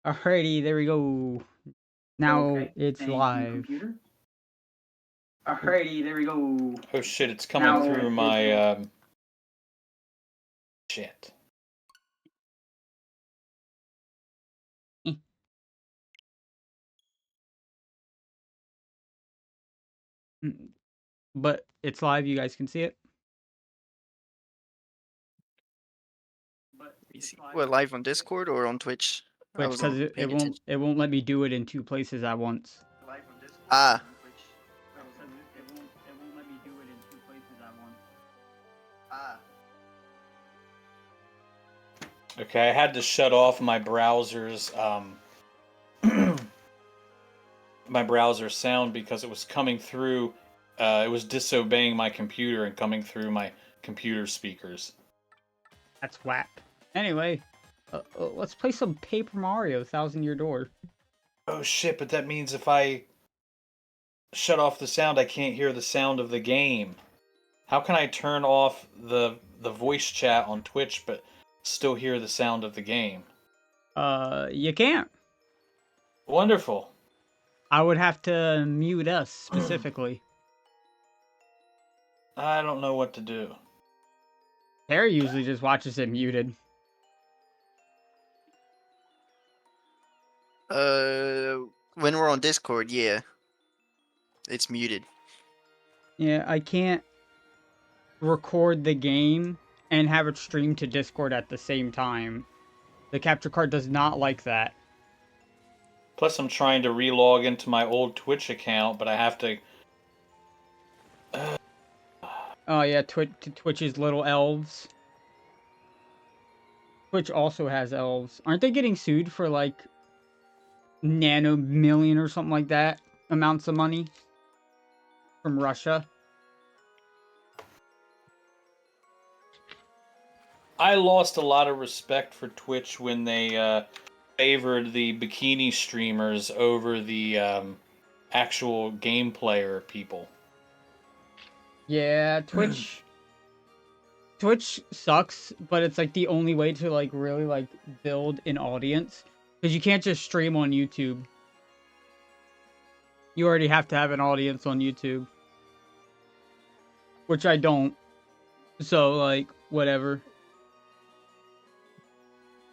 Alrighty, there we go. Now Okay, it's thank you, live. computer. Alrighty, there we go. Oh shit, it's coming Now through it's my shit. But it's live, you guys can see it. We're live on Discord or on Twitch? I Which because wasn't paying attention. it won't let me do it in two places at once. Ah, Okay, I had to shut off my browser's my browser sound because it was coming through. It was disobeying my computer and coming through my computer speakers. That's whack. Anyway, let's play some Paper Mario: Thousand Year Door. Oh shit! But that means if I shut off the sound, I can't hear the sound of the game. How can I turn off the voice chat on Twitch but still hear the sound of the game? You can't. Wonderful. I would have to mute us specifically. I don't know what to do. Harry usually just watches it muted. when we're on Discord, yeah. It's muted. Yeah, I can't record the game and have it streamed to Discord at the same time. The capture card does not like that. Plus, I'm trying to relog into my old Twitch account, but I have to. Oh yeah, Twitch's little elves. Twitch also has elves. Aren't they getting sued for like nano million or something like that amounts of money from Russia? I lost a lot of respect for Twitch when they favored the bikini streamers over the actual game player people. Yeah, Twitch sucks, but it's like the only way to like really like build an audience because you can't just stream on YouTube. You already have to have an audience on YouTube, which I don't. So like whatever.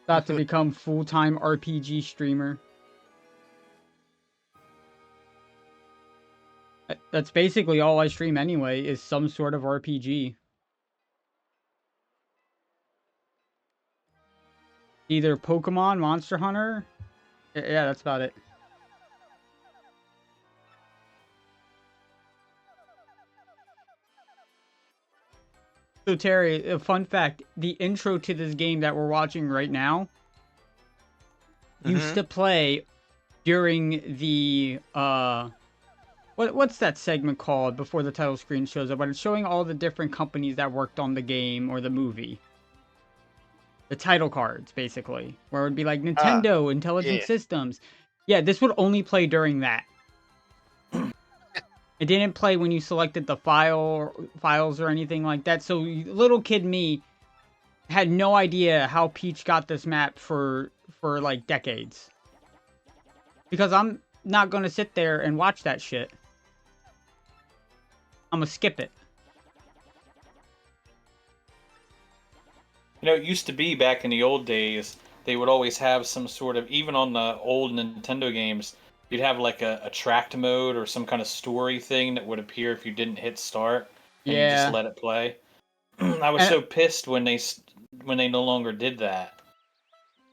About to become full-time RPG streamer. That's basically all I stream anyway, is some sort of RPG. Either Pokemon, Monster Hunter. Yeah, that's about it. So Terry, a fun fact, the intro to this game that we're watching right now used to play during the what's that segment called before the title screen shows up? But it's showing all the different companies that worked on the game or the movie. The title cards, basically, where it would be like Nintendo, Intelligent Systems. Yeah, this would only play during that. It didn't play when you selected the files or anything like that. So little kid me had no idea how Peach got this map for like decades. Because I'm not gonna sit there and watch that shit. I'm gonna skip it. You know, it used to be back in the old days, they would always have some sort of, even on the old Nintendo games, you'd have like a tracked mode or some kind of story thing that would appear if you didn't hit start and you just let it play. I was so pissed when they no longer did that.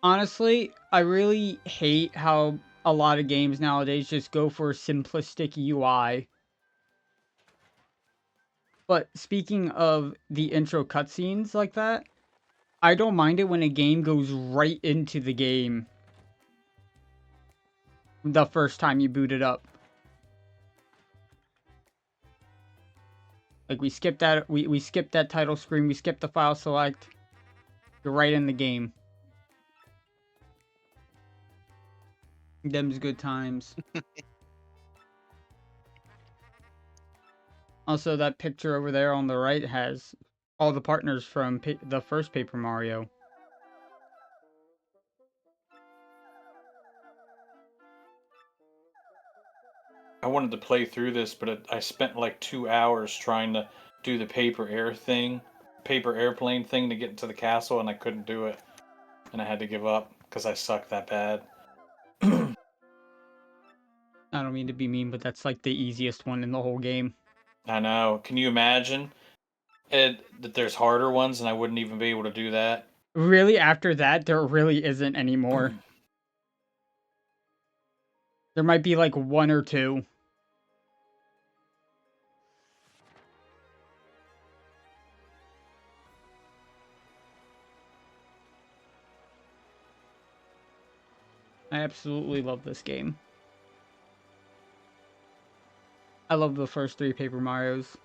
Honestly, I really hate how a lot of games nowadays just go for simplistic UI. But speaking of the intro cutscenes like that, I don't mind it when a game goes right into the game the first time you boot it up. Like we skipped that we skipped that title screen, we skipped the file select. You're right in the game. Them's good times. Also, that picture over there on the right has all the partners from the first Paper Mario. I wanted to play through this, but I spent like 2 hours trying to do the paper airplane thing to get into the castle, and I couldn't do it, and I had to give up because I suck that bad. I don't mean to be mean, but that's like the easiest one in the whole game. I know. Can you imagine that there's harder ones, and I wouldn't even be able to do that? Really, after that, there really isn't anymore. There might be like one or two. I absolutely love this game. I love the first 3 Paper Marios.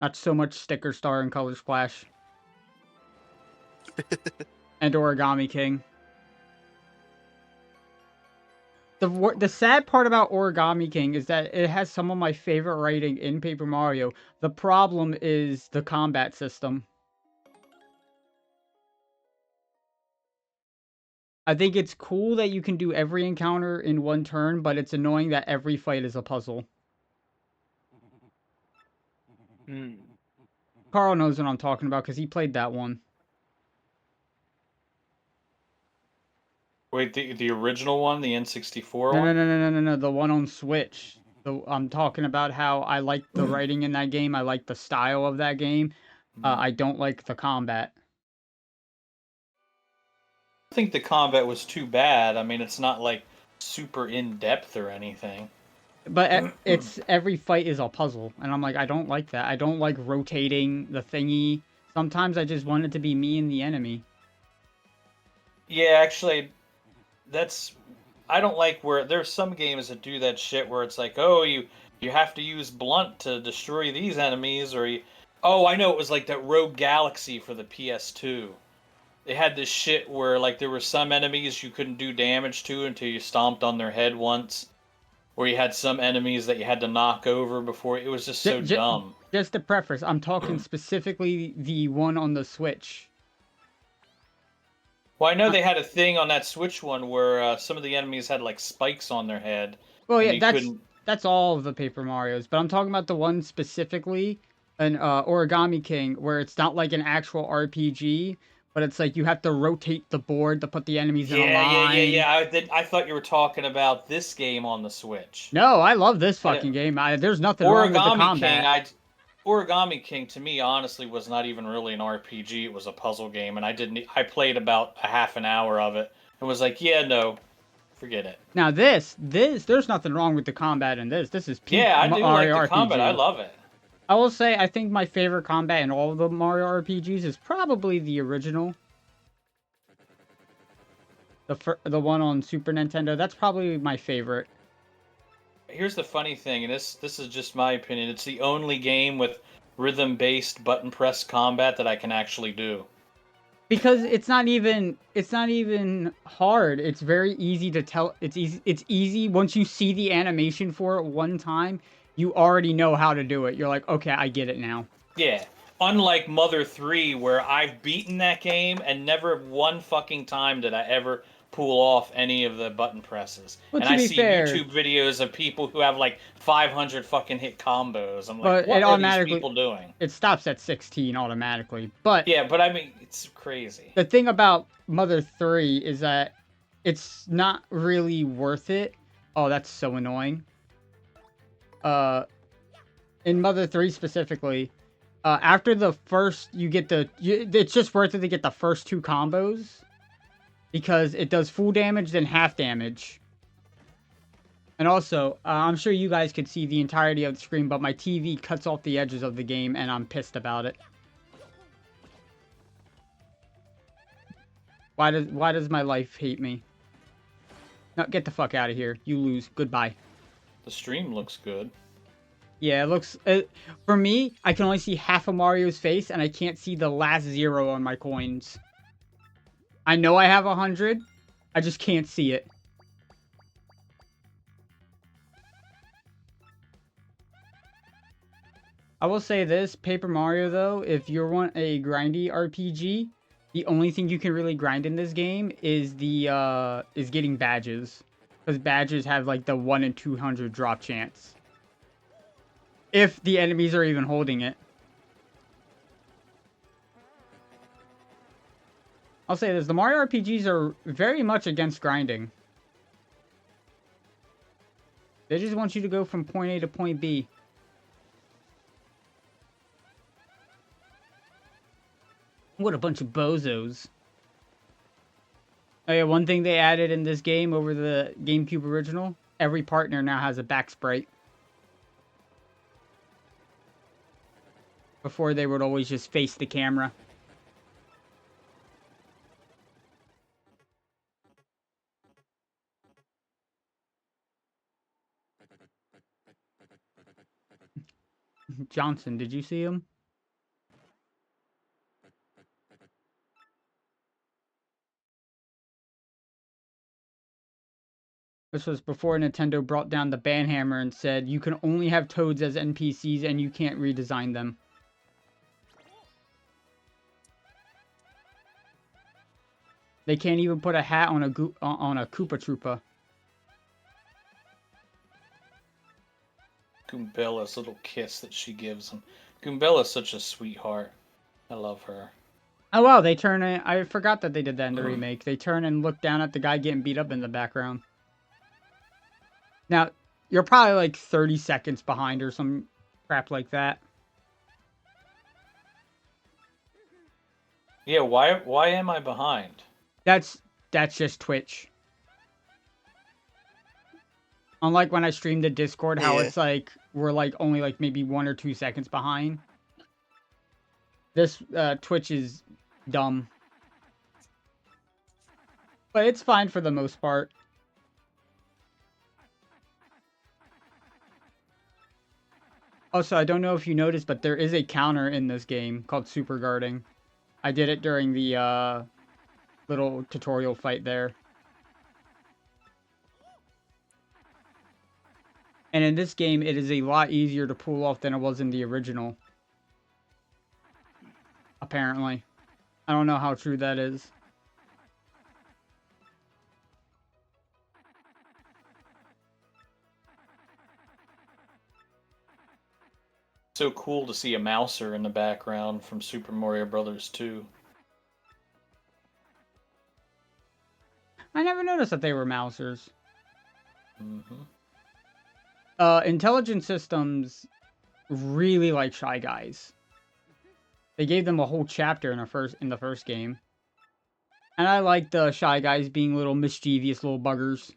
Not so much Sticker Star and Color Splash. And Origami King. The sad part about Origami King is that it has some of my favorite writing in Paper Mario. The problem is the combat system. I think it's cool that you can do every encounter in one turn, but it's annoying that every fight is a puzzle. Carl knows what I'm talking about because he played that one. Wait, the original one, the N64 No, one? no, the one on Switch. I'm talking about how I like the writing in that game. I like the style of that game. I don't like the combat. I think the combat was too bad. I mean, it's not like super in depth or anything. But it's every fight is a puzzle, and I'm like, I don't like that. I don't like rotating the thingy. Sometimes I just want it to be me and the enemy. Yeah, actually, I don't like where there's some games that do that shit where it's like, oh, you have to use blunt to destroy these enemies, or oh, I know, it was like that Rogue Galaxy for the PS2. They had this shit where like there were some enemies you couldn't do damage to until you stomped on their head once, or you had some enemies that you had to knock over before. It was just so dumb. Just to preface, I'm talking specifically the one on the Switch. Well, I know they had a thing on that Switch one where some of the enemies had like spikes on their head. Well, yeah, that's all of the Paper Marios, but I'm talking about the one specifically, an Origami King, where it's not like an actual RPG, but it's like you have to rotate the board to put the enemies in a line. Yeah. I thought you were talking about this game on the Switch. No, I love this fucking game. There's nothing wrong with the combat. Origami King to me honestly was not even really an RPG. It was a puzzle game, and I played about a half an hour of it and was like, yeah, no, forget it. Now there's nothing wrong with the combat in this. This is yeah, I do like the RPG. combat. I love it. I will say I think my favorite combat in all of the Mario RPGs is probably the original. The one on Super Nintendo. That's probably my favorite. Here's the funny thing, and this is just my opinion. It's the only game with rhythm-based button press combat that I can actually do. Because it's not even hard. It's very easy to tell. It's easy once you see the animation for it one time, you already know how to do it. You're like, okay, I get it now. Yeah. Unlike Mother 3, where I've beaten that game and never one fucking time did I ever pull off any of the button presses. Well, and I see YouTube videos of people who have like 500 fucking hit combos. I'm like, what are these people doing? It stops at 16 automatically. But yeah, but I mean, it's crazy. The thing about Mother 3 is that it's not really worth it. Oh, that's so annoying. In Mother 3 specifically, after the first, it's just worth it to get the first 2 combos. Because it does full damage, then half damage. And also, I'm sure you guys could see the entirety of the screen, but my TV cuts off the edges of the game, and I'm pissed about it. Why does my life hate me? No, get the fuck out of here. You lose. Goodbye. The stream looks good. Yeah, it looks... for me, I can only see half of Mario's face, and I can't see the last 0 on my coins. I know I have 100. I just can't see it. I will say this, Paper Mario though, if you want a grindy RPG, The only thing you can really grind in this game is is getting badges. Because badges have like the 1 in 200 drop chance. If the enemies are even holding it. I'll say this, the Mario RPGs are very much against grinding. They just want you to go from point A to point B. What a bunch of bozos. Oh yeah, one thing they added in this game over the GameCube original, every partner now has a back sprite. Before they would always just face the camera. Johnson, did you see him? This was before Nintendo brought down the ban hammer and said you can only have Toads as NPCs and you can't redesign them. They can't even put a hat on a Koopa Troopa. Goombella's little kiss that she gives him. Goombella's such a sweetheart. I love her. Oh wow, they turn in, I forgot that they did that in the remake. They turn and look down at the guy getting beat up in the background. Now, you're probably like 30 seconds behind or some crap like that. Yeah, why am I behind? That's just Twitch. Unlike when I streamed to Discord, how it's like we're like only like maybe 1 or 2 seconds behind. This Twitch is dumb. But it's fine for the most part. Also, I don't know if you noticed, but there is a counter in this game called super guarding. I did it during the little tutorial fight there. And in this game, it is a lot easier to pull off than it was in the original. Apparently. I don't know how true that is. So cool to see a Mouser in the background from Super Mario Brothers 2. I never noticed that they were Mousers. Mm-hmm. Intelligent Systems really like Shy Guys. They gave them a whole chapter in the first game. And I like the Shy Guys being little mischievous little buggers.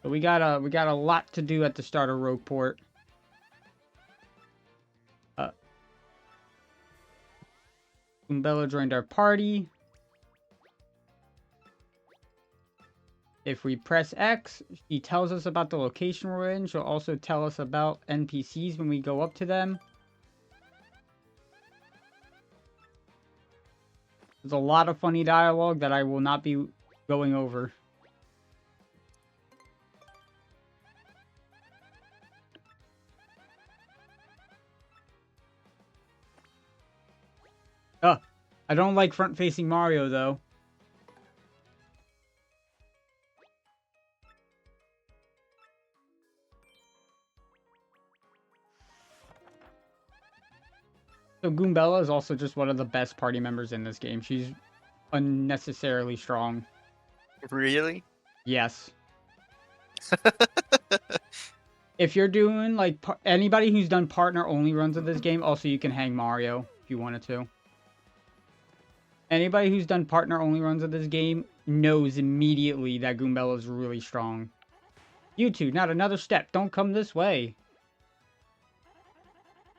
So we got a lot to do at the start of Rogueport. Goombella joined our party. If we press X, she tells us about the location we're in. She'll also tell us about NPCs when we go up to them. There's a lot of funny dialogue that I will not be going over. I don't like front-facing Mario, though. So Goombella is also just one of the best party members in this game. She's unnecessarily strong. Really? Yes. If you're doing, like, anybody who's done partner-only runs of this game, also you can hang Mario if you wanted to. Anybody who's done partner-only runs of this game knows immediately that Goombella is really strong. You two, not another step. Don't come this way.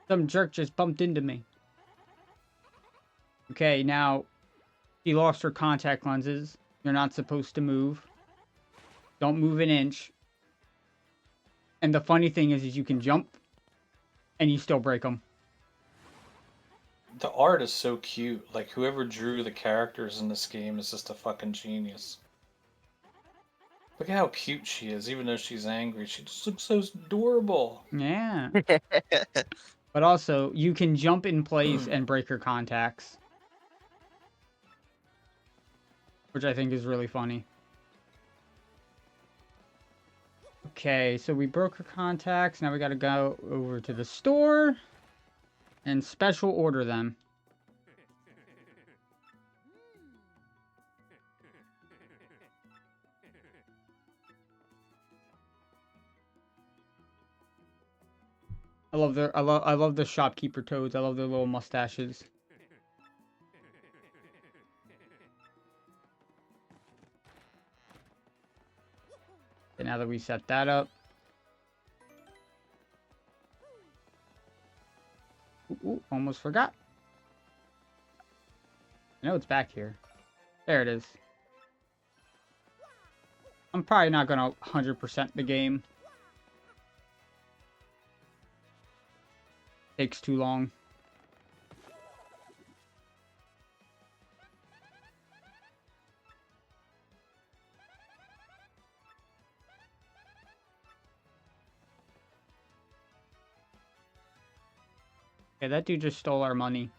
Some jerk just bumped into me. Okay, now, she lost her contact lenses. You're not supposed to move. Don't move an inch. And the funny thing is you can jump, and you still break them. The art is so cute. Like, whoever drew the characters in this game is just a fucking genius. Look at how cute she is, even though she's angry. She just looks so adorable. Yeah. But also, you can jump in place and break her contacts. Which I think is really funny. Okay, so we broke her contacts. Now we gotta go over to the store and special order them. I love the shopkeeper toads. I love their little mustaches. And now that we set that up. Ooh, almost forgot. I know it's back here. There it is. I'm probably not gonna 100% the game. Takes too long. Okay, that dude just stole our money.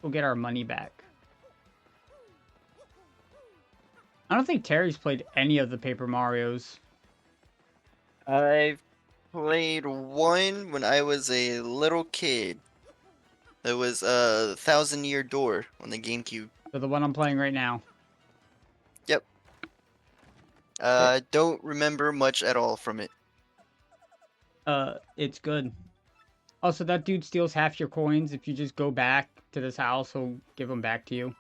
We'll get our money back. I don't think Terry's played any of the Paper Marios. I've played one when I was a little kid. It was Thousand Year Door on the GameCube. So the one I'm playing right now. Yep. Don't remember much at all from it. It's good. Also, that dude steals half your coins. If you just go back to this house, he'll give them back to you.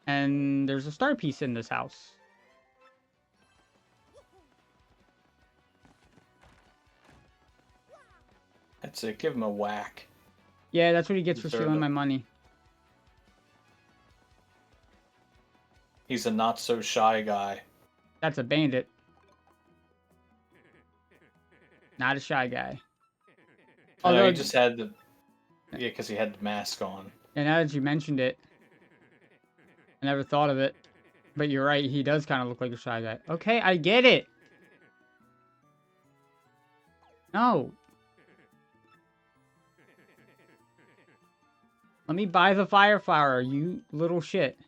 And there's a star piece in this house. That's it. Give him a whack. Yeah, that's what he gets for Deserve stealing it. my money. He's a not so shy guy. That's a bandit. Not a shy guy. Although he just had the... Yeah, because he had the mask on. And now that you mentioned it, I never thought of it. But you're right, he does kind of look like a shy guy. Okay, I get it. No. Let me buy the fire flower, you little shit.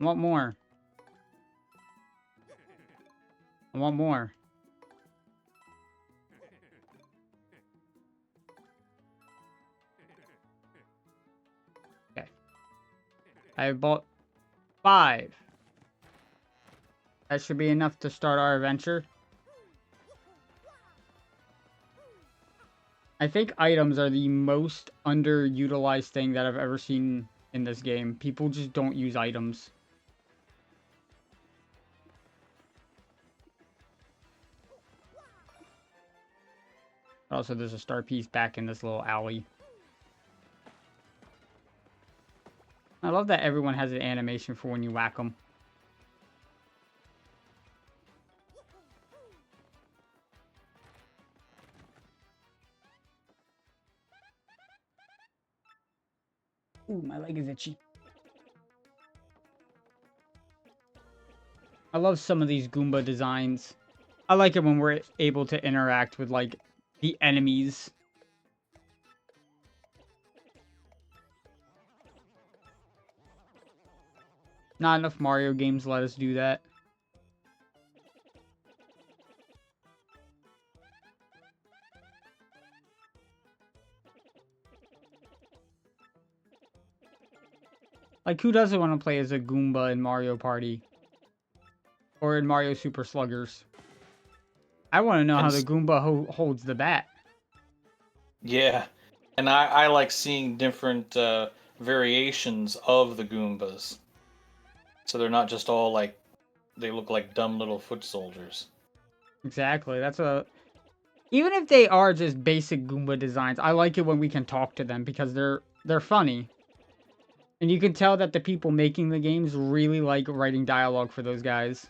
I want more. I want more. Okay. I bought 5. That should be enough to start our adventure. I think items are the most underutilized thing that I've ever seen in this game. People just don't use items. Also, there's a star piece back in this little alley. I love that everyone has an animation for when you whack them. Ooh, my leg is itchy. I love some of these Goomba designs. I like it when we're able to interact with, like, the enemies. Not enough Mario games let us do that. Like, who doesn't want to play as a Goomba in Mario Party? Or in Mario Super Sluggers? I want to know how the Goomba holds the bat. Yeah. And I like seeing different variations of the Goombas. So they're not just all like... They look like dumb little foot soldiers. Exactly. That's a... Even if they are just basic Goomba designs, I like it when we can talk to them because they're funny. And you can tell that the people making the games really like writing dialogue for those guys.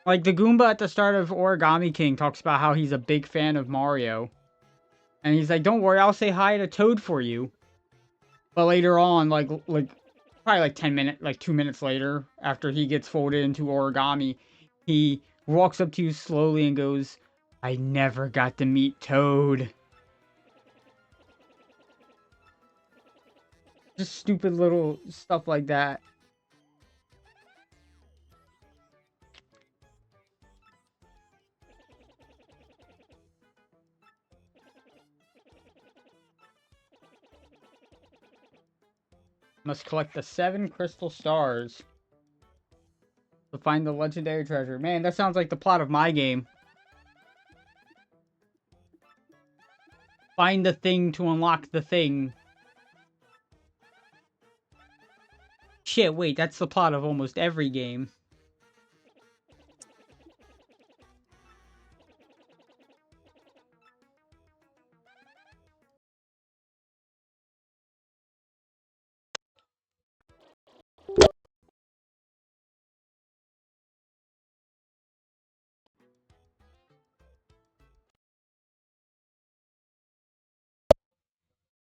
Like, the Goomba at the start of Origami King talks about how he's a big fan of Mario. And he's like, don't worry, I'll say hi to Toad for you. But later on, like probably like 10 minutes, like 2 minutes later, after he gets folded into origami, he walks up to you slowly and goes, I never got to meet Toad. Just stupid little stuff like that. Must collect the 7 crystal stars to find the legendary treasure. Man, that sounds like the plot of my game. Find the thing to unlock the thing. Shit, wait, that's the plot of almost every game.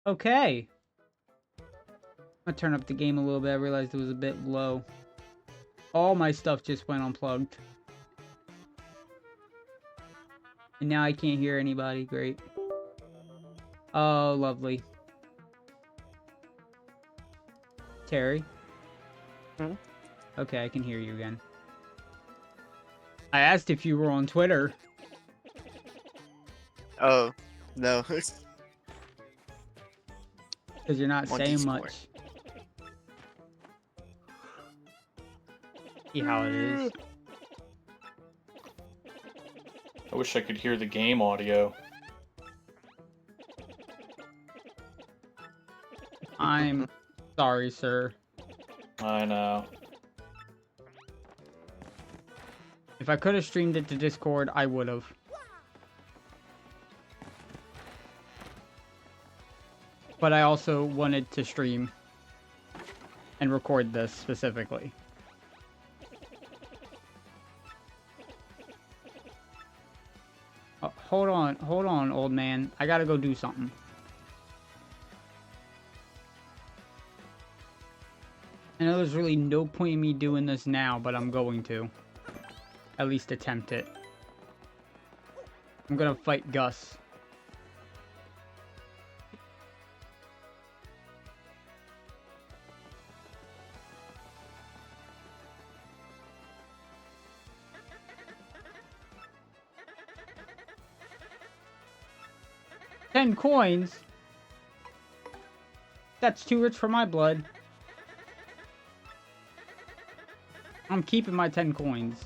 Okay. I'm gonna turn up the game a little bit. I realized it was a bit low. All my stuff just went unplugged. And now I can't hear anybody. Great. Oh, lovely. Terry? Hmm? Okay, I can hear you again. I asked if you were on Twitter. Oh, no. Because you're not On saying Discord. much. See how it is. I wish I could hear the game audio. I'm sorry, sir. I know. If I could have streamed it to Discord, I would have. But I also wanted to stream and record this specifically. Oh, hold on, old man. I gotta go do something. I know there's really no point in me doing this now, but I'm going to. At least attempt it. I'm gonna fight Gus. $10 coins? That's too rich for my blood. I'm keeping my 10 coins.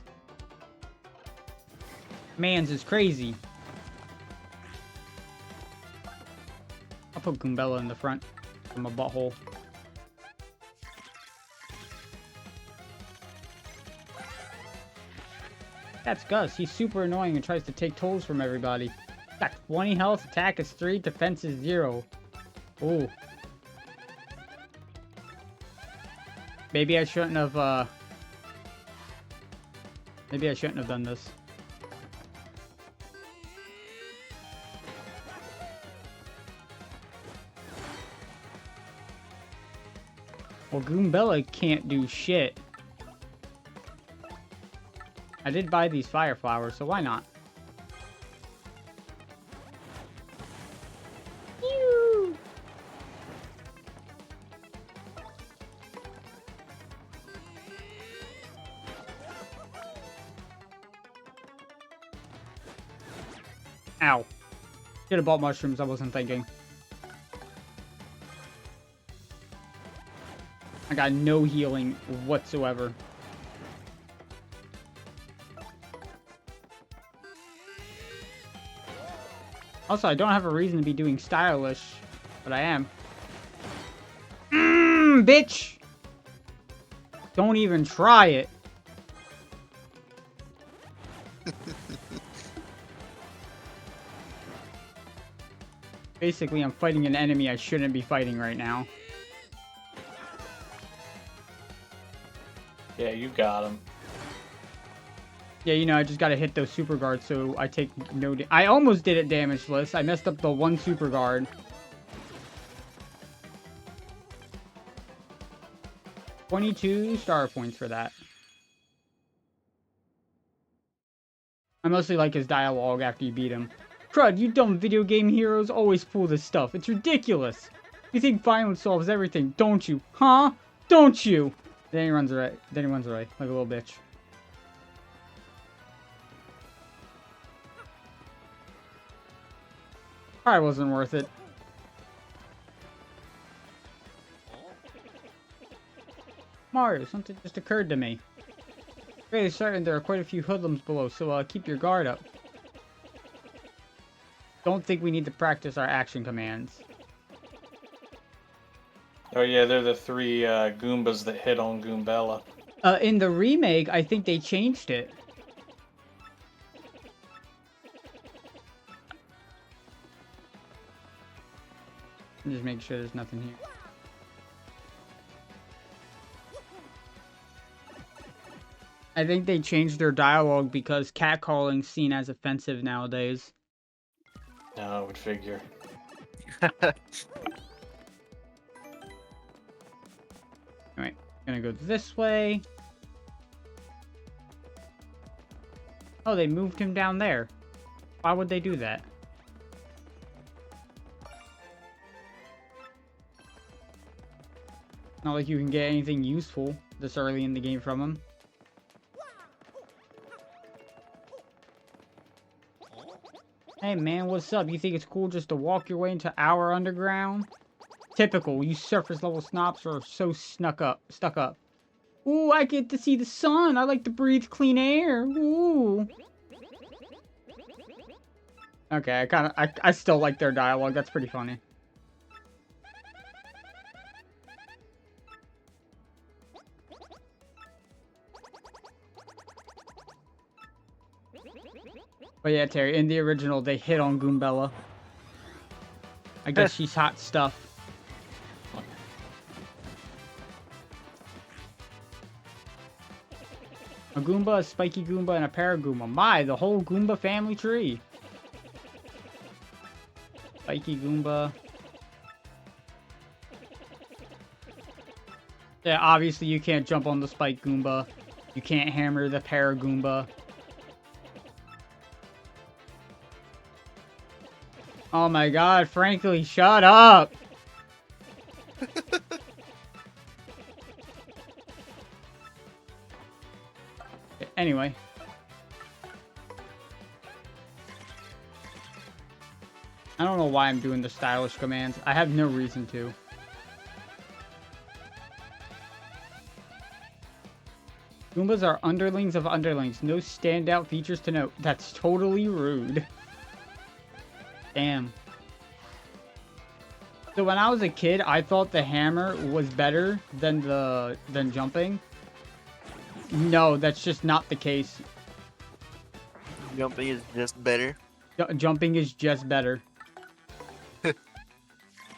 Mans is crazy. I'll put Goombella in the front from a butthole. That's Gus. He's super annoying and tries to take tolls from everybody. Got 20 health, attack is 3, defense is 0. Ooh. Maybe I shouldn't have, Maybe I shouldn't have done this. Well, Goombella can't do shit. I did buy these fire flowers, so why not? Ew. Ow. Should have bought mushrooms, I wasn't thinking. I got no healing whatsoever. Also, I don't have a reason to be doing stylish, but I am. Bitch! Don't even try it. Basically, I'm fighting an enemy I shouldn't be fighting right now. Yeah, you got him. Yeah, you know, I just gotta hit those super guards so I take no I almost did it damageless. I messed up the one super guard. 22 star points for that. I mostly like his dialogue after you beat him. Crud, you dumb video game heroes always pull this stuff. It's ridiculous. You think violence solves everything, don't you? Huh? Don't you? Then he runs away. Like a little bitch. Probably wasn't worth it. Mario, something just occurred to me. Really certain there are quite a few hoodlums below, so keep your guard up. Don't think we need to practice our action commands. Oh yeah, they're the three Goombas that hit on Goombella. In the remake, I think they changed it. Just make sure there's nothing here. I think they changed their dialogue because catcalling's seen as offensive nowadays. No, I would figure. Alright, gonna go this way. Oh, they moved him down there. Why would they do that? Not like you can get anything useful this early in the game from him. Hey man, what's up? You think it's cool just to walk your way into our underground? Typical, you surface level snobs are so stuck up. Ooh, I get to see the sun. I like to breathe clean air. Ooh. Okay, I still like their dialogue. That's pretty funny. But yeah, Terry, in the original, they hit on Goombella. I guess she's hot stuff. A Goomba, a Spiky Goomba, and a Paragoomba. My, the whole Goomba family tree. Spiky Goomba. Yeah, obviously you can't jump on the Spike Goomba. You can't hammer the Paragoomba. Oh my god, frankly, shut up! Anyway. I don't know why I'm doing the stylish commands. I have no reason to. Goombas are underlings of underlings. No standout features to note. That's totally rude. Damn. So when I was a kid, I thought the hammer was better than jumping. No, that's just not the case. Jumping is just better. Jumping is just better.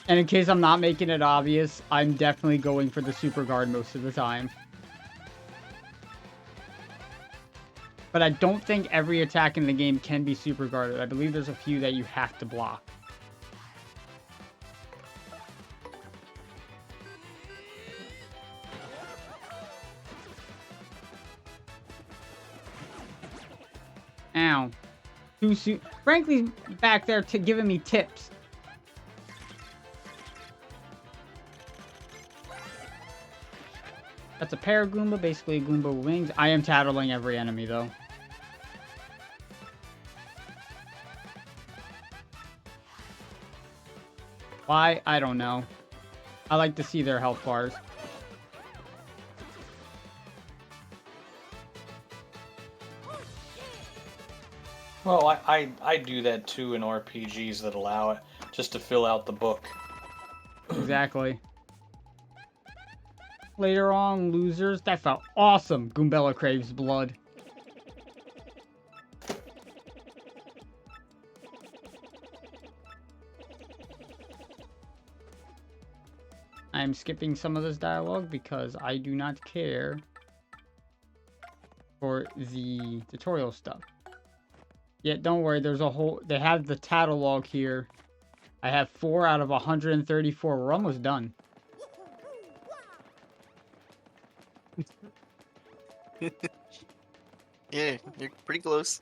And in case I'm not making it obvious, I'm definitely going for the super guard most of the time. But I don't think every attack in the game can be super guarded. I believe there's a few that you have to block. Ow. Too soon. Frankly, back there giving me tips. That's a Paragoomba, basically a Goomba with wings. I am tattling every enemy, though. Why? I don't know. I like to see their health bars. Well, I do that too in RPGs that allow it, just to fill out the book. Exactly. Later on, losers. That felt awesome. Goombella craves blood. I'm skipping some of this dialogue because I do not care. for the tutorial stuff. Yeah, don't worry. There's a whole. They have the catalog here. I have 4 out of 134. We're almost done. Yeah, you're pretty close.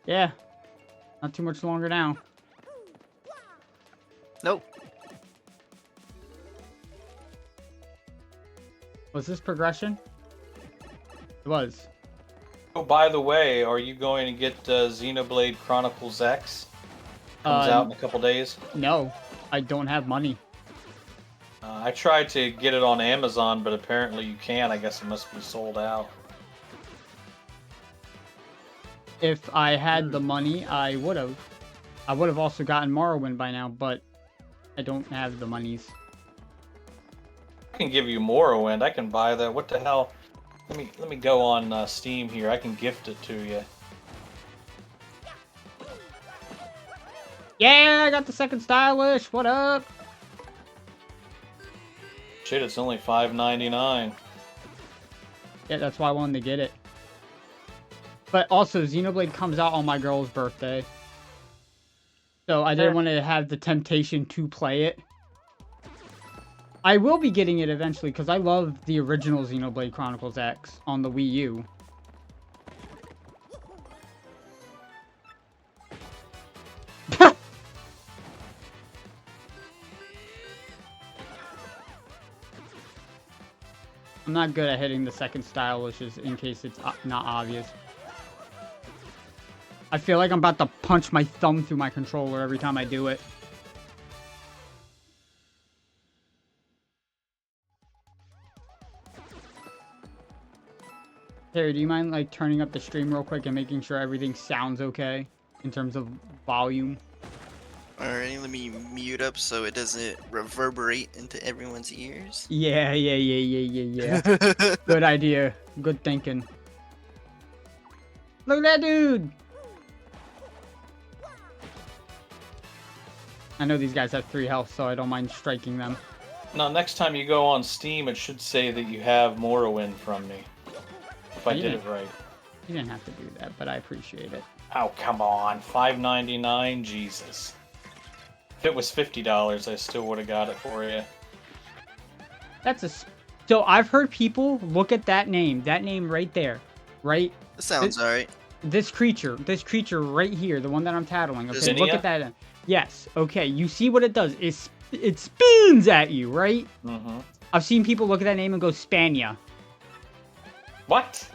Yeah, not too much longer now. Nope. Was this progression? It was. Oh, by the way, are you going to get Xenoblade Chronicles X? Comes out in a couple days. No, I don't have money. I tried to get it on Amazon, but apparently you can't. I guess it must be sold out. If I had the money, I would have. I would have also gotten Morrowind by now, but I don't have the monies. I can give you Morrowind. I can buy that. What the hell? Let me go on Steam here. I can gift it to you. Yeah, I got the second stylish. What up? Shit, it's only $5.99. Yeah, that's why I wanted to get it. But also, Xenoblade comes out on my girl's birthday. So I didn't want to have the temptation to play it. I will be getting it eventually because I love the original Xenoblade Chronicles X on the Wii U. I'm not good at hitting the second stylishes in case it's not obvious. I feel like I'm about to punch my thumb through my controller every time I do it. Terry, do you mind like turning up the stream real quick and making sure everything sounds okay in terms of volume? Alright, let me mute up so it doesn't reverberate into everyone's ears. Yeah. Good idea. Good thinking. Look at that dude! I know these guys have 3 health, so I don't mind striking them. Now, next time you go on Steam, it should say that you have Morrowind from me. If I did it right. You didn't have to do that, but I appreciate it. Oh, come on. $5.99? Jesus. If it was $50, I still would have got it for you. That's a... So I've heard people look at that name right there, right? That sounds alright. This creature right here, the one that I'm tattling. Okay, Zinnia? look at that. Yes. Okay, you see what it does? It spins at you, right? Mm-hmm. I've seen people look at that name and go Spania. What?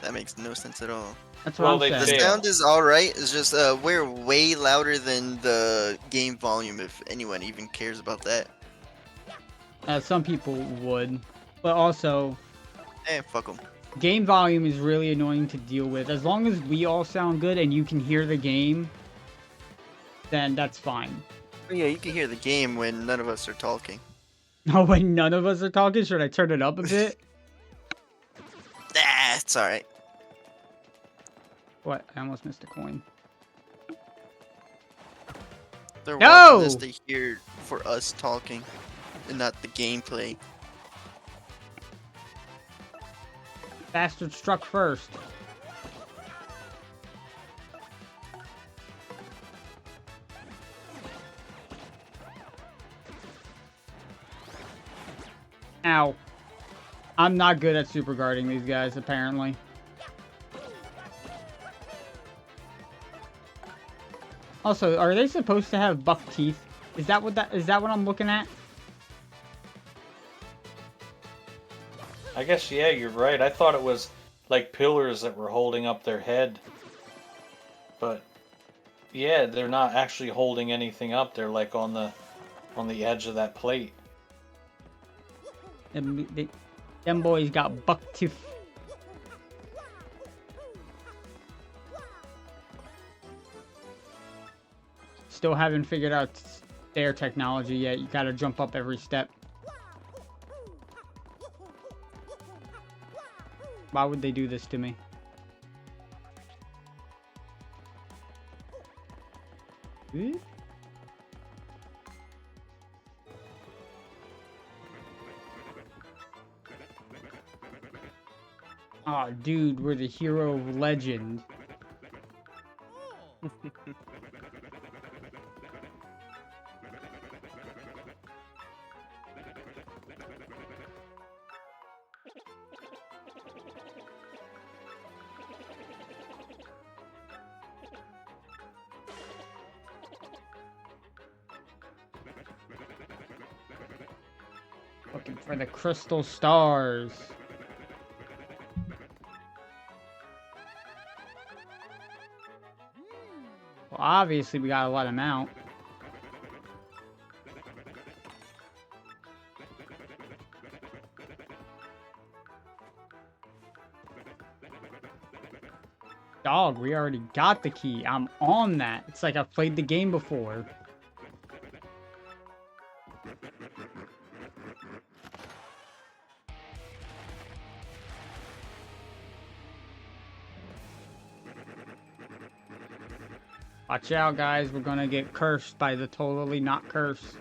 That makes no sense at all. That's what Well, I'm The saying. Yeah. sound is alright, it's just we're way louder than the game volume if anyone even cares about that. Some people would, but also Fuck them. game volume is really annoying to deal with. As long as we all sound good and you can hear the game, then that's fine. Yeah, you can hear the game when none of us are talking. No, when none of us are talking, should I turn it up a bit? It's alright. What? I almost missed a coin. They're No! watching this to hear for us talking and not the gameplay. Bastard struck first. Ow. I'm not good at super guarding these guys, apparently. Also, are they supposed to have buck teeth? Is that what I'm looking at? I guess, yeah, you're right. I thought it was like pillars that were holding up their head. But, yeah, they're not actually holding anything up. They're like on the edge of that plate. Them boys got buck teeth. Still haven't figured out their technology yet. You gotta jump up every step. Why would they do this to me? Hmm? Oh, dude, we're the hero of legend. Looking for the crystal stars. Well, obviously we gotta let him out. Dog, we already got the key. I'm on that. It's like I've played the game before. Watch out, guys. We're gonna get cursed by the totally not cursed.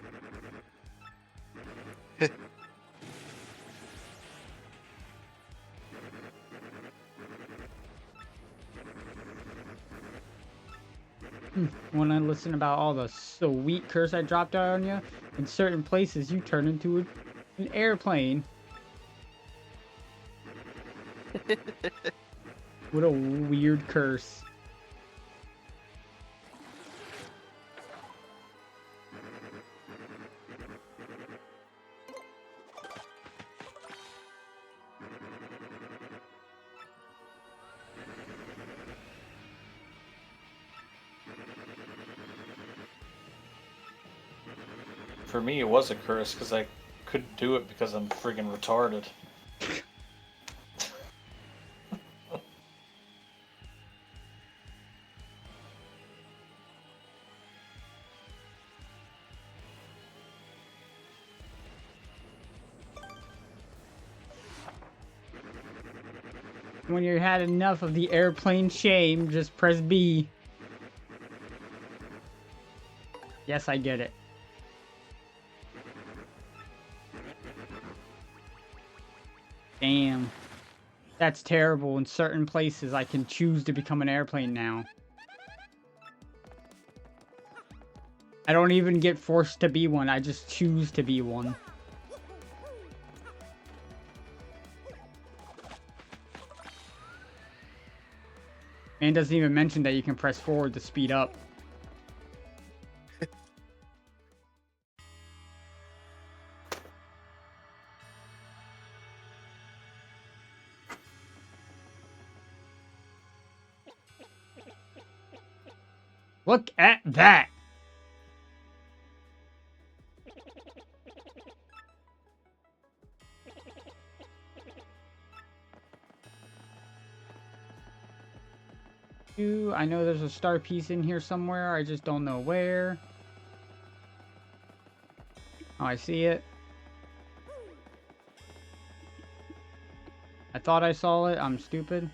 Want to listen about all the sweet curse I dropped out on you? In certain places, you turn into an airplane. What a weird curse. For me, it was a curse because I couldn't do it because I'm friggin' retarded. When you had enough of the airplane shame, just press B. Yes, I get it. Damn. That's terrible. In certain places, I can choose to become an airplane now. I don't even get forced to be one. I just choose to be one. And it doesn't even mention that you can press forward to speed up. Look at that! I know there's a star piece in here somewhere. I just don't know where. Oh, I see it. I thought I saw it. I'm stupid.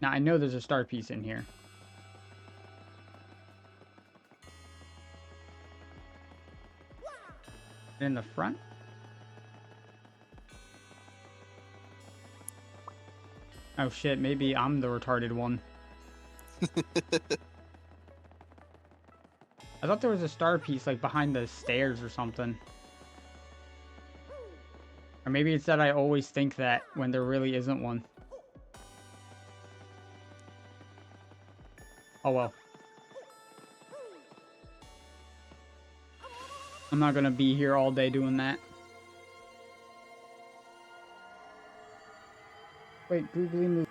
Now, I know there's a star piece in here. In the front? Oh shit, maybe I'm the retarded one. I thought there was a star piece like behind the stairs or something. Or maybe it's that I always think that when there really isn't one. Oh well. I'm not gonna be here all day doing that. Wait, googly moo.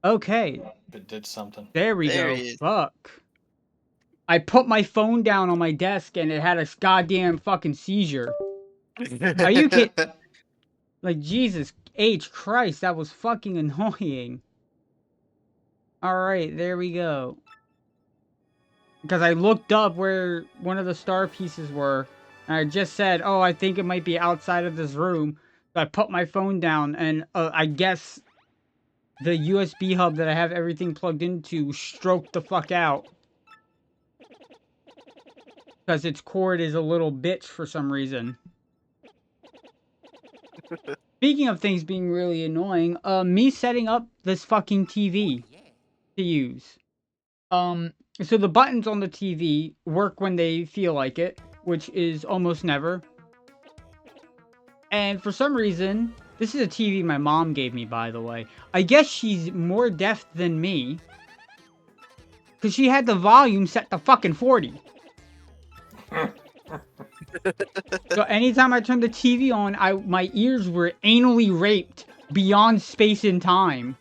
Okay, It did something. there we There go. he is. Fuck. I put my phone down on my desk and it had a goddamn fucking seizure. Are you kidding? Like, Jesus H. Christ, that was fucking annoying. Alright, there we go. Because I looked up where one of the star pieces were, and I just said, oh, I think it might be outside of this room. So I put my phone down, and I guess the USB hub that I have everything plugged into stroked the fuck out. Because its cord is a little bitch for some reason. Speaking of things being really annoying, me setting up this fucking TV to use. So the buttons on the TV work when they feel like it, which is almost never. And for some reason, this is a TV my mom gave me, by the way. I guess she's more deaf than me. Because she had the volume set to fucking 40. So anytime I turned the TV on, my ears were anally raped beyond space and time.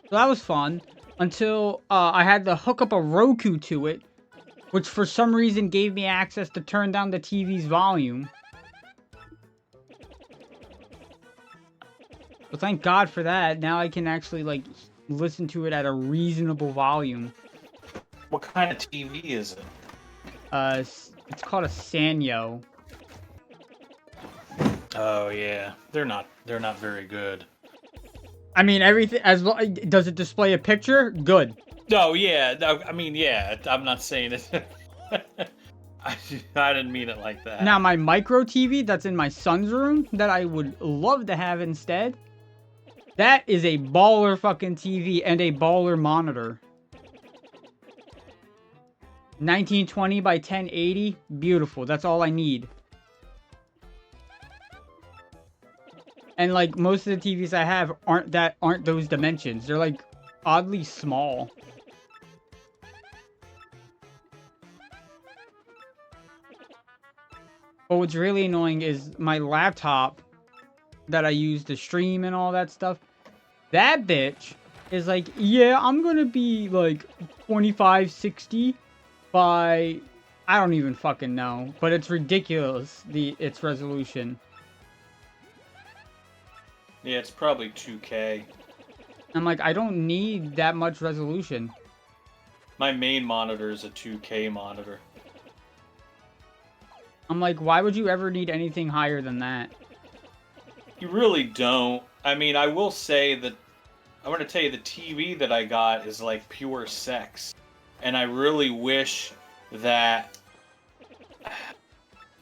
So that was fun. Until I had to hook up a Roku to it, which for some reason gave me access to turn down the TV's volume. Well, thank God for that. Now I can actually, like, listen to it at a reasonable volume. What kind of TV is it? It's called a Sanyo. Oh yeah, they're not very good. I mean, everything does it display a picture? Good. Oh yeah, no, I mean yeah. I'm not saying it. I didn't mean it like that. Now my micro TV that's in my son's room that I would love to have instead. That is a baller fucking TV and a baller monitor. 1920 by 1080, beautiful. That's all I need. And like most of the TVs I have aren't those dimensions. They're like oddly small. But what's really annoying is my laptop that I use to stream and all that stuff. That bitch is like, yeah, I'm gonna be like 2560 by, I don't even fucking know, but it's ridiculous, its resolution. Yeah, it's probably 2K. I'm like, I don't need that much resolution. My main monitor is a 2K monitor. I'm like, why would you ever need anything higher than that? You really don't. I mean, I will say that I'm going to tell you the TV that I got is like pure sex. And I really wish that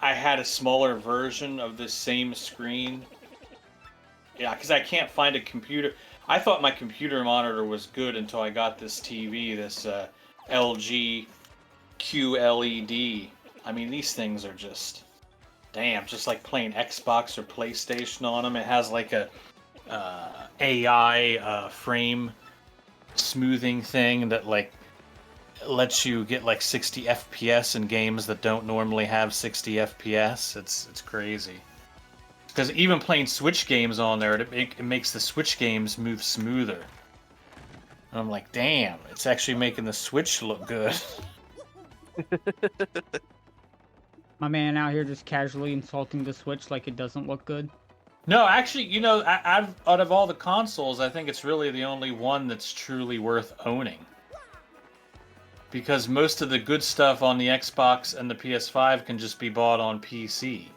I had a smaller version of this same screen. Yeah, because I can't find a computer. I thought my computer monitor was good until I got this TV, this LG QLED. I mean, these things are just, damn, just like playing Xbox or PlayStation on them. It has like a AI frame smoothing thing that like lets you get like 60 FPS in games that don't normally have 60 FPS. It's crazy. Because even playing Switch games on there, it makes the Switch games move smoother. And I'm like, damn, it's actually making the Switch look good. My man out here just casually insulting the Switch like it doesn't look good. No, actually, you know, I've out of all the consoles, I think it's really the only one that's truly worth owning. Because most of the good stuff on the Xbox and the PS5 can just be bought on PC.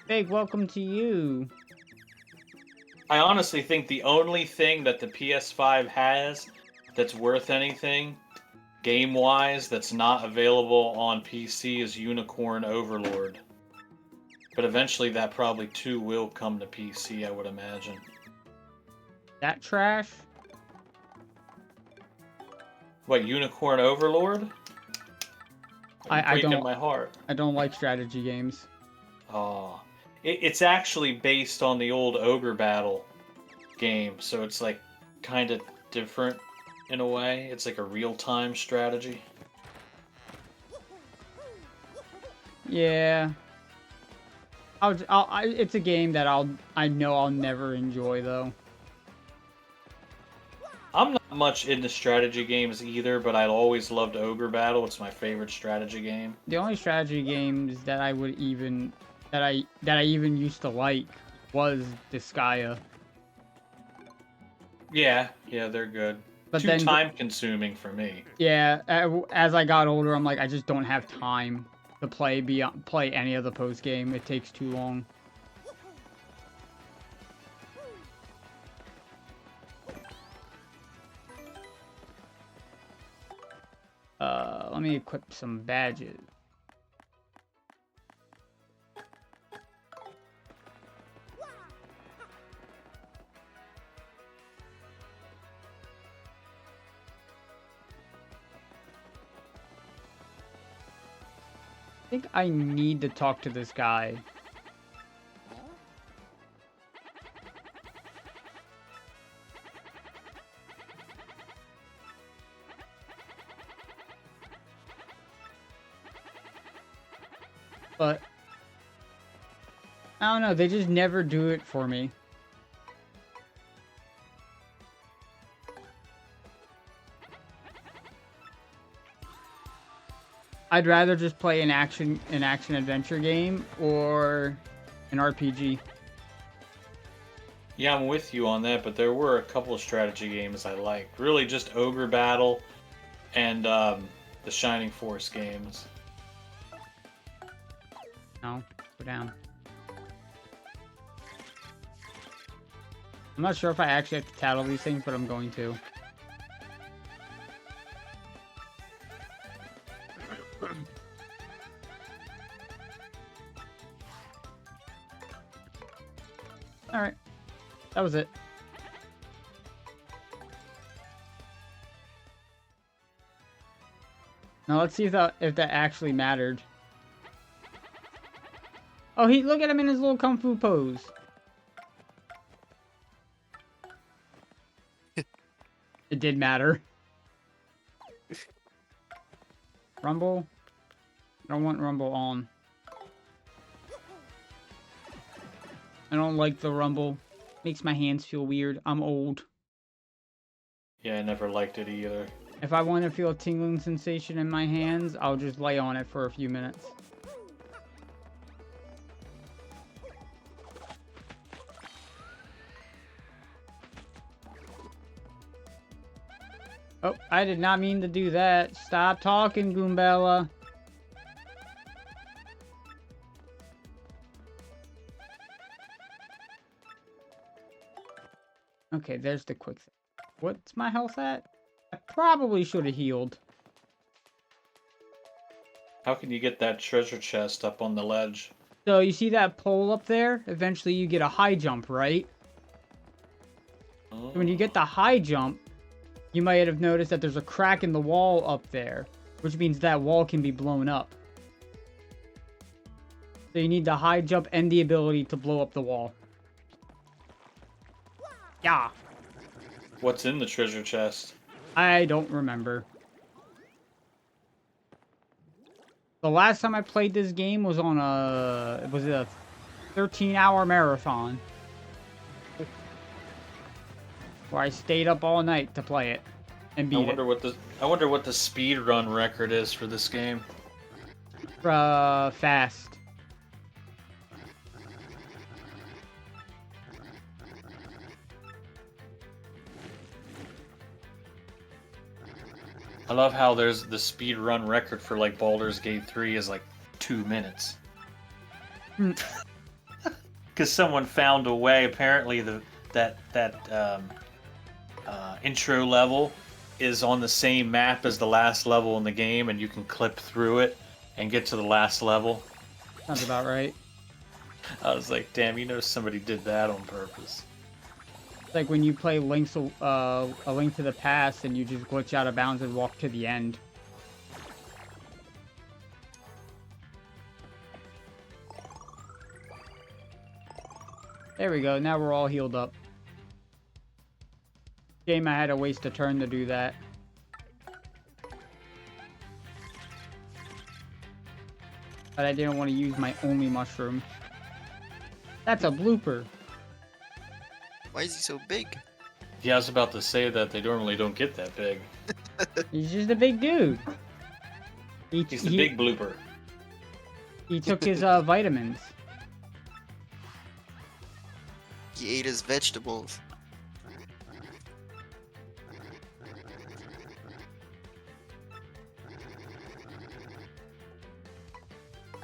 Big welcome to you. I honestly think the only thing that the PS5 has that's worth anything, game-wise, that's not available on PC is Unicorn Overlord. But eventually that probably too will come to PC, I would imagine. That trash? What, Unicorn Overlord? I Breaking don't my heart. I don't like strategy games. Oh, it's actually based on the old Ogre Battle game, so it's like kind of different in a way. It's like a real-time strategy. Yeah. It's a game that I know I'll never enjoy though. I'm not much into strategy games either, but I always loved Ogre Battle. It's my favorite strategy game. The only strategy games that I would even that I even used to like was Disgaea. Yeah, they're good. But Too then time consuming for me. yeah, as I got older, I'm like I just don't have time to play any of the post game. It takes too long. Let me equip some badges. I think I need to talk to this guy. But I don't know, they just never do it for me. I'd rather just play an action adventure game or an RPG. Yeah, I'm with you on that, but there were a couple of strategy games I liked. Really just Ogre Battle and the Shining Force games. No, go down. I'm not sure if I actually have to tattle these things, but I'm going to. Alright. That was it. Now let's see if that actually mattered. Oh, look at him in his little kung fu pose. It did matter. Rumble? I don't want Rumble on. I don't like the Rumble. Makes my hands feel weird. I'm old. Yeah, I never liked it either. If I want to feel a tingling sensation in my hands, I'll just lay on it for a few minutes. Oh, I did not mean to do that. Stop talking, Goombella. Okay, there's the quick thing. What's my health at? I probably should have healed. How can you get that treasure chest up on the ledge? So you see that pole up there? Eventually you get a high jump, right? Oh. When you get the high jump, you might have noticed that there's a crack in the wall up there, which means that wall can be blown up. So you need the high jump and the ability to blow up the wall. Yeah. What's in the treasure chest? I don't remember. The last time I played this game was on a 13-hour marathon. Where I stayed up all night to play it and beat it. I wonder what the speed run record is for this game. Fast. I love how there's the speed run record for like Baldur's Gate 3 is like 2 minutes. Because someone found a way. Apparently, that intro level is on the same map as the last level in the game, and you can clip through it and get to the last level. Sounds about right. I was like, damn, somebody did that on purpose. It's like when you play a Link to the Past and you just glitch out of bounds and walk to the end. There we go. Now we're all healed up. Shame I had to waste a turn to do that. But I didn't want to use my only mushroom. That's a blooper. Why is he so big? Yeah, I was about to say that they normally don't get that big. He's just a big dude. He's the big blooper. He took his vitamins. He ate his vegetables.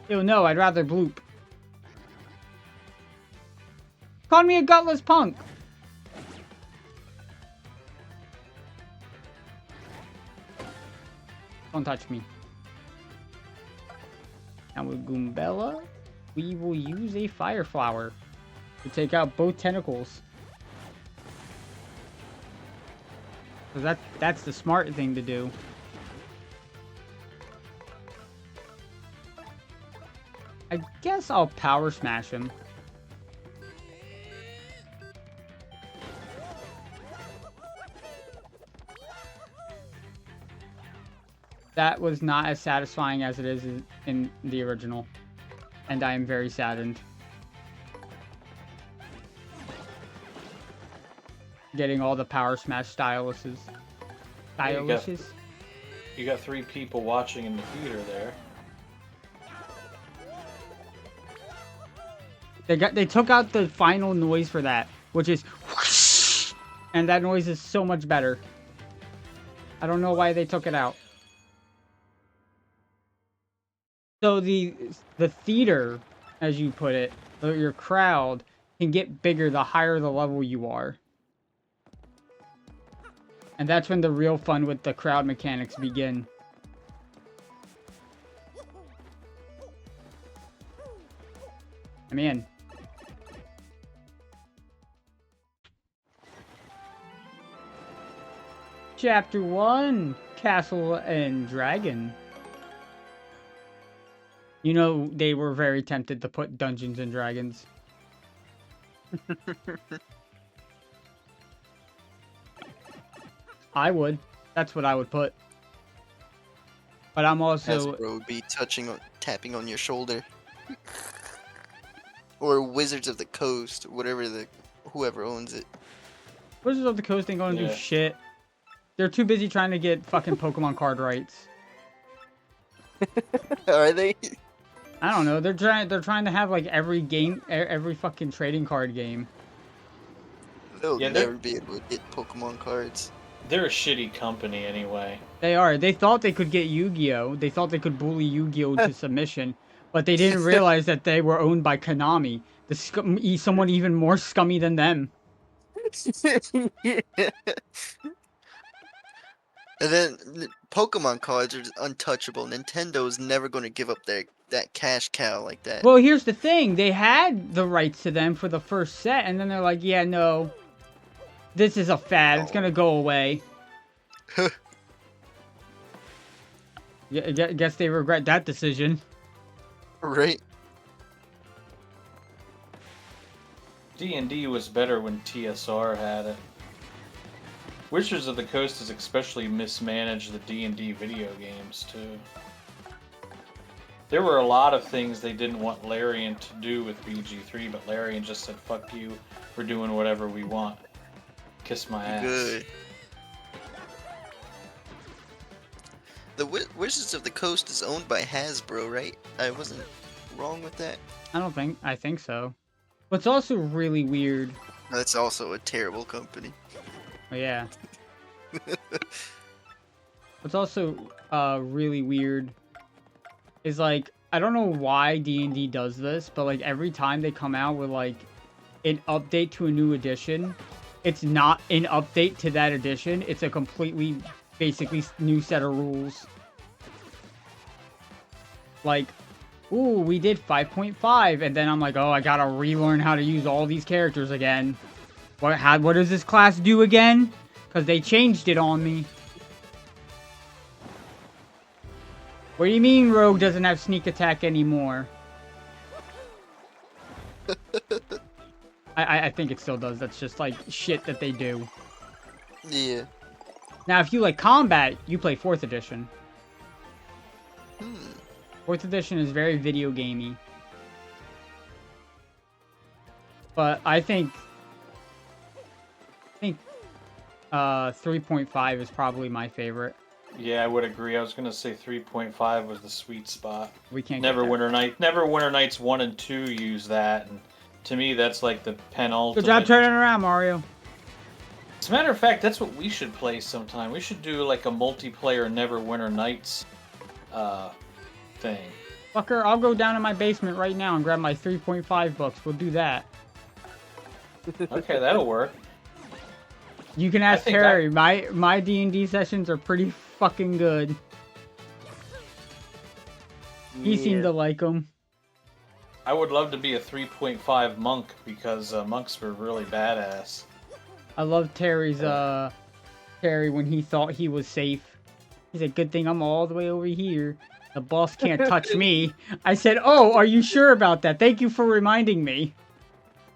Ew, no, I'd rather bloop. Call me a gutless punk. Don't touch me. And with Goombella, we will use a fire flower to take out both tentacles. So that's the smart thing to do. I guess I'll power smash him. That was not as satisfying as it is in the original. And I am very saddened. Getting all the power smash styluses. You got 3 people watching in the theater there. They took out the final noise for that, which is whoosh, and that noise is so much better. I don't know why they took it out. So the theater, as you put it, or your crowd, can get bigger the higher the level you are. And that's when the real fun with the crowd mechanics begin. I'm in. Chapter 1, Castle and Dragon. You know, they were very tempted to put Dungeons and Dragons. I would. That's what I would put. But I'm also... Hasbro would be tapping on your shoulder. Or Wizards of the Coast, whoever owns it. Wizards of the Coast ain't gonna do shit. They're too busy trying to get fucking Pokemon card rights. Are they? I don't know. They're trying to have like every game, every fucking trading card game. They'll never be able to get Pokemon cards. They're a shitty company anyway. They are. They thought they could get Yu-Gi-Oh! They thought they could bully Yu-Gi-Oh! To submission, but they didn't realize that they were owned by Konami, someone even more scummy than them. Yeah. And then Pokemon cards are just untouchable. Nintendo's never going to give up that cash cow like that. Well, here's the thing. They had the rights to them for the first set, and then they're like, yeah, no. This is a fad. It's going to go away. Guess they regret that decision. Right. D&D was better when TSR had it. Wizards of the Coast has especially mismanaged the D&D video games, too. There were a lot of things they didn't want Larian to do with BG3, but Larian just said, fuck you, we're doing whatever we want. Kiss my ass. Good. The Wizards of the Coast is owned by Hasbro, right? I wasn't wrong with that. I think so. What's also really weird... That's also a terrible company. Oh, yeah. What's also really weird is, like, I don't know why D&D does this, but, like, every time they come out with, like, an update to a new edition, it's not an update to that edition. It's a completely, basically, new set of rules. Like, ooh, we did 5.5, and then I'm like, oh, I gotta relearn how to use all these characters again. What does this class do again? Because they changed it on me. What do you mean Rogue doesn't have sneak attack anymore? I think it still does. That's just like shit that they do. Yeah. Now, if you like combat, you play 4th edition. 4th 4th edition is very video gamey. But I think 3.5 is probably my favorite. Yeah, I would agree. I was gonna say 3.5 was the sweet spot. We can't get Neverwinter Nights 1 and 2 use that, and to me that's like the penultimate. Good job turning around, Mario. As a matter of fact, that's what we should play sometime. We should do like a multiplayer Neverwinter Nights thing. Fucker, I'll go down in my basement right now and grab my 3.5 bucks. We'll do that. Okay, that'll work. You can ask Terry. My D&D sessions are pretty fucking good. He seemed to like them. I would love to be a 3.5 monk because monks were really badass. I love Terry when he thought he was safe. He said, "Good thing I'm all the way over here. The boss can't touch me." I said, "Oh, are you sure about that? Thank you for reminding me."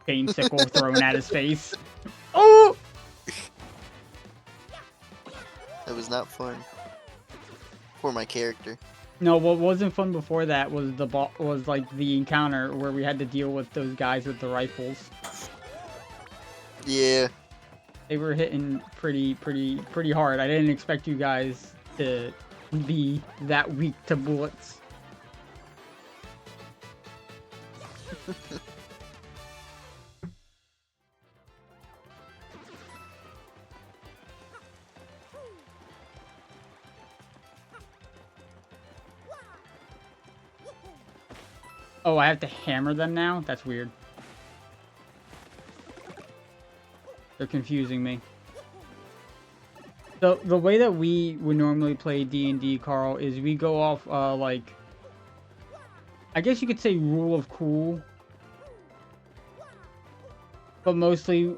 Cane sickle thrown at his face. Oh! That was not fun for my character. No, what wasn't fun before that was the encounter where we had to deal with those guys with the rifles. Yeah. They were hitting pretty hard. I didn't expect you guys to be that weak to bullets. Oh, I have to hammer them now? That's weird. They're confusing me. The way that we would normally play D&D, Carl, is we go off, like... I guess you could say rule of cool. But mostly,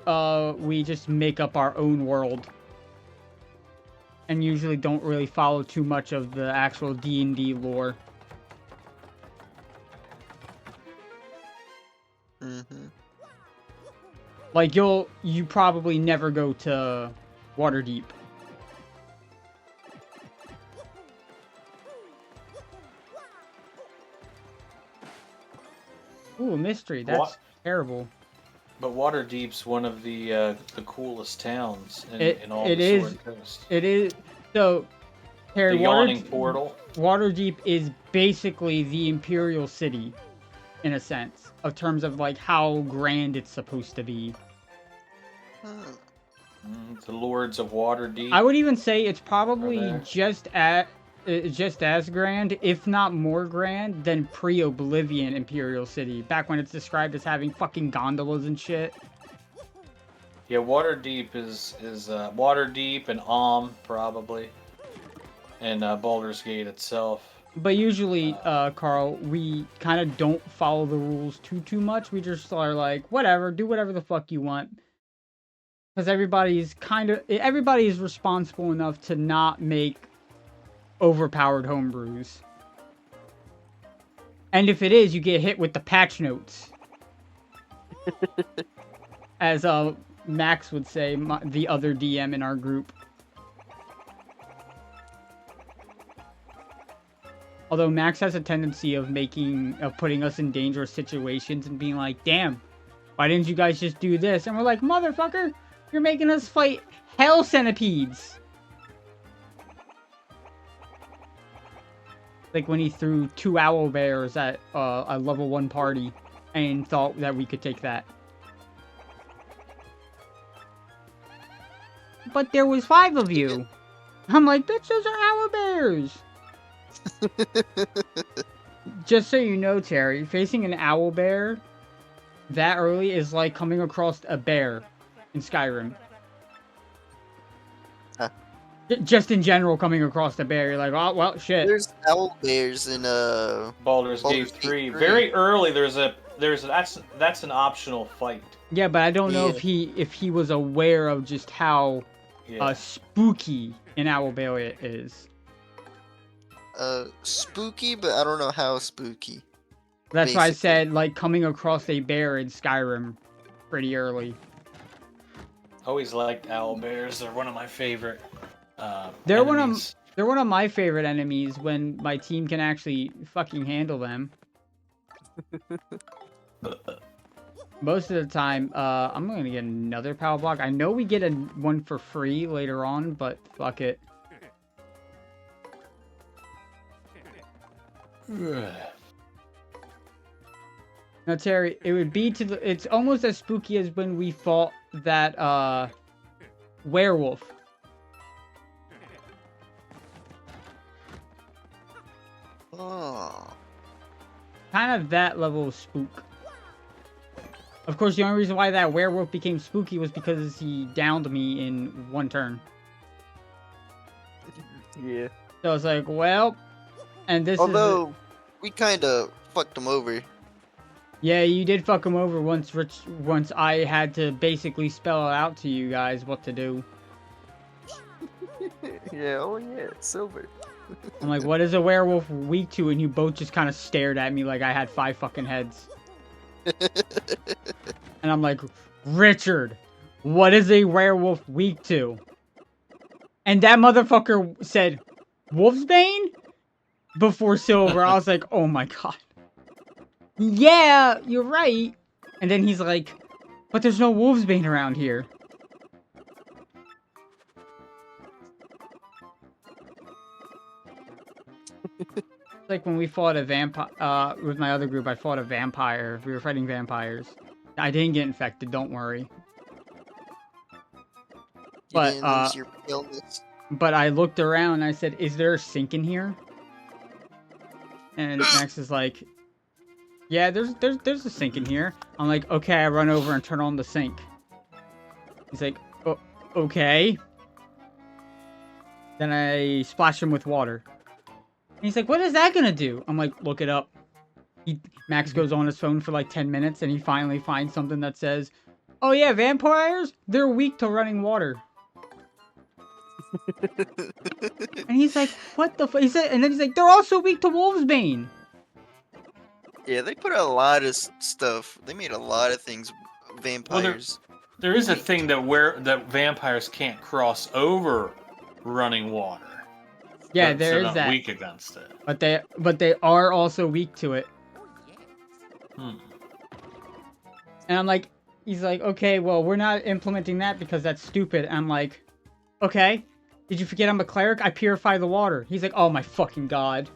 we just make up our own world. And usually don't really follow too much of the actual D&D lore. Mm-hmm. Like, you probably never go to Waterdeep. Ooh, mystery. That's terrible. But Waterdeep's one of the coolest towns in all the Sword Coast. It is. So, Harry, the Yawning Portal. Waterdeep is basically the Imperial City, in a sense, of terms of like how grand it's supposed to be. The Lords of Waterdeep. I would even say it's probably just as grand, if not more grand, than pre-Oblivion Imperial City, back when it's described as having fucking gondolas and shit. Yeah, Waterdeep is Waterdeep and probably, and Baldur's Gate itself. But usually, Carl, we kind of don't follow the rules too much. We just are like, whatever, do whatever the fuck you want. Because everybody is responsible enough to not make overpowered homebrews. And if it is, you get hit with the patch notes. As Max would say, the other DM in our group. Although Max has a tendency of putting us in dangerous situations and being like, "Damn, why didn't you guys just do this?" And we're like, "Motherfucker, you're making us fight hell centipedes." Like when he threw 2 owl bears at a level 1 party and thought that we could take that. But there was 5 of you. I'm like, bitch, those are owl bears. Just so you know, Terry, facing an owl bear that early is like coming across a bear in Skyrim. Just in general, coming across the bear, you're like, oh, well, shit. There's owl bears in Baldur's Gate 3. Very early, that's an optional fight. Yeah, but I don't know if he was aware of just how spooky an owl bear is. Spooky, but I don't know how spooky. That's why I said, like, coming across a bear in Skyrim pretty early. Always liked owl bears. They're one of my favorite They're enemies. They're one of my favorite enemies when my team can actually fucking handle them. Most of the time, I'm gonna get another power block. I know we get one for free later on, but fuck it. Now, Terry, it would be it's almost as spooky as when we fought that, werewolf. Oh. Kind of that level of spook. Of course, the only reason why that werewolf became spooky was because he downed me in one turn. Yeah. So I was like, well, and this Although, we kind of fucked him over. Yeah, you did fuck him over once I had to basically spell it out to you guys what to do. Yeah, oh yeah, it's silver. I'm like, what is a werewolf weak to? And you both just kind of stared at me like I had 5 fucking heads. And I'm like, Richard, what is a werewolf weak to? And that motherfucker said, Wolfsbane? Before silver. I was like, oh my god. Yeah, you're right. And then he's like, but there's no Wolfsbane around here. Like when we fought a vampire, with my other group, I fought a vampire. We were fighting vampires. I didn't get infected, don't worry. You didn't lose your illness. But I looked around and I said, is there a sink in here? And Max is like, yeah, there's a sink in here. I'm like, okay, I run over and turn on the sink. He's like, oh, okay. Then I splash him with water. And he's like, what is that gonna do? I'm like, look it up. Max goes on his phone for like 10 minutes and he finally finds something that says, oh yeah, vampires, they're weak to running water. And he's like, what the fuck? He said, and then he's like, they're also weak to Wolfsbane. Yeah, they put a lot of stuff. They made a lot of things vampires. Well, there is a thing that vampires can't cross over running water. Yeah, But there they're is not that. weak against it. But they are also weak to it. Hmm. And I'm like, he's like, okay, well, we're not implementing that because that's stupid. I'm like, okay. Did you forget I'm a cleric? I purify the water. He's like, oh my fucking god.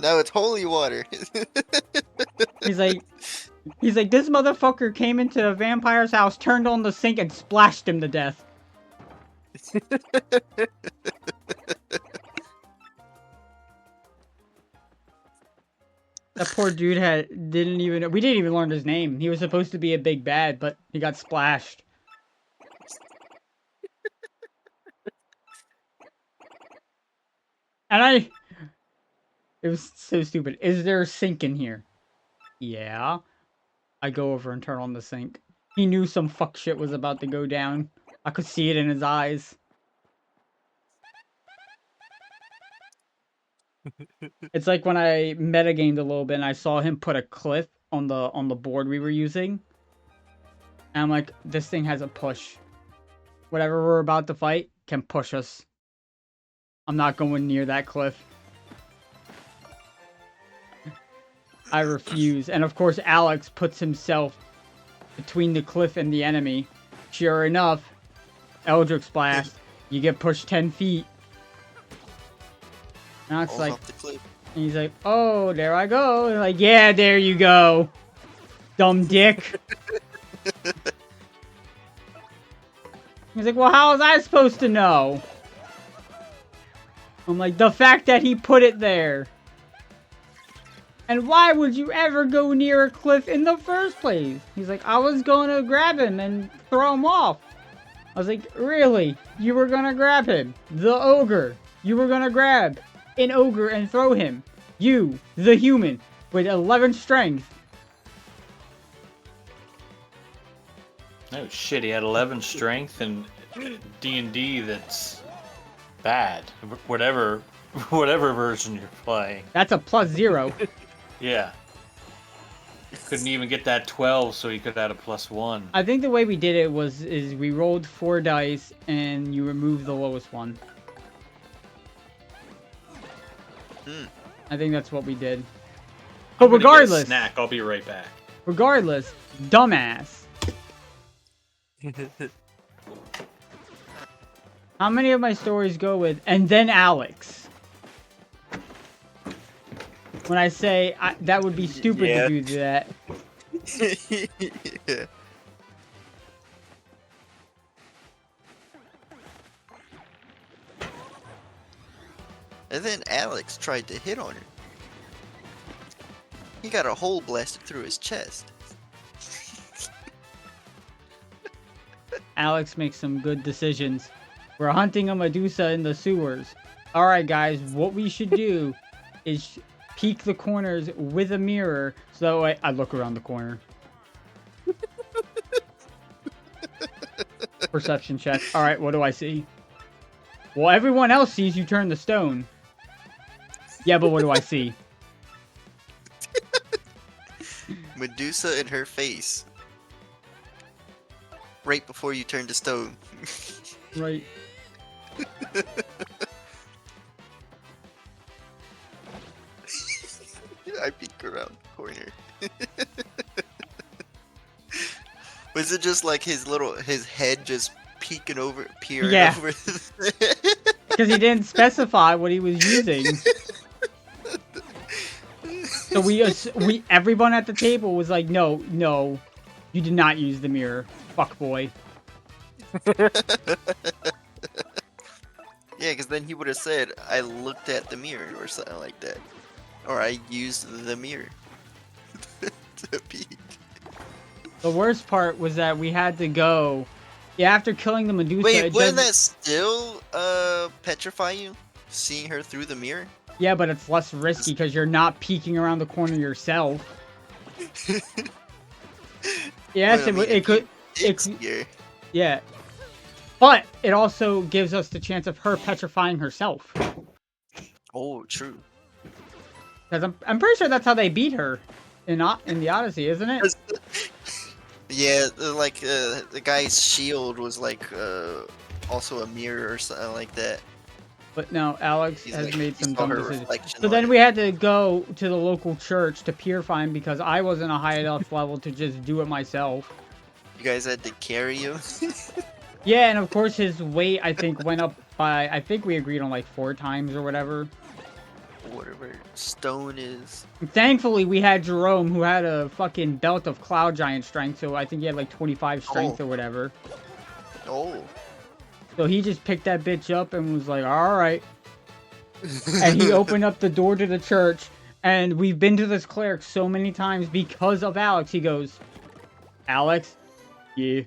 Now it's holy water. He's like, this motherfucker came into a vampire's house, turned on the sink, and splashed him to death. That poor dude we didn't even learn his name. He was supposed to be a big bad, but he got splashed. And it was so stupid. Is there a sink in here? Yeah. I go over and turn on the sink. He knew some fuck shit was about to go down. I could see it in his eyes. It's like when I metagamed a little bit and I saw him put a cliff on the board we were using. And I'm like, this thing has a push. Whatever we're about to fight can push us. I'm not going near that cliff. I refuse. And of course, Alex puts himself between the cliff and the enemy. Sure enough, Eldritch Blast. You get pushed 10 feet. Now it's like, and he's like, oh, there I go. And like, yeah, there you go. Dumb dick. He's like, well, how was I supposed to know? I'm like, the fact that he put it there. And why would you ever go near a cliff in the first place? He's like, I was going to grab him and throw him off. I was like, really? You were going to grab him? The ogre. You were going to grab an ogre and throw him. You, the human, with 11 strength. Oh shit, he had 11 strength and D&D that's bad. Whatever version you're playing. That's a +0. Yeah. couldn't even get that 12, so he could add a +1. I think the way we did it is we rolled 4 dice and you remove the lowest one. I think that's what we did. But I'm gonna get a regardless, snack. I'll be right back. regardless, dumbass. How many of my stories go with, and then Alex? When I say that would be stupid to do that. Yeah. And then Alex tried to hit on her. He got a hole blasted through his chest. Alex makes some good decisions. We're hunting a Medusa in the sewers. Alright guys, what we should do is peek the corners with a mirror so that way I look around the corner. Perception check. Alright, what do I see? Well, everyone else sees you turn the stone. Yeah, but what do I see? Medusa in her face. Right before you turn to stone. Right. I peek around the corner. Was it just like his head just peering over? Yeah. Because he didn't specify what he was using. So everyone at the table was like, no, you did not use the mirror. Fuck boy. Yeah, because then he would have said, I looked at the mirror or something like that. Or I used the mirror to peek. The worst part was that we had to go. Yeah, after killing the Medusa. Wait, wouldn't that still petrify you? Seeing her through the mirror? Yeah, but it's less risky because you're not peeking around the corner yourself. Yes, Well, I mean, it could. Yeah. But it also gives us the chance of her petrifying herself. Oh, true. Because I'm pretty sure that's how they beat her in the Odyssey, isn't it? Yeah, like the guy's shield was like also a mirror or something like that. But no, Alex has like, made he some saw dumb her decisions. reflection So on then it. we had to go to the local church to purify him because I wasn't a high enough level to just do it myself. You guys had to carry him. Yeah, and of course his weight, I think, went up by, I think we agreed on like 4 times or whatever. Whatever stone is. Thankfully, we had Jerome, who had a fucking belt of Cloud Giant strength, so I think he had like 25 strength or whatever. Oh. So he just picked that bitch up and was like, alright. And he opened up the door to the church, and we've been to this cleric so many times because of Alex. He goes, Alex? Yeah.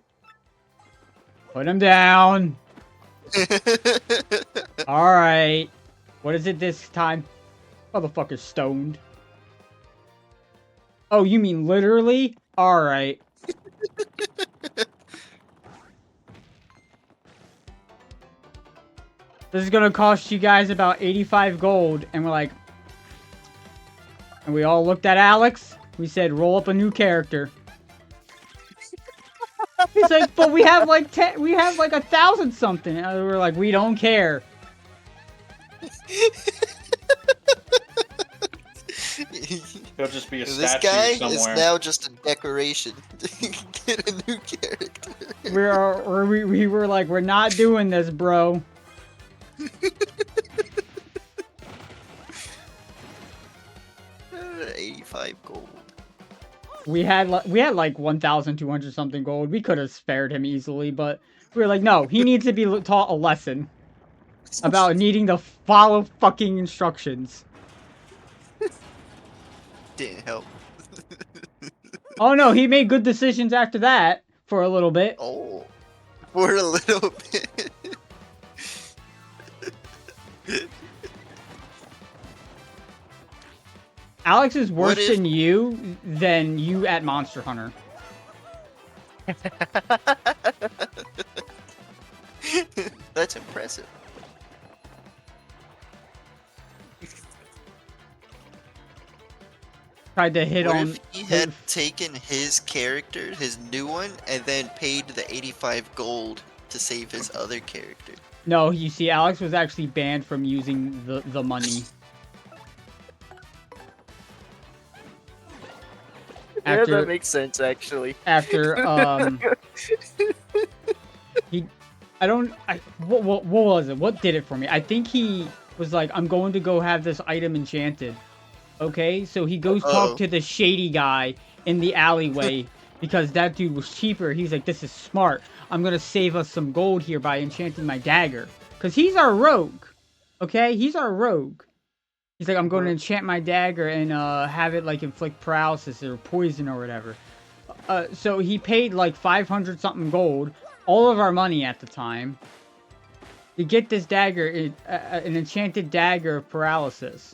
Put him down. Alright. What is it this time? Motherfucker's stoned. Oh, you mean literally? Alright. This is gonna cost you guys about 85 gold. And we're like... And we all looked at Alex. We said, roll up a new character. He's like, but we have like 1,000 something. And we're like, we don't care. He'll just be a This statue guy somewhere. is now just a decoration. Get a new character. We were like, we're not doing this, bro. 85 gold. We had like 1,200 something gold. We could have spared him easily, but we were like, no, he needs to be taught a lesson about needing to follow fucking instructions. Didn't help. Oh no, he made good decisions after that for a little bit. Oh, for a little bit. Alex is worse than you at Monster Hunter. That's impressive. tried to hit What on. if he had taken his character, his new one, and then paid the 85 gold to save his other character? No, you see, Alex was actually banned from using the money. Yeah, that makes sense, actually. After, what was it? What did it for me? I think he was like, I'm going to go have this item enchanted. Okay, so he goes talk to the shady guy in the alleyway because that dude was cheaper. He's like, this is smart. I'm going to save us some gold here by enchanting my dagger. Because he's our rogue. Okay, he's our rogue. He's like, I'm going to enchant my dagger and have it like inflict paralysis or poison or whatever. So he paid like 500 something gold, all of our money at the time, to get this dagger, an enchanted dagger of paralysis.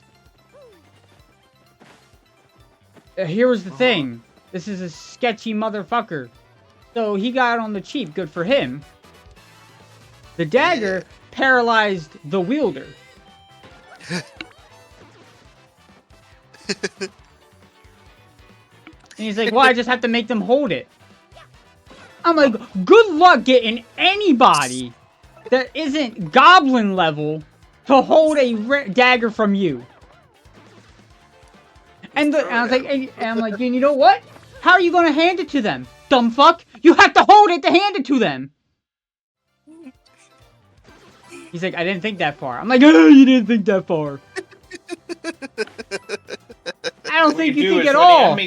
Here was the thing. This is a sketchy motherfucker. So he got it on the cheap. Good for him. The dagger paralyzed the wielder. And he's like, well, I just have to make them hold it. I'm like, good luck getting anybody that isn't goblin level to hold a dagger from you. And I was like, and I'm like, you know what? How are you going to hand it to them? Dumb fuck. You have to hold it to hand it to them. He's like, I didn't think that far. I'm like, oh, you didn't think that far. I don't think you think at all.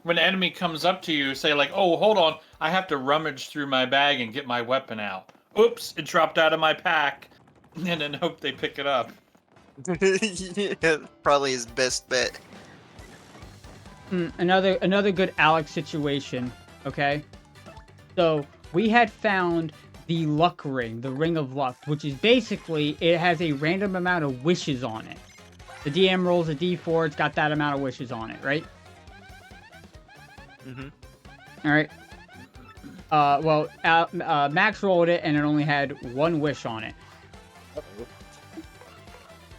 When the enemy comes up to you, say like, oh, hold on. I have to rummage through my bag and get my weapon out. Oops, it dropped out of my pack. And then hope they pick it up. Yeah, probably his best bet. Another good Alex situation, okay? So, we had found the luck ring, the ring of luck, which is basically, it has a random amount of wishes on it. The DM rolls a d4, it's got that amount of wishes on it, right? Alright. Well, Max rolled it, and it only had one wish on it.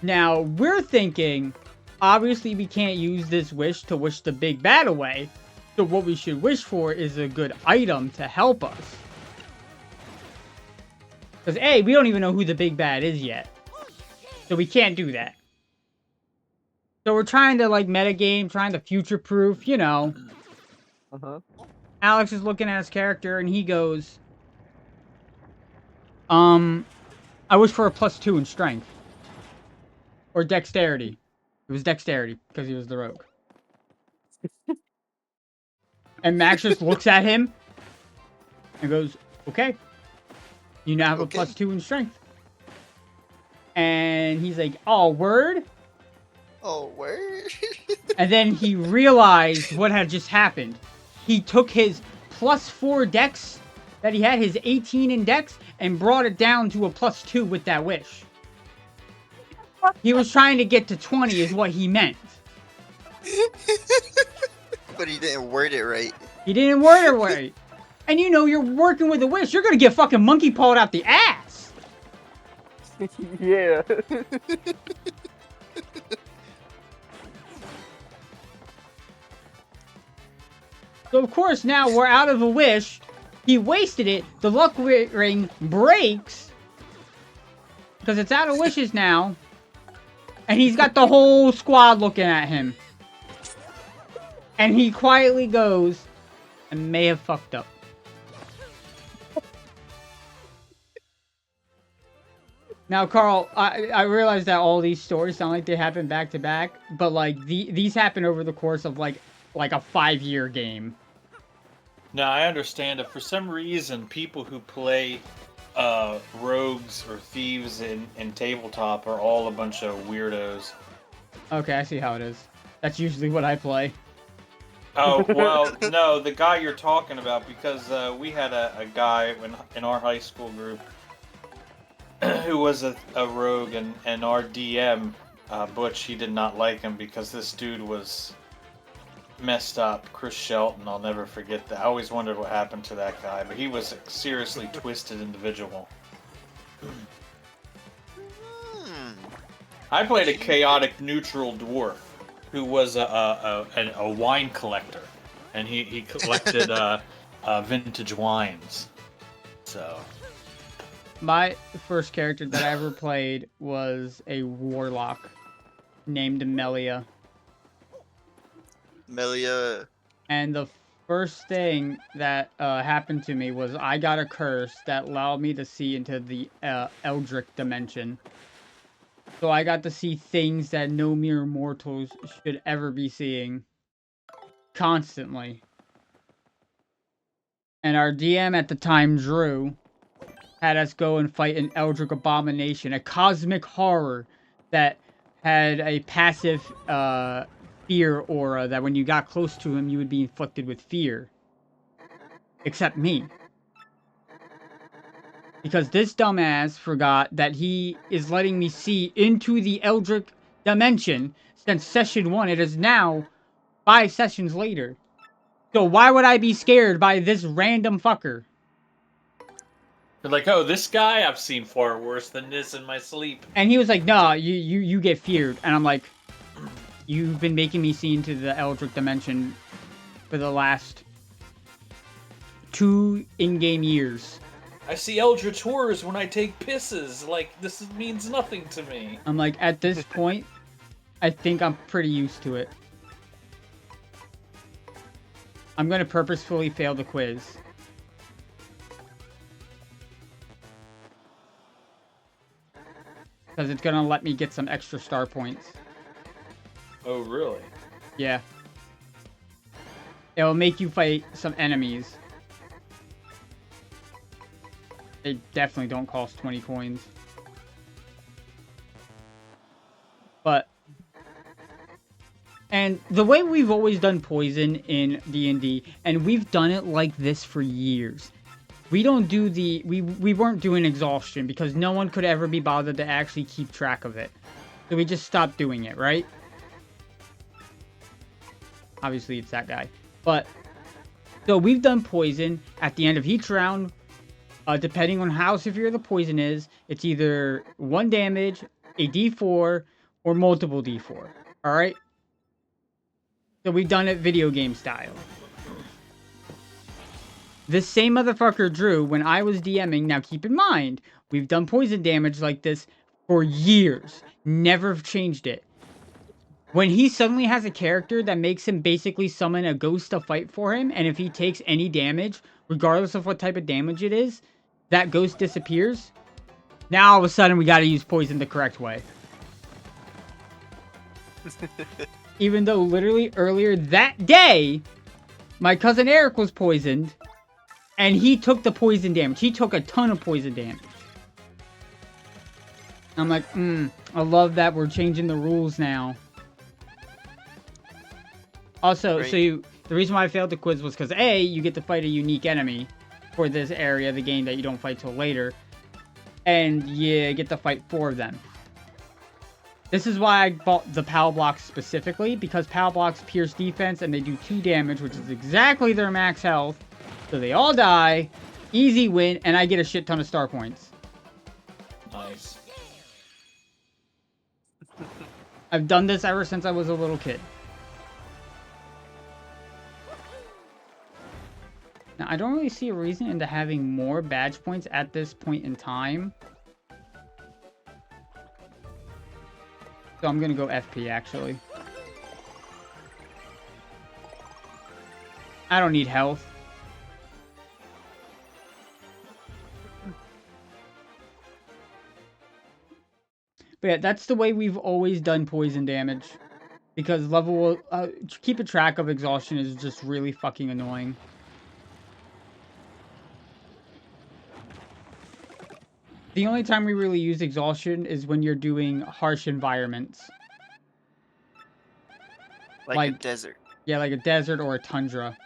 Now, we're thinking, obviously we can't use this wish to wish the big bad away, so what we should wish for is a good item to help us. Because A, we don't even know who the big bad is yet. So we can't do that. So we're trying to, like, metagame, trying to future-proof, you know. Alex is looking at his character, and he goes, I wish for a +2 in strength. Or dexterity. It was dexterity, because he was the rogue. And Max just looks at him, and goes, okay. You now have a +2 in strength. And he's like, oh, word? Oh, word? And then he realized what had just happened. He took his +4 dex that he had, his 18 in dex, and brought it down to a +2 with that wish. He was trying to get to 20 is what he meant. But he didn't word it right. He didn't word it right. And you know, you're working with a wish. You're gonna get fucking monkey pawed out the ass. Yeah. So of course now we're out of a wish. He wasted it. The luck ring breaks. Because it's out of wishes now. And he's got the whole squad looking at him. And he quietly goes, I may have fucked up. Now, Carl, I realize that all these stories sound like they happen back to back, but like these happen over the course of like a 5-year game. Now, I understand that for some reason, people who play rogues or thieves in tabletop are all a bunch of weirdos. Okay, I see how it is. That's usually what I play. Oh, well, no, the guy you're talking about, because we had a guy in our high school group who was a rogue, and our DM, Butch, he did not like him because this dude was messed up. Chris Shelton, I'll never forget that. I always wondered what happened to that guy, but he was a seriously twisted individual. I played a chaotic neutral dwarf who was a wine collector, and he collected vintage wines. So My first character that I ever played was a warlock named Melia. Melia. And the first thing that happened to me was I got a curse that allowed me to see into the Eldritch dimension. So I got to see things that no mere mortals should ever be seeing. Constantly. And our DM at the time, Drew, had us go and fight an Eldritch abomination, a cosmic horror that had a passive fear aura that when you got close to him, you would be inflicted with fear. Except me. Because this dumbass forgot that he is letting me see into the Eldritch dimension since session 1. It is now 5 sessions later. So why would I be scared by this random fucker? they're like, oh, this guy, I've seen far worse than this in my sleep. And he was like, nah, you get feared. And I'm like, you've been making me see into the Eldritch dimension for the last 2 in-game years. I see Eldritch horrors when I take pisses. Like, this means nothing to me. I'm like, at this point, I think I'm pretty used to it. I'm gonna purposefully fail the quiz. Because it's gonna let me get some extra star points. Oh, really? Yeah. It'll make you fight some enemies. They definitely don't cost 20 coins. But... And the way we've always done poison in D&D, and we've done it like this for years. We don't do the... We weren't doing exhaustion because no one could ever be bothered to actually keep track of it. So we just stopped doing it, right? Obviously, it's that guy. But, so we've done poison at the end of each round. Depending on how severe the poison is, it's either 1 damage, a d4, or multiple d4. Alright? So we've done it video game style. This same motherfucker Drew, when I was DMing, now keep in mind, we've done poison damage like this for years. Never changed it. When he suddenly has a character that makes him basically summon a ghost to fight for him, and if he takes any damage, regardless of what type of damage it is, that ghost disappears. Now all of a sudden we gotta use poison the correct way. Even though literally earlier that day, my cousin Eric was poisoned, and he took the poison damage. He took a ton of poison damage. I'm like, I love that we're changing the rules now. Also, Right. so the reason why I failed the quiz was because A, you get to fight a unique enemy for this area of the game that you don't fight till later. And you get to fight 4 of them. This is why I bought the POW blocks specifically, because POW blocks pierce defense and they do 2 damage, which is exactly their max health. So they all die, easy win, and I get a shit ton of star points. Nice. I've done this ever since I was a little kid. Now, I don't really see a reason into having more badge points at this point in time. So I'm gonna go FP, actually. I don't need health. But yeah, that's the way we've always done poison damage. Because keeping track of exhaustion is just really fucking annoying. The only time we really use exhaustion is when you're doing harsh environments. Like a desert. Yeah, like a desert or a tundra.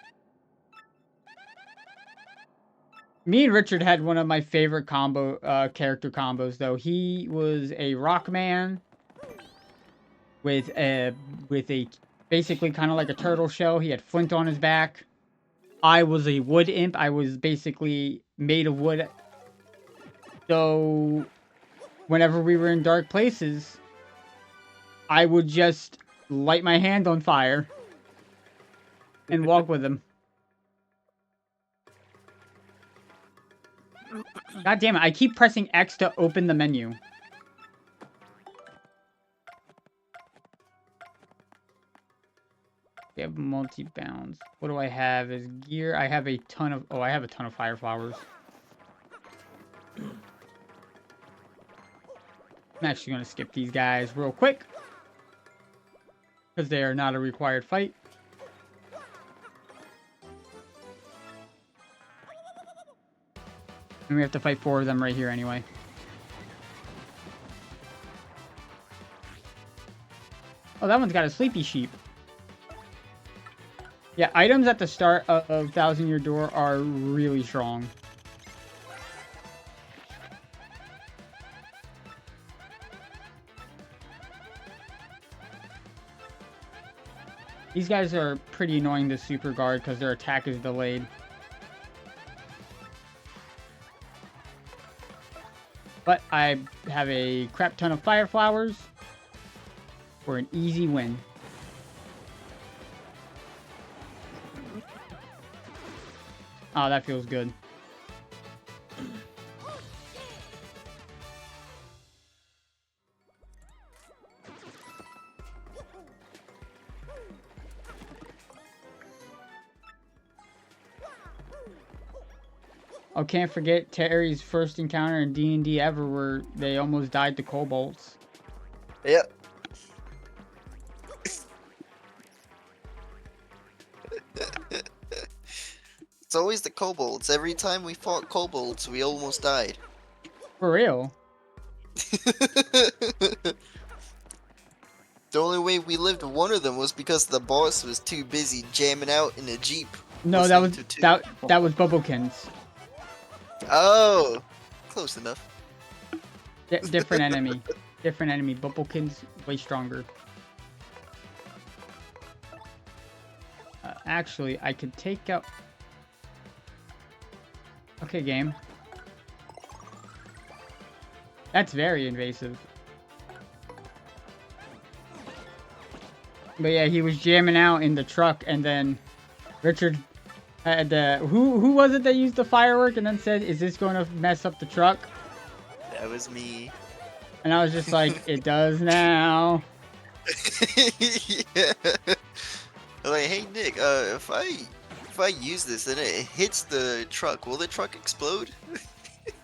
Me and Richard had one of my favorite character combos, though. He was a rock man with a basically kind of like a turtle shell. He had flint on his back. I was a wood imp. I was basically made of wood. So, whenever we were in dark places, I would just light my hand on fire and walk with him. God damn it, I keep pressing X to open the menu. We have multi-bounds. What do I have as gear? I have a ton of... Oh, I have a ton of fire flowers. I'm actually going to skip these guys real quick. Because they are not a required fight. And we have to fight 4 of them right here anyway. Oh, that one's got a sleepy sheep. Yeah, items at the start of Thousand Year Door are really strong. These guys are pretty annoying to super guard because their attack is delayed. But I have a crap ton of fire flowers for an easy win. Oh, that feels good. Oh, can't forget Terry's first encounter in D&D ever where they almost died to kobolds. Yep. It's always the kobolds. Every time we fought kobolds, we almost died. For real? The only way we lived one of them was because the boss was too busy jamming out in a jeep. No, that was that was Bubblekins. Oh, close enough. Different enemy. Different enemy. Bubblekins way stronger. Actually, I could take out... Okay, game. That's very invasive. But yeah, he was jamming out in the truck, and then Richard had who was it that used the firework and then said, "Is this going to mess up the truck?" That was me. And I was just like, "It does now." Yeah. I'm like, hey Nick, if I use this and it hits the truck, will the truck explode?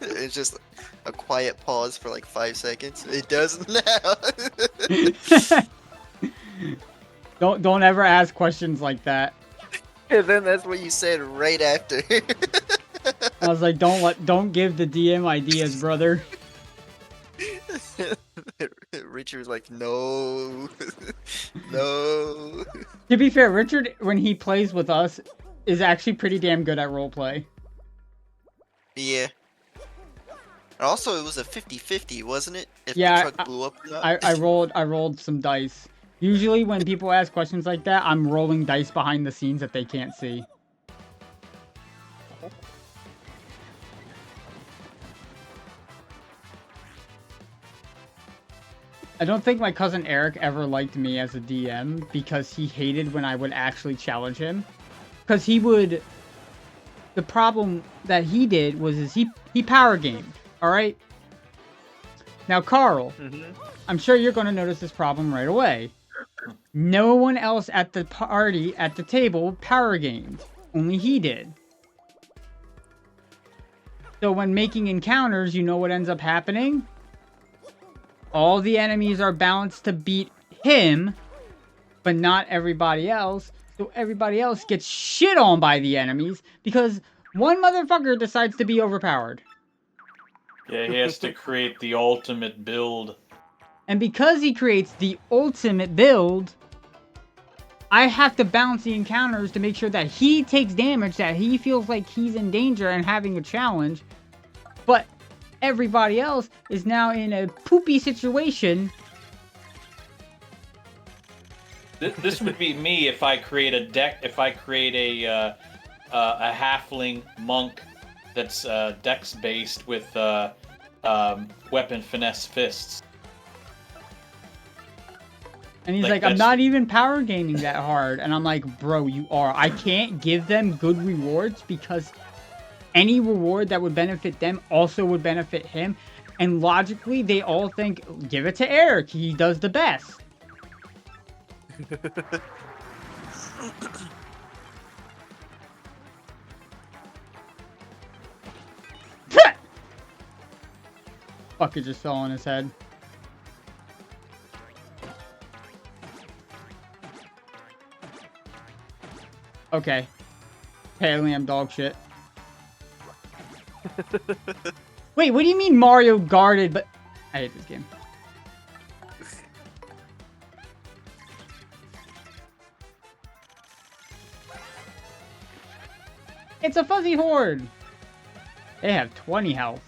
It's just a quiet pause for like 5 seconds. It does now. Don't ever ask questions like that. And then that's what you said right after. I was like, don't give the DM ideas, brother. Richard was like, no, no. To be fair, Richard, when he plays with us, is actually pretty damn good at roleplay. Yeah. Also, it was a 50-50, wasn't it? If Yeah, the truck blew up or not. I rolled some dice. Usually when people ask questions like that, I'm rolling dice behind the scenes that they can't see. I don't think my cousin Eric ever liked me as a DM because he hated when I would actually challenge him. Because he would... The problem that he did was he power gamed, alright? Now, Carl, I'm sure you're going to notice this problem right away. No one else at the party, at the table, power gamed. Only he did. So when making encounters, you know what ends up happening? All the enemies are balanced to beat him, but not everybody else. So everybody else gets shit on by the enemies because one motherfucker decides to be overpowered. Yeah, he has to create the ultimate build. And because he creates the ultimate build, I have to balance the encounters to make sure that he takes damage, that he feels like he's in danger and having a challenge. But everybody else is now in a poopy situation. This would be me if I create a deck. If I create a halfling monk that's dex based with weapon finesse fists. And he's Like, like, I'm that's- not even power gaming that hard. And I'm like, bro, you are. I can't give them good rewards because any reward that would benefit them also would benefit him. And logically, they all think, give it to Eric. He does the best. Fuck, it just fell on his head. Okay. Apparently I'm dog shit. Wait, what do you mean Mario guarded, but... I hate this game. It's a fuzzy horde! They have 20 health.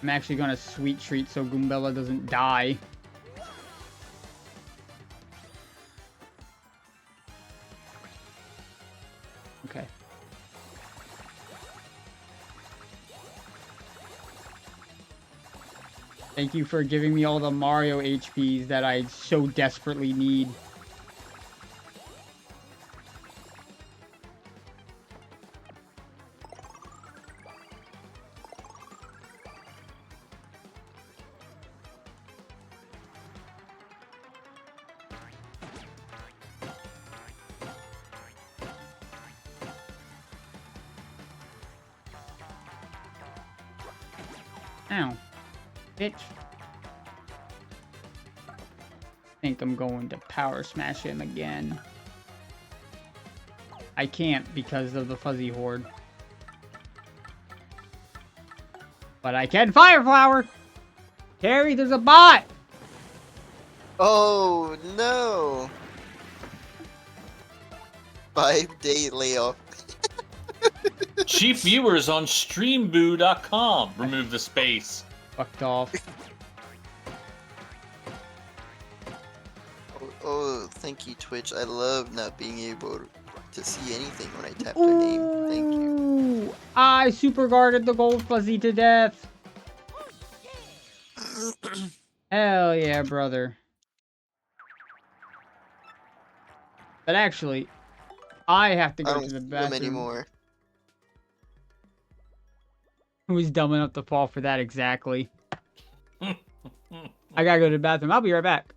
I'm actually gonna sweet treat so Goombella doesn't die. Okay. Thank you for giving me all the Mario HPs that I so desperately need. Ow. Bitch. Think I'm going to power smash him again. I can't because of the fuzzy horde. But I can fire flower! Terry, there's a bot! Oh no! 5-day layoff. Chief viewers on streamboo.com. Remove the space. Fucked off. Oh, thank you, Twitch. I love not being able to see anything when I tap their name. Thank you. Ooh, I super guarded the gold fuzzy to death. Hell yeah, brother. But actually, I have to I go don't to the see them bathroom. anymore. Who's dumb enough to fall for that exactly? I gotta go to the bathroom. I'll be right back.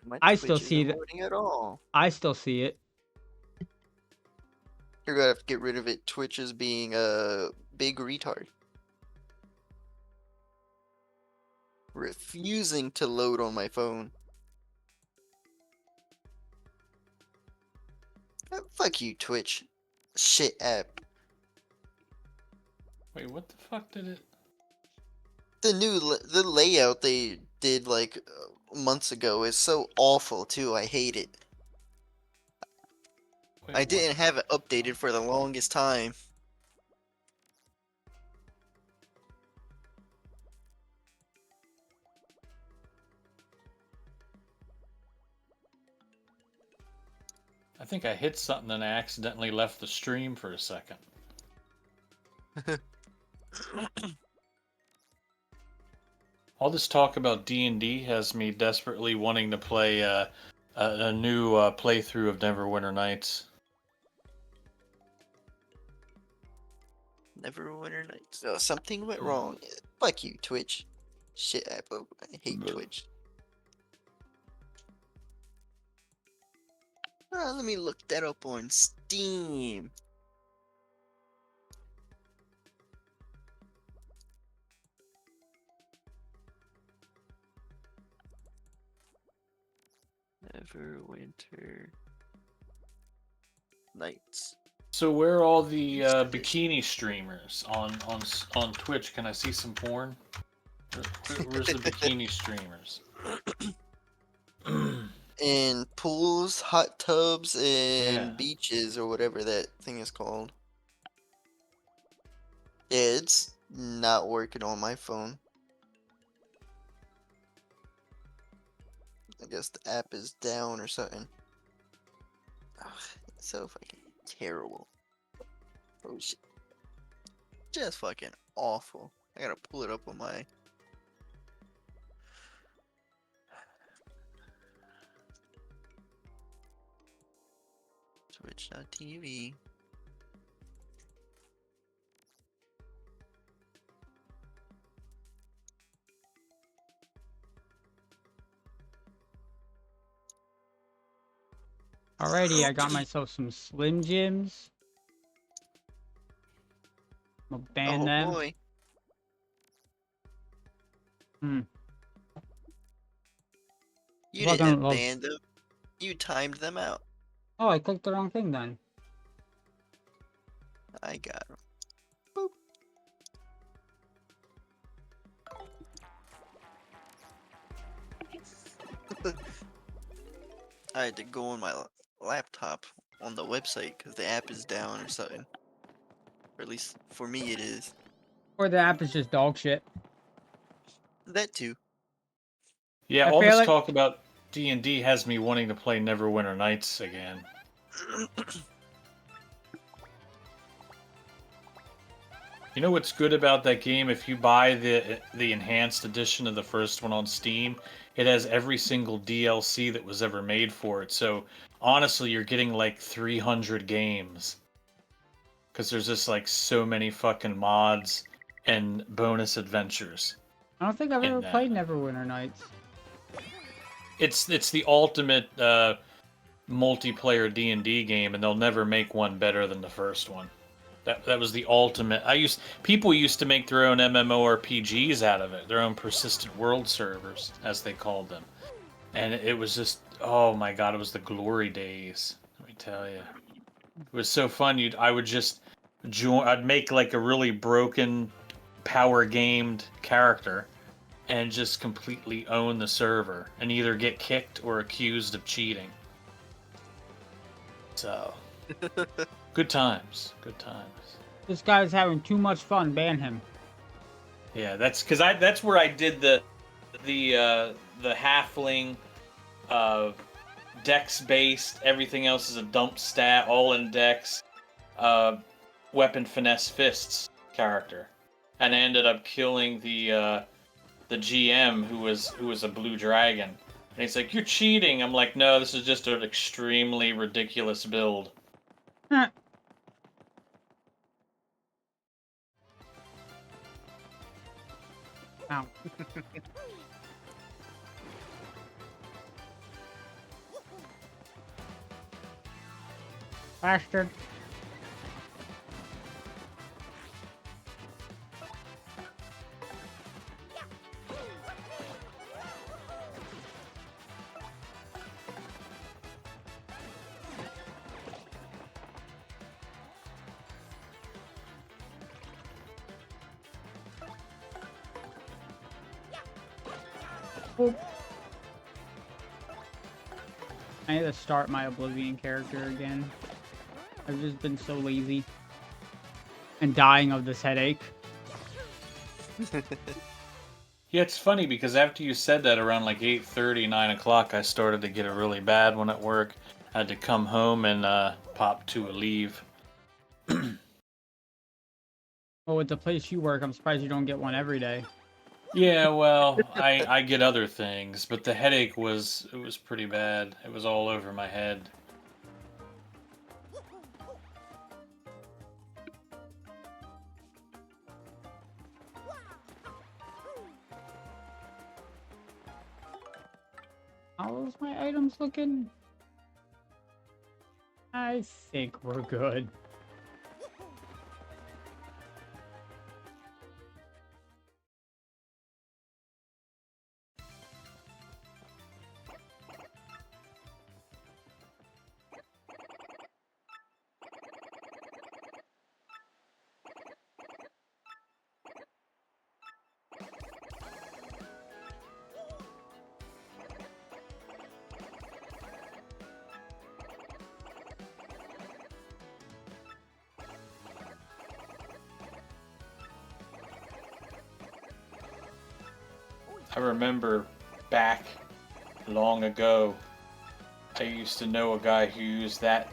My I Twitch still isn't see it. loading at all. I still see it. You're gonna have to get rid of it. Twitch is being a big retard. Refusing to load on my phone. Fuck you, Twitch. Shit app. Wait, what the fuck did it? The layout they did like months ago is so awful too. I hate it. Wait, I what? didn't have it updated for the longest time. I think I hit something and I accidentally left the stream for a second. All this talk about D&D has me desperately wanting to play a new playthrough of Neverwinter Nights. Neverwinter Nights. Oh, something went wrong. Fuck you, Twitch. Shit app. Oh, I hate Bleh. Twitch. Let me look that up on Steam. Neverwinter Nights. So where are all the bikini streamers on Twitch? Can I see some porn? Where's the bikini streamers? In pools, hot tubs, and Yeah. beaches, or whatever that thing is called. Yeah, it's not working on my phone. I guess the app is down or something. Ugh, it's so fucking terrible. Oh shit. just fucking awful. I gotta pull it up on my. Twitch.tv. Alrighty, I got myself some Slim Jims. I'm gonna ban Oh them. boy. You Fucking didn't love- ban them. You timed them out. Oh, I clicked the wrong thing then. I got them. Boop. I had to go on my laptop on the website because the app is down or something. Or at least for me it is. Or the app is just dog shit. That too. Yeah, I all feel this like- talk about D&D has me wanting to play Neverwinter Nights again. You know what's good about that game? If you buy the enhanced edition of the first one on Steam, it has every single DLC that was ever made for it. So honestly, you're getting like 300 games. Because there's just like so many fucking mods and bonus adventures. I don't think I've In ever that. played Neverwinter Nights. It's the ultimate multiplayer D&D game, and they'll never make one better than the first one. That was the ultimate. People used to make their own MMORPGs out of it, their own persistent world servers, as they called them, and it was just, oh my god, it was the glory days. Let me tell you, it was so fun. I would just join. I'd make like a really broken, power gamed character, and just completely own the server, and either get kicked or accused of cheating. So. Good times. Good times. This guy's having too much fun. Ban him. Yeah, that's where I did the halfling dex based, everything else is a dump stat, all in dex, weapon finesse fists character. And I ended up killing the GM who was a blue dragon. And he's like, "You're cheating." I'm like, "No, this is just an extremely ridiculous build." Huh. Ow. Bastard. Boop. I need to start my Oblivion character again. I've just been so lazy. And dying of this headache. Yeah, it's funny because after you said that around like 8:30, 9 o'clock, I started to get a really bad one at work. I had to come home and pop to a leave. Well, with the place you work, I'm surprised you don't get one every day. Yeah, well, I get other things, but the headache was pretty bad. It was all over my head. How's my items looking? I think we're good. I remember back long ago, I used to know a guy who used that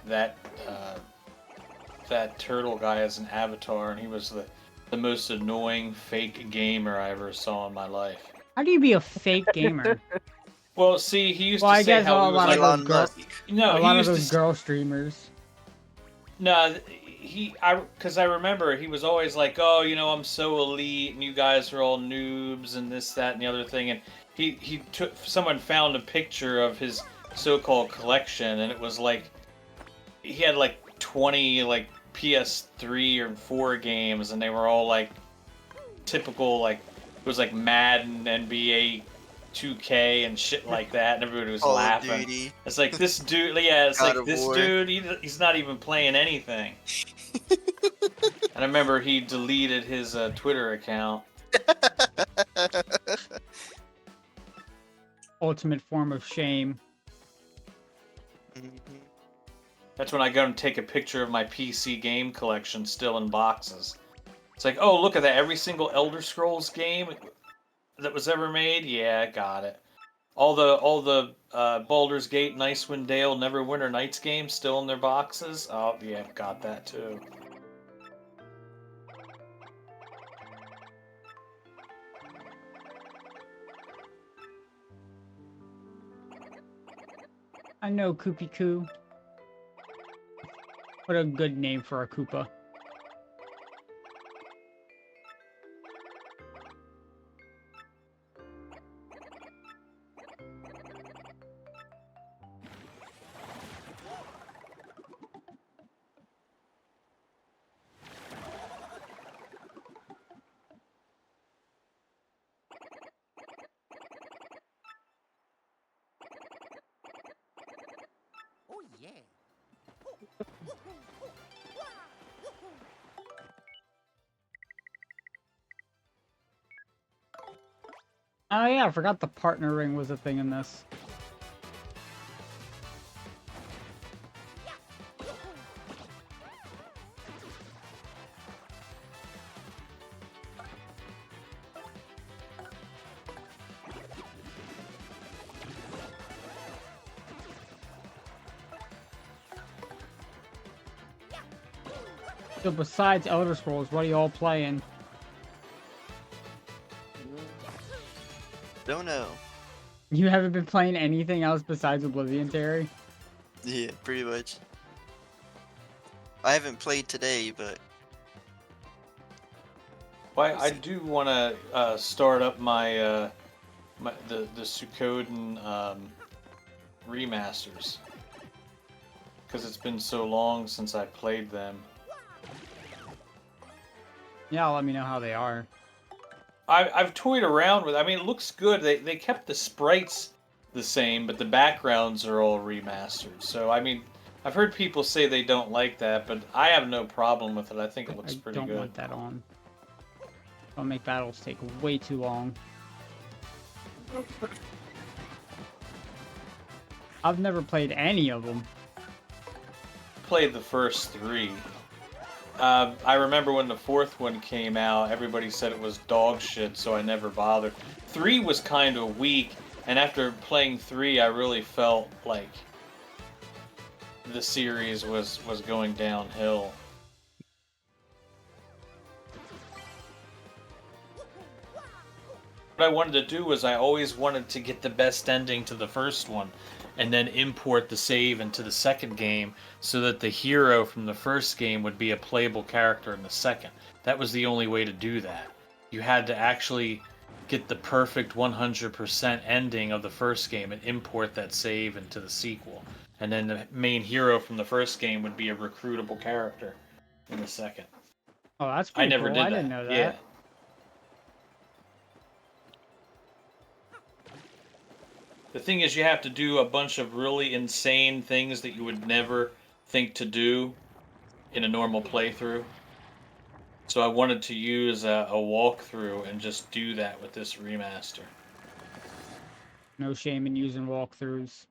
turtle guy as an avatar, and he was the most annoying fake gamer I ever saw in my life. How do you be a fake gamer? Well, see, he used Well, to I say guess how a he was lot like, of those Elon Musk. no, a he lot of used those to. girl streamers. No, because I remember he was always like, oh, you know, I'm so elite, and you guys are all noobs, and this, that, and the other thing, and he took someone found a picture of his so-called collection, and it was like he had like 20 like PS3 or 4 games, and they were all like typical like it was like Madden, NBA 2K, and shit like that, and everybody was Call of laughing. Duty, It's like this dude, yeah, it's God like of this War. dude, he's not even playing anything. And I remember he deleted his Twitter account. Ultimate form of shame. Mhm. That's when I go and take a picture of my PC game collection still in boxes. It's like, oh, look at that. Every single Elder Scrolls game that was ever made? Yeah, got it. All the Baldur's Gate, Icewind Dale, Neverwinter Nights games still in their boxes? Oh, yeah, got that too. I know Koopy Koo. What a good name for a Koopa. Oh yeah. Oh yeah, I forgot the partner ring was a thing in this. So besides Elder Scrolls, what are you all playing? Don't know. You haven't been playing anything else besides Oblivion, Terry? Yeah, pretty much. I haven't played today, but Well, I do want to start up my, the Suikoden remasters because it's been so long since I played them. Yeah, let me know how they are. I've toyed around with. I mean, it looks good. They kept the sprites the same, but the backgrounds are all remastered. So I mean, I've heard people say they don't like that, but I have no problem with it. I think it looks I pretty don't good. want that on. I'll make battles take way too long. I've never played any of them. Played the first 3. I remember when the 4th one came out, everybody said it was dog shit, so I never bothered. 3 was kind of weak, and after playing 3, I really felt like the series was going downhill. What I wanted to do was I always wanted to get the best ending to the first one, and then import the save into the second game so that the hero from the first game would be a playable character in the second. That was the only way to do that. You had to actually get the perfect 100% ending of the first game and import that save into the sequel. And then the main hero from the first game would be a recruitable character in the second. Oh, that's I pretty never cool. did I that. didn't know that. Yeah. The thing is, you have to do a bunch of really insane things that you would never think to do in a normal playthrough. So I wanted to use a walkthrough and just do that with this remaster. No shame in using walkthroughs.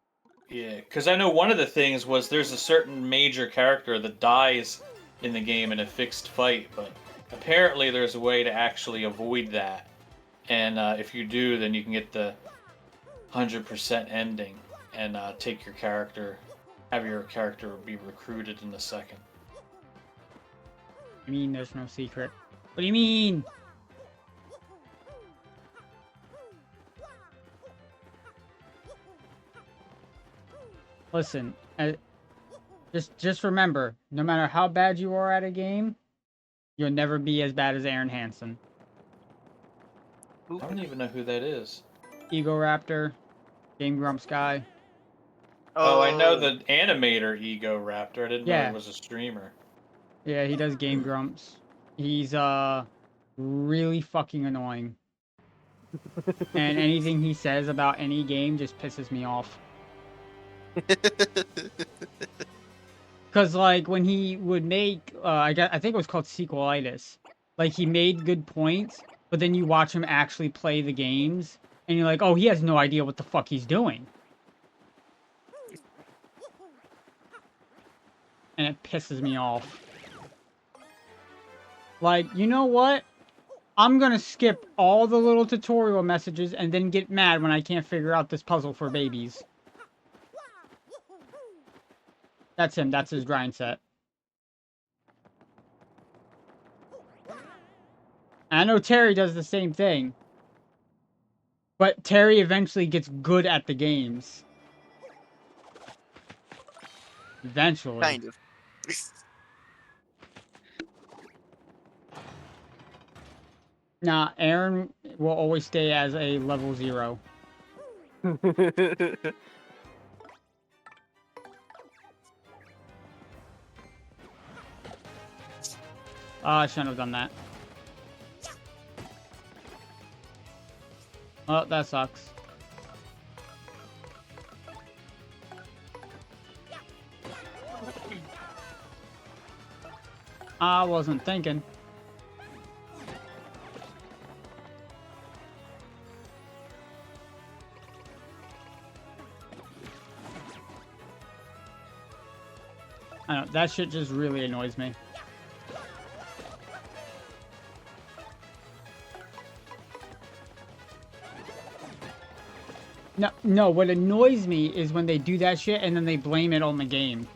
Yeah, because I know one of the things was there's a certain major character that dies in the game in a fixed fight, but apparently there's a way to actually avoid that. And if you do, then you can get the 100% ending and take your character, have your character be recruited in the second. I mean, there's no secret. What do you mean? Listen, just remember, no matter how bad you are at a game, you'll never be as bad as Aaron Hansen. I don't even know who that is. Ego Raptor, Game Grumps guy. Oh, I know the animator Ego Raptor. I didn't know he was a streamer. Yeah, he does Game Grumps. He's really fucking annoying. And anything he says about any game just pisses me off. Cause like when he would make, I think it was called Sequelitis. Like he made good points, but then you watch him actually play the games, and you're like, oh, he has no idea what the fuck he's doing. And it pisses me off. Like, you know what? I'm gonna skip all the little tutorial messages and then get mad when I can't figure out this puzzle for babies. That's him. That's his grind set. I know Terry does the same thing. But Terry eventually gets good at the games. Eventually. Kind of. Nah, Aaron will always stay as a level 0. I shouldn't have done that. Oh, that sucks. I wasn't thinking. I don't know, that shit just really annoys me. No, what annoys me is when they do that shit and then they blame it on the game.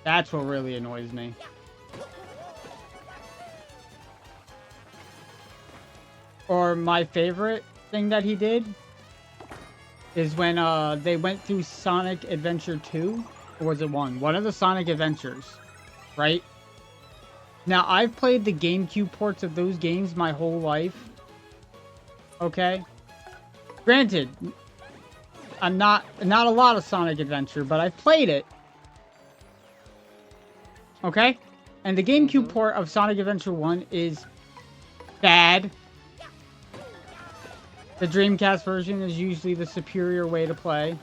That's what really annoys me. Or my favorite thing that he did is when they went through Sonic Adventure 2, or was it 1? One of the Sonic Adventures, right? Now, I've played the GameCube ports of those games my whole life. Okay? Granted, I'm not a lot of Sonic Adventure, but I've played it. Okay? And the GameCube port of Sonic Adventure 1 is bad. The Dreamcast version is usually the superior way to play.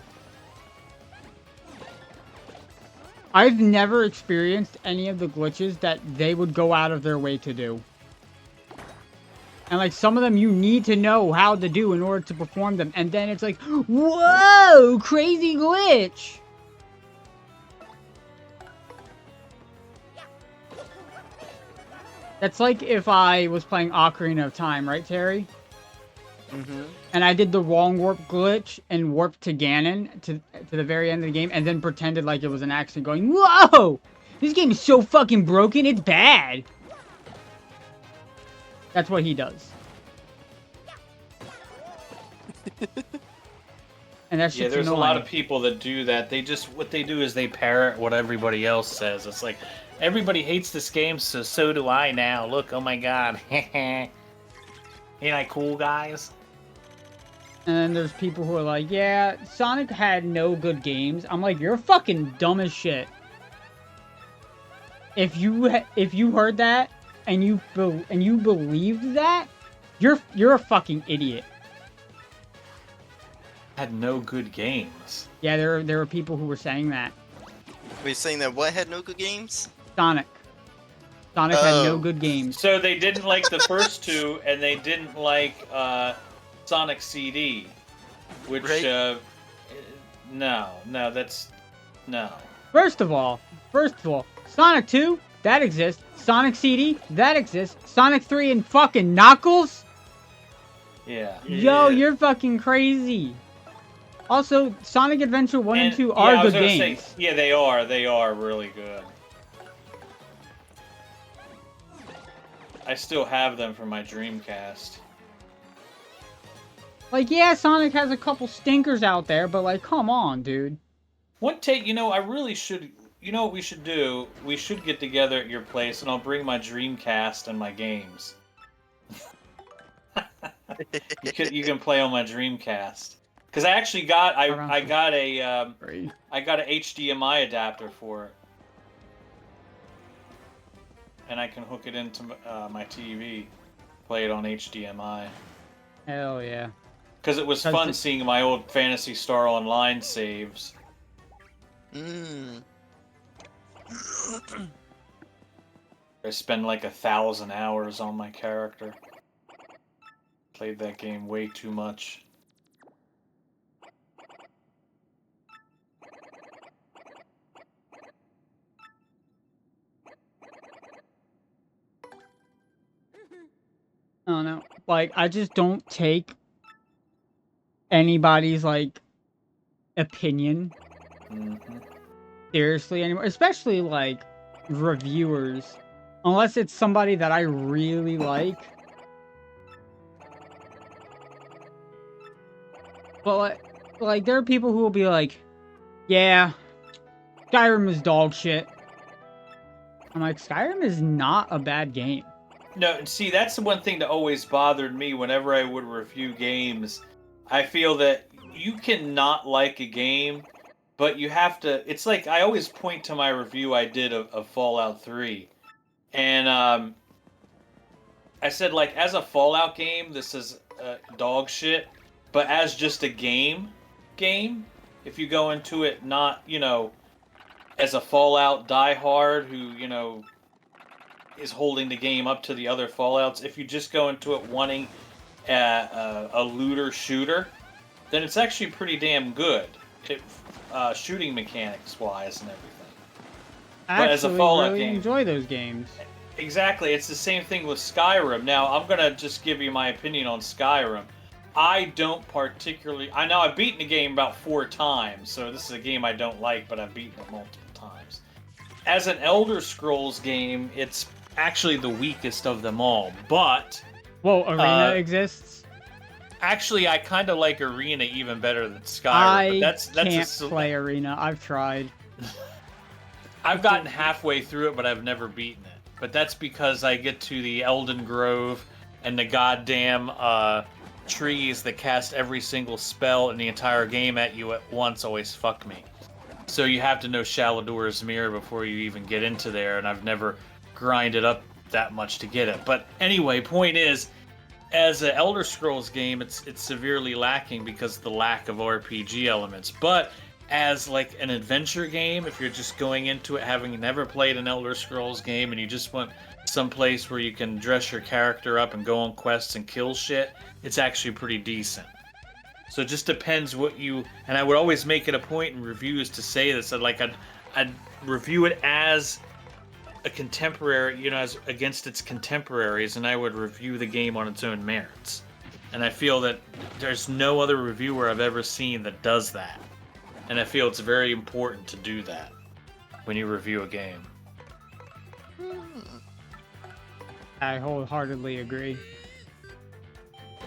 I've never experienced any of the glitches that they would go out of their way to do. And like some of them you need to know how to do in order to perform them. And then it's like, whoa, crazy glitch. That's like if I was playing Ocarina of Time, right, Terry? Mm-hmm. And I did the wrong warp glitch and warped to Ganon to the very end of the game and then pretended like it was an accident going, whoa! This game is so fucking broken, it's bad! That's what he does. And that's there's annoying. A lot of people that do that. They just, what they do is they parrot what everybody else says. It's like, everybody hates this game, so do I now. Look, oh my god. Ain't I cool, guys? And then there's people who are like, yeah, Sonic had no good games. I'm like, you're fucking dumb as shit. If you heard that and you believed that, you're a fucking idiot. Had no good games. Yeah, there were people who were saying that. Were you saying that what had no good games? Sonic had no good games. So they didn't like the first two, and they didn't like Sonic CD, which right. No, that's no. First of all, Sonic 2 that exists. Sonic CD that exists. Sonic 3 and fucking Knuckles. Yeah. Yo, you're fucking crazy. Also, Sonic Adventure 1 and 2 are good games. Say, yeah, they are. They are really good. I still have them for my Dreamcast. Like, yeah, Sonic has a couple stinkers out there, but like, come on, dude. I really should. You know what we should do? We should get together at your place, and I'll bring my Dreamcast and my games. You can play on my Dreamcast. Because I actually got I got a HDMI adapter for it, and I can hook it into my TV, play it on HDMI. Hell yeah! Because it was fun seeing my old Phantasy Star Online saves. I spend like 1,000 hours on my character. Played that game way too much. I don't know. Like, I just don't take anybody's like opinion seriously anymore, especially like reviewers, unless it's somebody that I really like. But like there are people who will be like, yeah, Skyrim is dog shit. I'm like, Skyrim is not a bad game. No, see, that's the one thing that always bothered me whenever I would review games. I feel that you can not like a game, but you have to... It's like, I always point to my review I did of Fallout 3. And I said, like, as a Fallout game, this is dog shit. But as just a game, if you go into it not, as a Fallout diehard who, is holding the game up to the other Fallouts, if you just go into it wanting a looter shooter, then it's actually pretty damn good, shooting mechanics wise and everything. I actually really enjoy those games. Exactly, it's the same thing with Skyrim. Now, I'm gonna just give you my opinion on Skyrim. I don't particularly... I know I've beaten the game about 4 times, so this is a game I don't like, but I've beaten it multiple times. As an Elder Scrolls game, it's actually the weakest of them all, but... Whoa, Arena exists? Actually, I kind of like Arena even better than Skyrim. I can't play Arena. I've tried. I've gotten halfway through it, but I've never beaten it. But that's because I get to the Elden Grove and the goddamn trees that cast every single spell in the entire game at you at once always fuck me. So you have to know Shalador's Mirror before you even get into there, and I've never grinded up that much to get it. But anyway, point is, as an Elder Scrolls game, it's severely lacking because of the lack of RPG elements. But as like an adventure game, if you're just going into it having never played an Elder Scrolls game and you just want some place where you can dress your character up and go on quests and kill shit, it's actually pretty decent. So it just depends what you... And I would always make it a point in reviews to say this. I'd review it as a contemporary, as against its contemporaries, and I would review the game on its own merits. And I feel that there's no other reviewer I've ever seen that does that. And I feel it's very important to do that when you review a game. I wholeheartedly agree.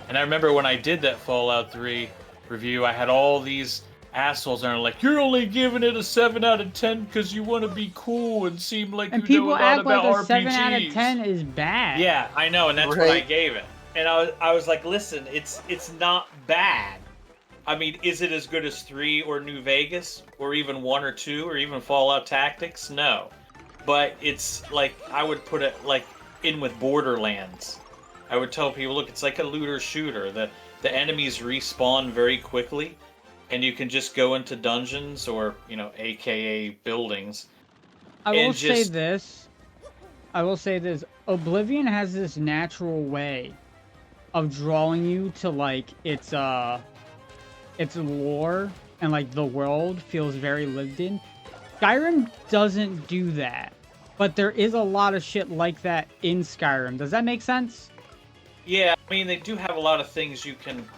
And I remember when I did that Fallout 3 review, I had all these assholes and are like, you're only giving it a 7 out of 10 because you want to be cool and seem like you know a lot about RPGs. And people act like a 7 out of 10 is bad. Yeah, I know, and that's what I gave it. And I was like, listen, it's not bad. I mean, is it as good as 3 or New Vegas or even 1 or 2 or even Fallout Tactics? No. But it's like, I would put it like in with Borderlands. I would tell people, look, it's like a looter shooter. The enemies respawn very quickly, and you can just go into dungeons or, AKA buildings. I will say this. Oblivion has this natural way of drawing you to like its lore and like the world feels very lived in. Skyrim doesn't do that, but there is a lot of shit like that in Skyrim. Does that make sense? Yeah, I mean, they do have a lot of things you can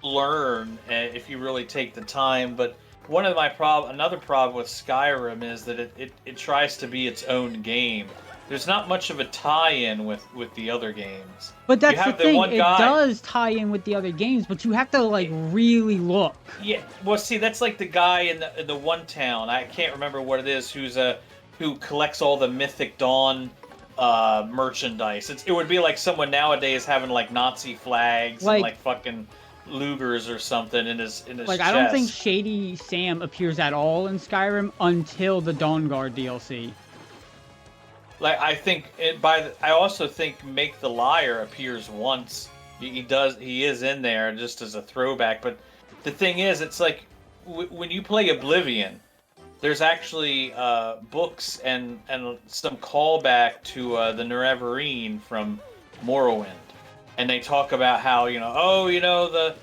learn if you really take the time, but another problem with Skyrim is that it tries to be its own game. there's not much of a tie-in with the other games. But that's you have the thing. one It guy, does tie in with the other games, but you have to like really look. Yeah, well, see, that's like the guy in the one town. I can't remember what it is. Who collects all the Mythic Dawn merchandise. It would be like someone nowadays having like Nazi flags and like fucking Lugers or something in his like chest. I don't think Shady Sam appears at all in Skyrim until the Dawnguard DLC. Like I think I also think Make the Liar appears once. He is in there just as a throwback. But the thing is, it's like when you play Oblivion, there's actually books and some callback to the Nerevarine from Morrowind, and they talk about how the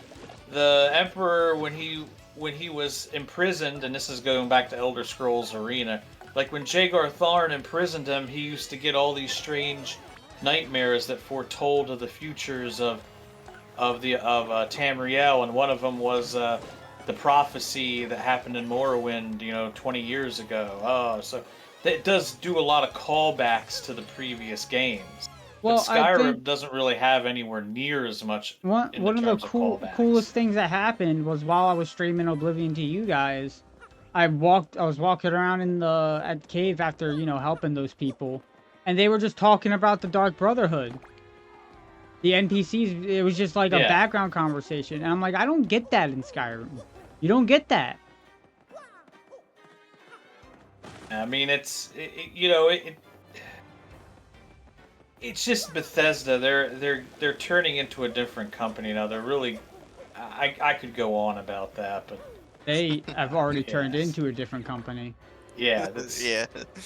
Emperor when he was imprisoned, and this is going back to Elder Scrolls Arena. Like when Jagar Tharn imprisoned him, he used to get all these strange nightmares that foretold of the futures of Tamriel, and one of them was the prophecy that happened in Morrowind, 20 years ago. Oh, so it does do a lot of callbacks to the previous games. Well, but Skyrim doesn't really have anywhere near as much. One of the coolest things that happened was while I was streaming Oblivion to you guys, I was walking around at the cave after, helping those people, and they were just talking about the Dark Brotherhood. The NPCs, it was just like a background conversation, and I'm like, I don't get that in Skyrim. You don't get that. I mean, it's just Bethesda. They're turning into a different company now. They're really. I could go on about that, but they have already turned into a different company. Yeah, yeah.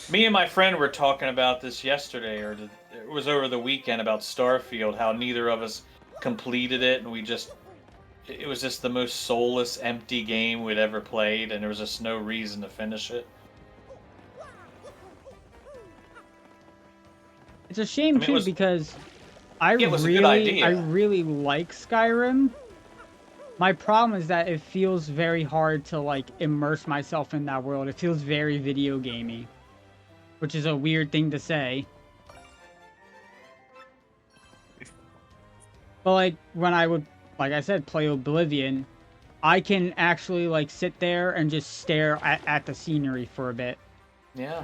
Me and my friend were talking about this yesterday, or it was over the weekend, about Starfield. How neither of us completed it, and it was just the most soulless, empty game we'd ever played, and there was just no reason to finish it. It's a shame because I really like Skyrim. My problem is that it feels very hard to like immerse myself in that world. It feels very video gamey, which is a weird thing to say. But like when I would, like I said, play Oblivion, I can actually like sit there and just stare at the scenery for a bit. Yeah.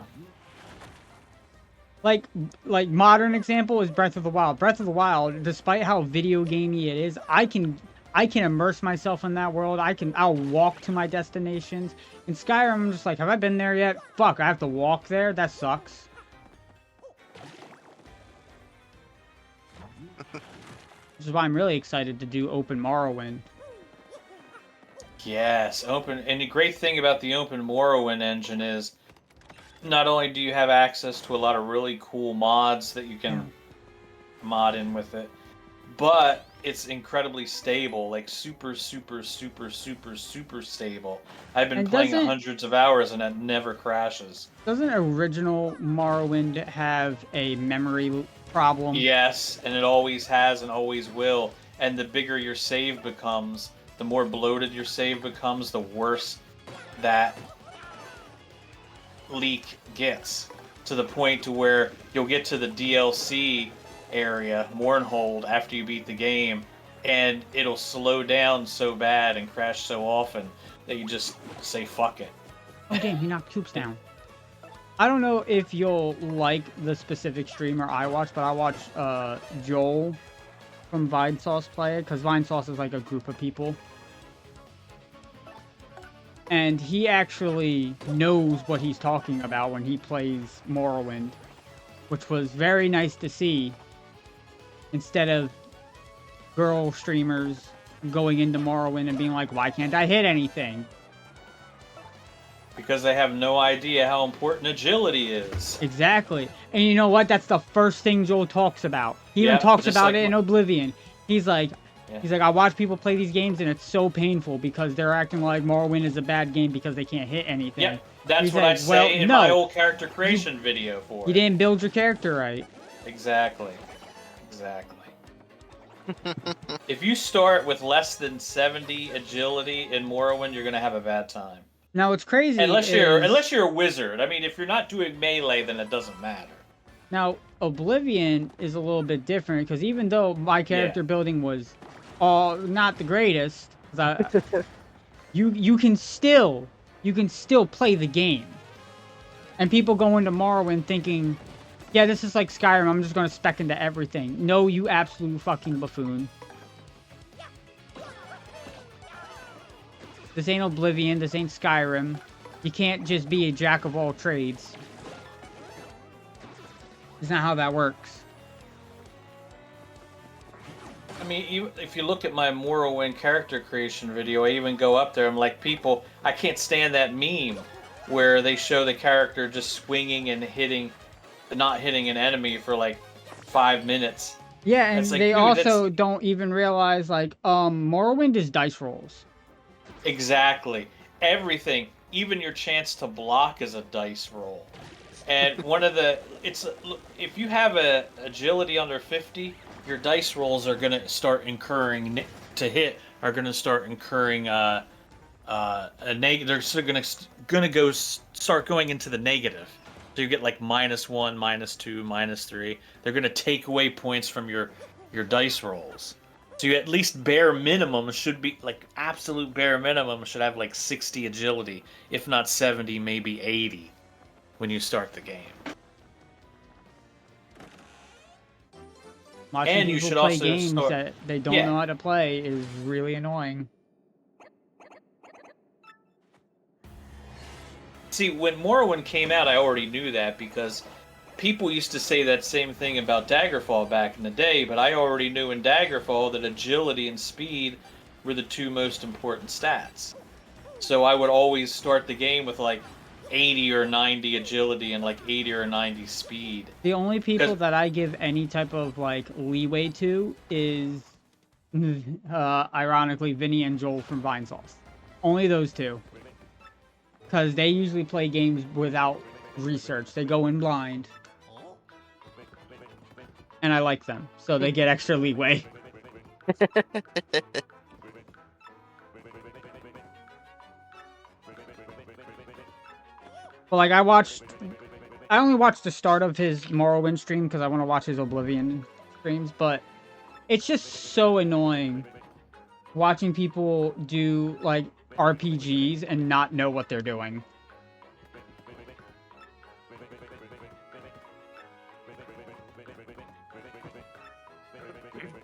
Like modern example is Breath of the Wild. Breath of the Wild, despite how video gamey it is, I can immerse myself in that world. I'll walk to my destinations. In Skyrim, I'm just like, have I been there yet? Fuck, I have to walk there? That sucks. Which is why I'm really excited to do Open Morrowind. Yes, and the great thing about the Open Morrowind engine is not only do you have access to a lot of really cool mods that you can mod in with it, but it's incredibly stable, like super, super, super, super, super stable. I've been playing hundreds of hours and it never crashes. Doesn't original Morrowind have a memory problem? Yes, and it always has and always will. And the bigger your save becomes, the more bloated your save becomes, the worse that leak gets. To the point to where you'll get to the DLC area, Mournhold, after you beat the game, and it'll slow down so bad and crash so often that you just say fuck it. Oh damn, he knocked troops down. I don't know if you'll like the specific streamer I watch, but I watch Joel from Vinesauce play it, because Vinesauce is like a group of people. And he actually knows what he's talking about when he plays Morrowind, which was very nice to see. Instead of girl streamers going into Morrowind and being like, why can't I hit anything? Because they have no idea how important agility is. Exactly. And you know what? That's the first thing Joel talks about. He even talks about it in Oblivion. He's like, I watch people play these games and it's so painful because they're acting like Morrowind is a bad game because they can't hit anything. Yeah, that's what I say in my old character creation video for it. You didn't build your character right. Exactly. If you start with less than 70 agility in Morrowind, you're gonna have a bad time. Now what's crazy unless you're a wizard. I mean, if you're not doing melee, then it doesn't matter. Now, Oblivion is a little bit different because even though my character building was all not the greatest, you can still play the game. And people go into Morrowind thinking, yeah, this is like Skyrim, I'm just gonna spec into everything. No, you absolute fucking buffoon. This ain't Oblivion, this ain't Skyrim. You can't just be a jack of all trades. It's not how that works. I mean, if you look at my Morrowind character creation video, I even go up there, I'm like, people, I can't stand that meme where they show the character just swinging and not hitting an enemy for like 5 minutes. Yeah, and like, they also don't even realize, like, Morrowind is dice rolls. Exactly. Everything, even your chance to block is a dice roll. And one of the, if you have a agility under 50, your dice rolls are gonna start incurring are gonna start incurring a negative. They're gonna start going into the negative. So you get like -1, -2, -3. They're gonna take away points from your dice rolls. So you at least bare minimum should be like absolute bare minimum should have like 60 agility, if not 70, maybe 80. When you start the game. Watching and you should play also games that they don't know how to play is really annoying. See, when Morrowind came out, I already knew that because people used to say that same thing about Daggerfall back in the day, but I already knew in Daggerfall that agility and speed were the two most important stats. So I would always start the game with like 80 or 90 agility and like 80 or 90 speed. The only people that I give any type of like leeway to is ironically Vinny and Joel from Vinesauce. Only those two. Because they usually play games without research. They go in blind. And I like them. So they get extra leeway. Well, like, I only watched the start of his Morrowind stream because I want to watch his Oblivion streams, but it's just so annoying watching people do, like, RPGs and not know what they're doing.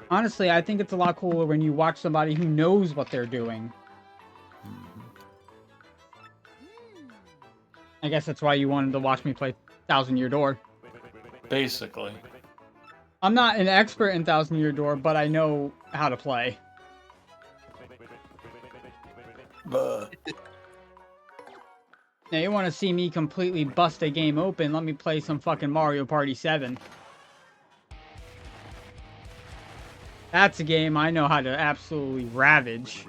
Honestly, I think it's a lot cooler when you watch somebody who knows what they're doing. I guess that's why you wanted to watch me play Thousand Year Door. Basically. I'm not an expert in Thousand Year Door, but I know how to play. Now you want to see me completely bust a game open, let me play some fucking Mario Party 7. That's a game I know how to absolutely ravage.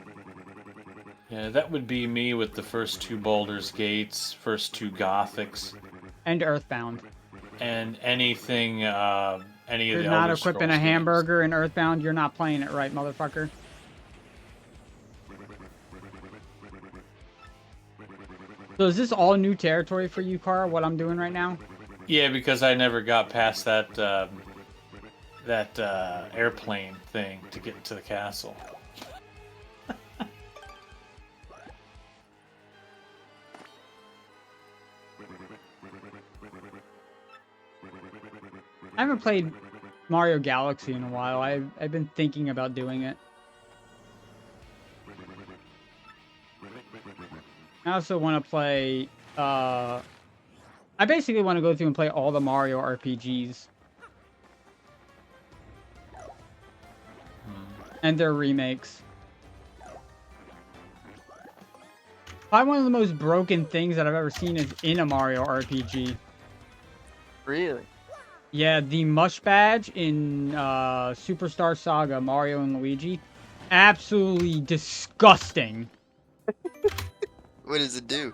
Yeah, that would be me with the first 2 Baldur's Gates, first 2 Gothics. And Earthbound. And anything, any of the Elder You're not equipping a hamburger games. in Earthbound, you're not playing it right, motherfucker. So is this all new territory for you, Carl, what I'm doing right now? Yeah, because I never got past that, airplane thing to get to the castle. I haven't played Mario Galaxy in a while. I've been thinking about doing it. I also want to play... I basically want to go through and play all the Mario RPGs. And their remakes. Probably one of the most broken things that I've ever seen is in a Mario RPG. Really? Yeah, the Mush Badge in Superstar Saga, Mario and Luigi. Absolutely disgusting. What does it do?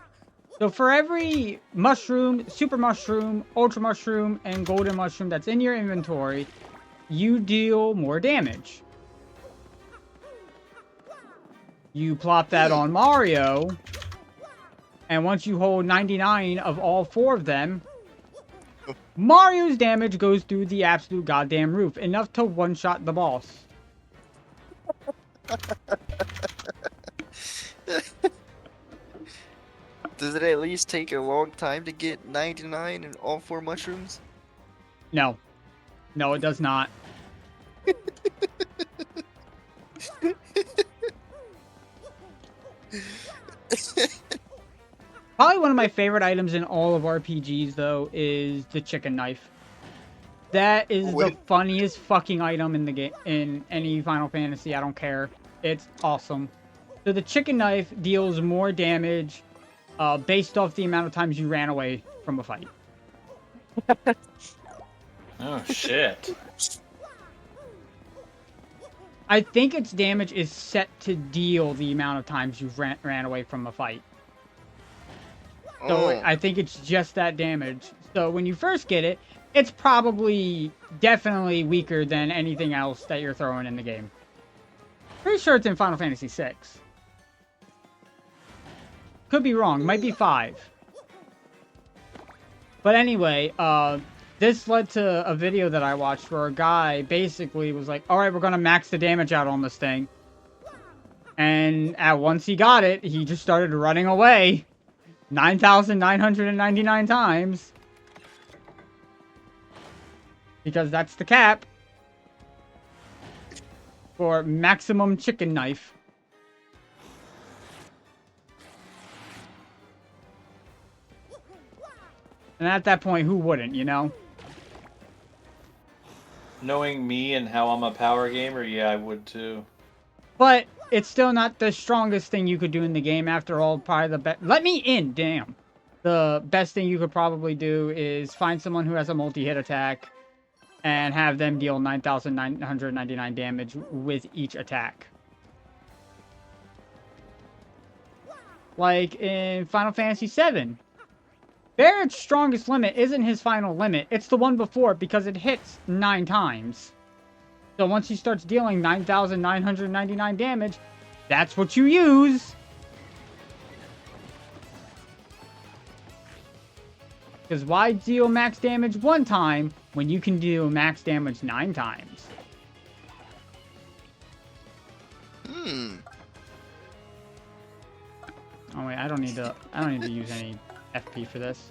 So for every mushroom, super mushroom, ultra mushroom, and golden mushroom that's in your inventory, you deal more damage. You plop that on Mario, and once you hold 99 of all 4 of them, Mario's damage goes through the absolute goddamn roof, enough to one-shot the boss. Does it at least take a long time to get 99 and all 4 mushrooms? No. No, it does not. Probably one of my favorite items in all of RPGs, though, is the chicken knife. That is the funniest fucking item in the game, in any Final Fantasy. I don't care. It's awesome. So the chicken knife deals more damage based off the amount of times you ran away from a fight. Oh, shit. I think its damage is set to deal the amount of times you've ran away from a fight. So I think it's just that damage. So when you first get it, it's probably definitely weaker than anything else that you're throwing in the game. Pretty sure it's in Final Fantasy VI. Could be wrong. Might be 5. But anyway, this led to a video that I watched where a guy basically was like, alright, we're going to max the damage out on this thing. And once he got it, he just started running away 9,999 times. Because that's the cap for maximum chicken knife. And at that point, who wouldn't, you know? Knowing me and how I'm a power gamer, yeah, I would too. But it's still not the strongest thing you could do in the game. After all, probably the best. Let me in, damn. The best thing you could probably do is find someone who has a multi-hit attack and have them deal 9,999 damage with each attack. Like in Final Fantasy VII. Barrett's strongest limit isn't his final limit. It's the one before because it hits 9 times. So once he starts dealing 9,999 damage, that's what you use. Because why deal max damage 1 time when you can deal max damage 9 times? Oh wait, I don't need to use any FP for this.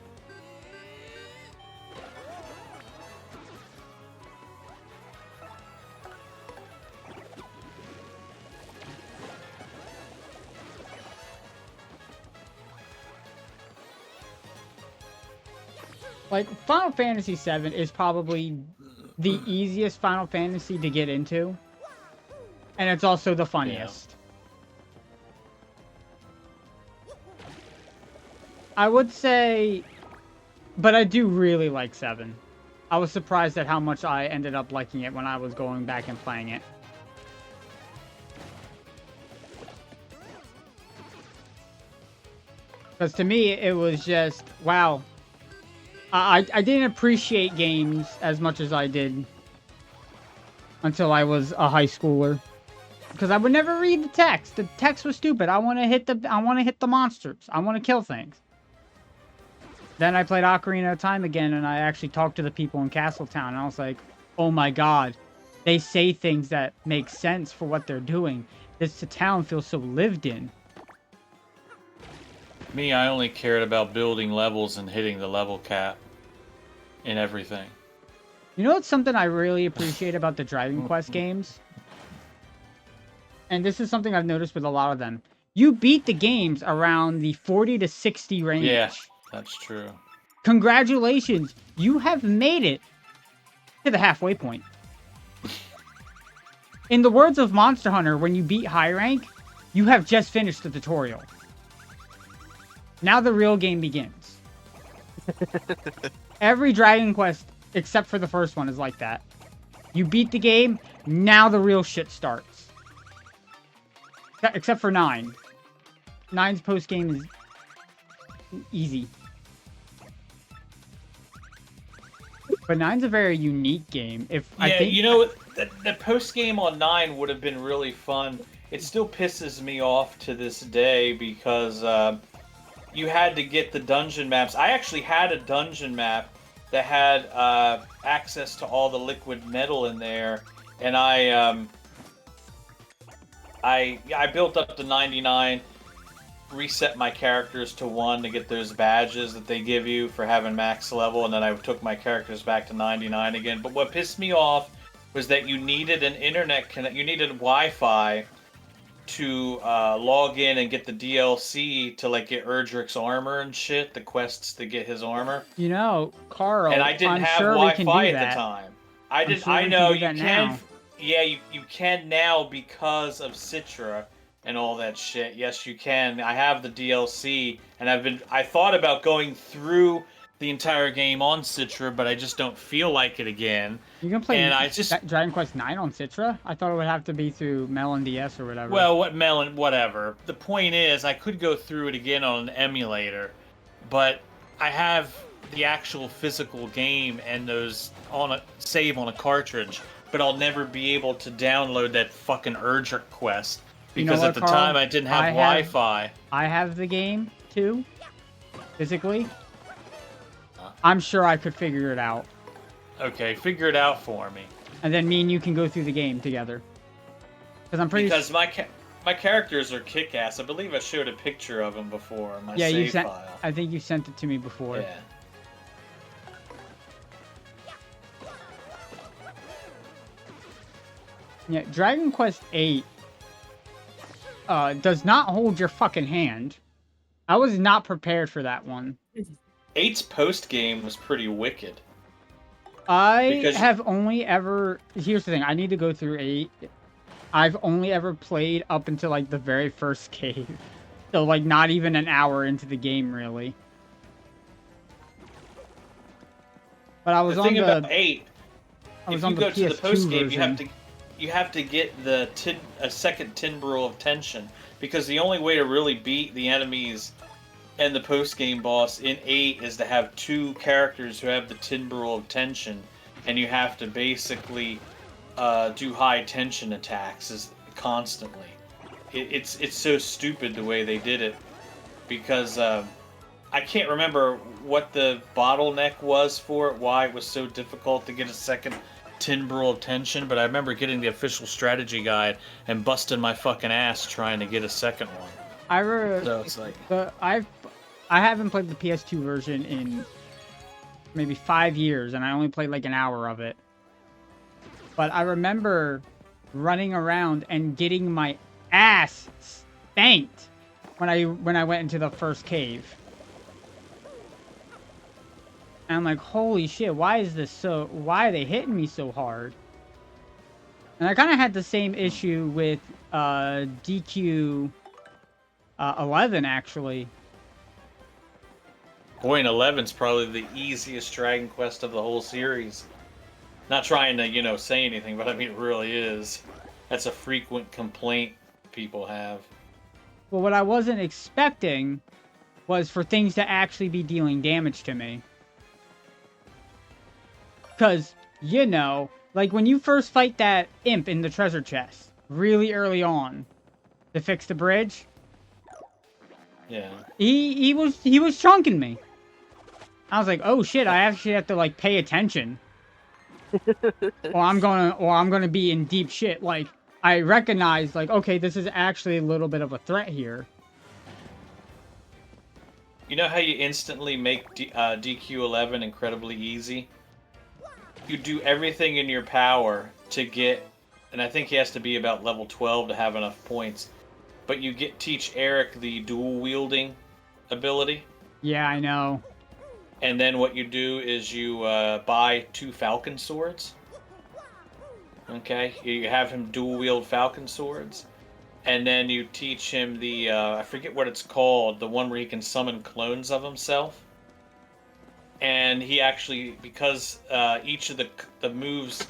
Like, Final Fantasy VII is probably the easiest Final Fantasy to get into. And it's also the funniest. Yeah. I would say... But I do really like 7. I was surprised at how much I ended up liking it when I was going back and playing it. Because to me, it was just, wow. I didn't appreciate games as much as I did until I was a high schooler, because I would never read the text. The text was stupid. I want to hit the monsters. I want to kill things. Then I played Ocarina of Time again, and I actually talked to the people in Castletown, and I was like, oh my god, they say things that make sense for what they're doing. This town feels so lived in. Me, I only cared about building levels and hitting the level cap in everything. You know what's something I really appreciate about the Dragon Quest games? And this is something I've noticed with a lot of them. You beat the games around the 40 to 60 range. Yeah, that's true. Congratulations! You have made it to the halfway point. In the words of Monster Hunter, when you beat high rank, you have just finished the tutorial. Now the real game begins. Every Dragon Quest, except for the first one, is like that. You beat the game, now the real shit starts. Except for 9. 9's post-game is easy. But 9's a very unique game. I think, you know, the post-game on 9 would have been really fun. It still pisses me off to this day because... you had to get the dungeon maps. I actually had a dungeon map that had access to all the liquid metal in there, and I built up to 99, reset my characters to 1 to get those badges that they give you for having max level, and then I took my characters back to 99 again. But what pissed me off was that you needed an internet connect, you needed Wi-Fi to log in and get the DLC to like get Erdrick's armor and shit, the quests to get his armor. You know, Carl, And I didn't I'm have sure we can Wi-Fi do at that. the time. I didn't. Sure I we know can do you that can. now. Yeah, you can now because of Citra and all that shit. Yes, you can. I have the DLC, and I thought about going through the entire game on Citra, but I just don't feel like it again. You can play And I just Dragon Quest 9 on Citra? I thought it would have to be through Melon DS or whatever. Well, whatever. The point is, I could go through it again on an emulator, but I have the actual physical game and those save on a cartridge, but I'll never be able to download that fucking Erdrick quest because at the Carl? time I didn't have Wi-Fi. I have the game too, physically. I'm sure I could figure it out. Okay, figure it out for me. And then me and you can go through the game together. Because my characters are kick-ass. I believe I showed a picture of them before in my save file. I think you sent it to me before. Yeah. Yeah, Dragon Quest 8 does not hold your fucking hand. I was not prepared for that one. 8's post-game was pretty wicked. Have only ever... Here's the thing, I need to go through 8. I've only ever played up until, like, the very first cave. So, like, not even an hour into the game, really. But I was the on thing the... about 8, if you go to the post-game, version. you have to get a second timbrel of tension, because the only way to really beat the enemies and the post-game boss in 8 is to have 2 characters who have the timbrel of tension, and you have to basically do high tension attacks constantly. It's so stupid the way they did it, because I can't remember what the bottleneck was for it, why it was so difficult to get a second timbrel of tension, but I remember getting the official strategy guide and busting my fucking ass trying to get a second one. So it's like... I haven't played the PS2 version in maybe 5 years, and I only played like an hour of it. But I remember running around and getting my ass spanked when I went into the first cave. And I'm like, holy shit, why are they hitting me so hard? And I kind of had the same issue with DQ 11, actually. Point 11's probably the easiest Dragon Quest of the whole series. Not trying to, say anything, but I mean, it really is. That's a frequent complaint people have. Well, what I wasn't expecting was for things to actually be dealing damage to me. Because, like when you first fight that imp in the treasure chest, really early on, to fix the bridge. Yeah. He was chunking me. I was like, oh shit, I actually have to like pay attention. or I'm gonna be in deep shit. Like, I recognize, like, okay, this is actually a little bit of a threat here. You know how you instantly make DQ11 incredibly easy? You do everything in your power to get, and I think he has to be about level 12 to have enough points, but you teach Eric the dual wielding ability. Yeah, I know. And then what you do is you buy 2 falcon swords. Okay, you have him dual wield falcon swords, and then you teach him the I forget what it's called, the one where he can summon clones of himself. And he actually, because each of the moves,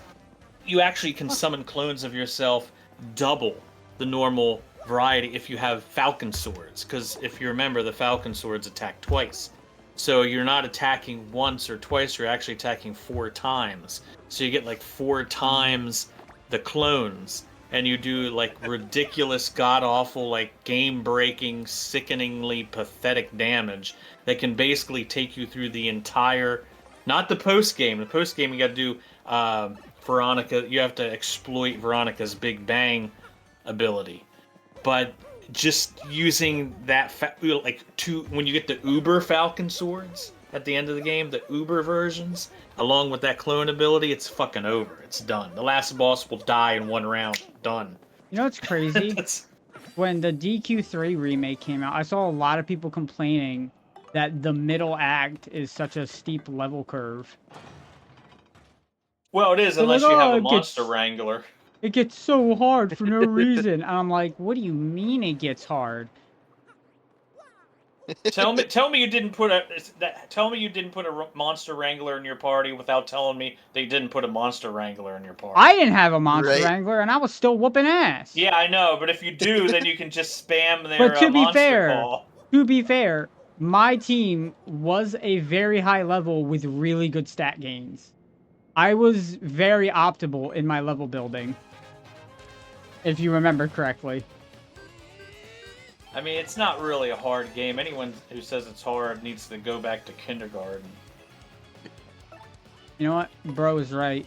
you actually can summon clones of yourself double the normal variety if you have falcon swords. Because if you remember, the falcon swords attack twice. So you're not attacking once or twice, you're actually attacking 4 times. So you get like 4 times the clones, and you do like ridiculous, god-awful, like game-breaking, sickeningly pathetic damage that can basically take you through the entire Not the post game. The post game you got to do Veronica. You have to exploit Veronica's Big Bang ability, but just using that when you get the Uber Falcon swords at the end of the game, the Uber versions, along with that clone ability, it's fucking over. It's done. The last boss will die in one round. Done. You know what's crazy? When the DQ3 remake came out, I saw a lot of people complaining that the middle act is such a steep level curve. Well, it is, They're unless like, you have "Oh, a it monster gets- wrangler. It gets so hard for no reason." And I'm like, what do you mean it gets hard? Tell me you didn't put a monster wrangler in your party without telling me they didn't put a monster wrangler in your party. I didn't have a monster Right. wrangler, and I was still whooping ass. Yeah, I know, but if you do, then you can just spam their But to be monster fair, call. my team was a very high level with really good stat gains. I was very optimal in my level building, if you remember correctly. I mean, it's not really a hard game. Anyone who says it's hard needs to go back to kindergarten. You know what? Bro is right.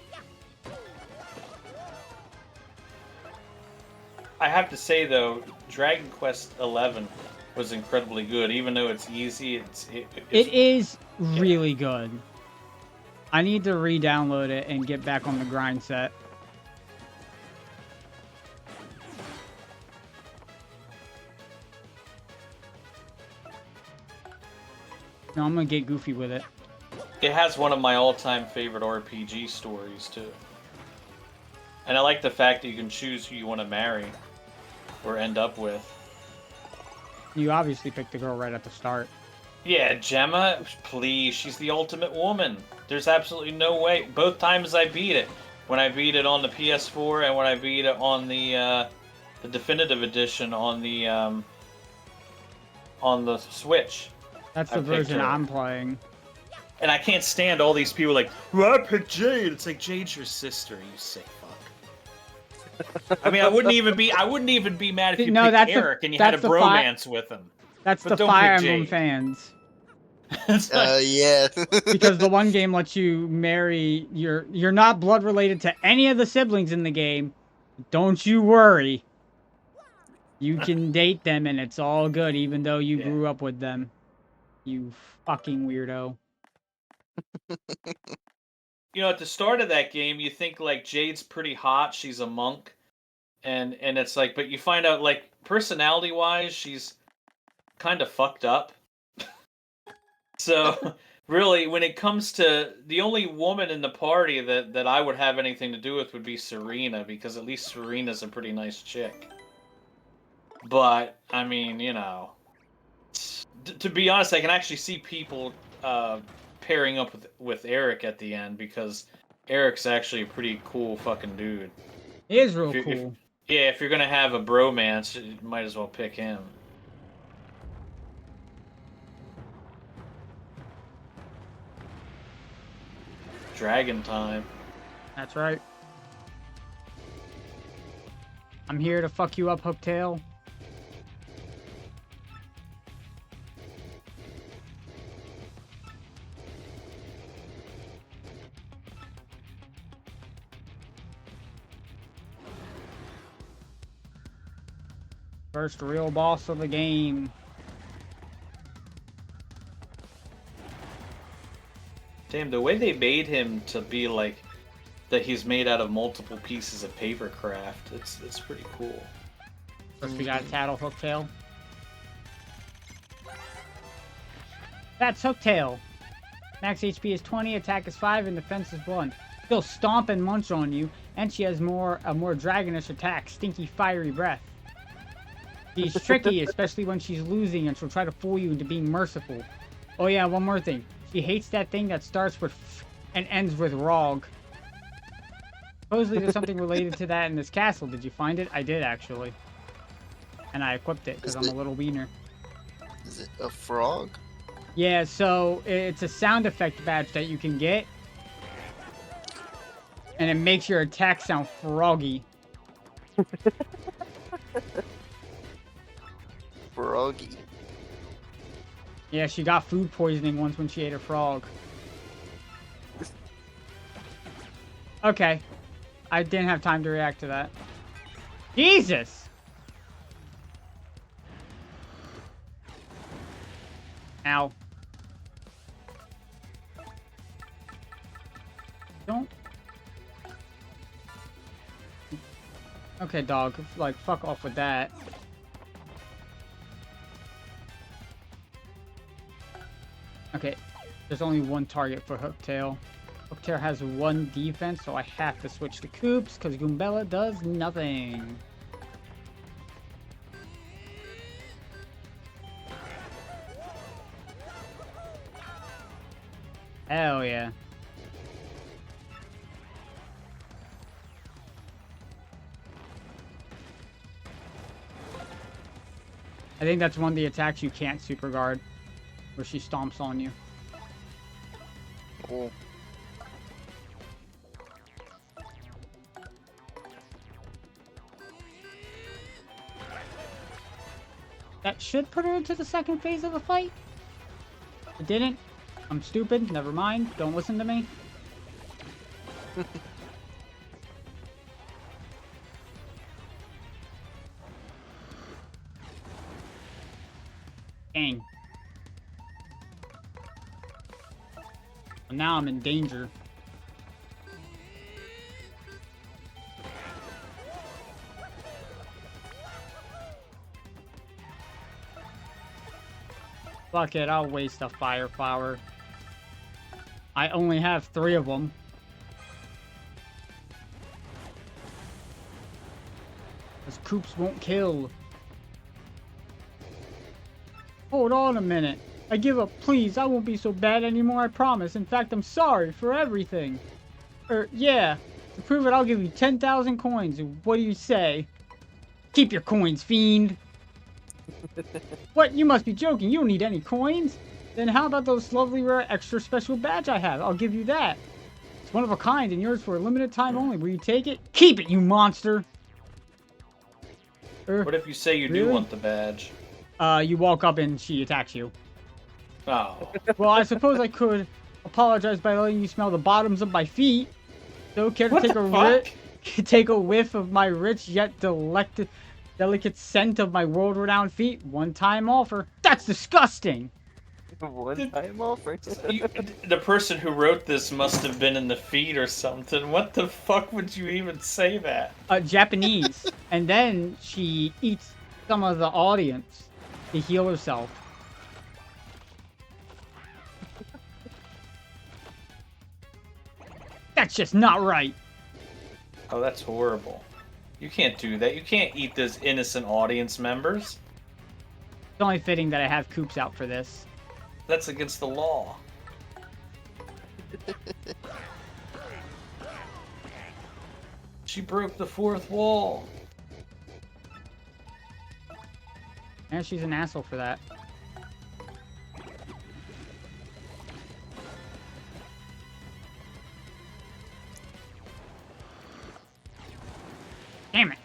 I have to say, though, Dragon Quest XI was incredibly good. Even though it's easy, It is really good. I need to re-download it and get back on the grind set. No, I'm gonna get goofy with it. It has one of my all-time favorite RPG stories, too. And I like the fact that you can choose who you want to marry or end up with. You obviously picked the girl right at the start. Yeah, Gemma, please, she's the ultimate woman. There's absolutely no way. Both times I beat it. When I beat it on the PS4 and when I beat it on the definitive edition on the Switch. That's the version I'm playing. And I can't stand all these people like, well, I picked Jade. It's like, Jade's your sister, you sick fuck. I mean, I wouldn't even be mad if you picked Eric and you had a bromance with him. That's But the don't Fire pick Emblem Jade. fans. Yeah. Because the one game lets you marry you're not blood related to any of the siblings in the game. Don't you worry. You can date them and it's all good, even though you grew up with them. You fucking weirdo. You know, at the start of that game, you think like Jade's pretty hot. She's a monk, and it's like, but you find out like personality-wise, she's kind of fucked up. So really, when it comes to the only woman in the party that I would have anything to do with would be Serena, because at least Serena's a pretty nice chick. But I mean, you know, to be honest, I can actually see people pairing up with Eric at the end, because Eric's actually a pretty cool fucking dude. He is real cool. If you're gonna have a bromance, you might as well pick him. Dragon time. That's right. I'm here to fuck you up, Hooktail. First real boss of the game. Damn, the way they made him to be like that he's made out of multiple pieces of paper craft, it's pretty cool. First we got a Tattle Hooktail. That's Hooktail. Max HP is 20, attack is 5, and defense is 1. She'll stomp and munch on you, and she has a more dragonish attack, Stinky Fiery Breath. She's tricky, especially when she's losing, and she'll try to fool you into being merciful. Oh yeah, one more thing. She hates that thing that starts with F and ends with ROG. Supposedly there's something related to that in this castle. Did you find it? I did, actually. And I equipped it, because I'm a little wiener. Is it a frog? Yeah, so it's a sound effect badge that you can get. And it makes your attack sound froggy. Froggy. Yeah, she got food poisoning once when she ate a frog. Okay. I didn't have time to react to that. Jesus! Ow. Don't. Okay, dog. Like, fuck off with that. Okay. There's only one target for Hooktail. Hooktail has one defense, so I have to switch to Koops, because Goombella does nothing. Hell yeah. I think that's one of the attacks you can't super guard, where she stomps on you. Oh. That should put her into the second phase of the fight. It didn't. I'm stupid. Never mind. Don't listen to me. Dang. Well, now I'm in danger. Fuck it, I'll waste a fire flower. I only have 3 of them. Because Koops won't kill. Hold on a minute. I give up, please. I won't be so bad anymore, I promise. In fact, I'm sorry for everything. Yeah. To prove it, I'll give you 10,000 coins. What do you say? Keep your coins, fiend. What? You must be joking. You don't need any coins. Then how about those lovely rare extra special badge I have? I'll give you that. It's one of a kind and yours for a limited time only. Will you take it? Keep it, you monster. What if you say you really? do want the badge? You walk up and she attacks you. Oh. Well, I suppose I could apologize by letting you smell the bottoms of my feet. So care to take a whiff of my rich yet delicate scent of my world-renowned feet? One-time offer. That's disgusting. One-time offer. The person who wrote this must have been in the feed or something. What the fuck would you even say that? Japanese. And then she eats some of the audience to heal herself. That's just not right. Oh, that's horrible. You can't do that. You can't eat those innocent audience members. It's only fitting that I have Koops out for this. That's against the law. She broke the fourth wall. And she's an asshole for that. Damn it.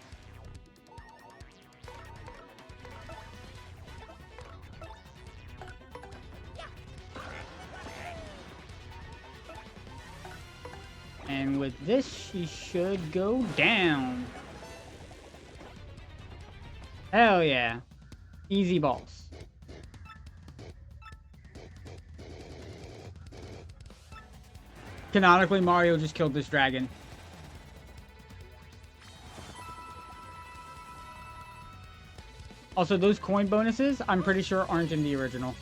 And with this, she should go down. Hell yeah. Easy balls. Canonically, Mario just killed this dragon. Also, those coin bonuses, I'm pretty sure aren't in the original.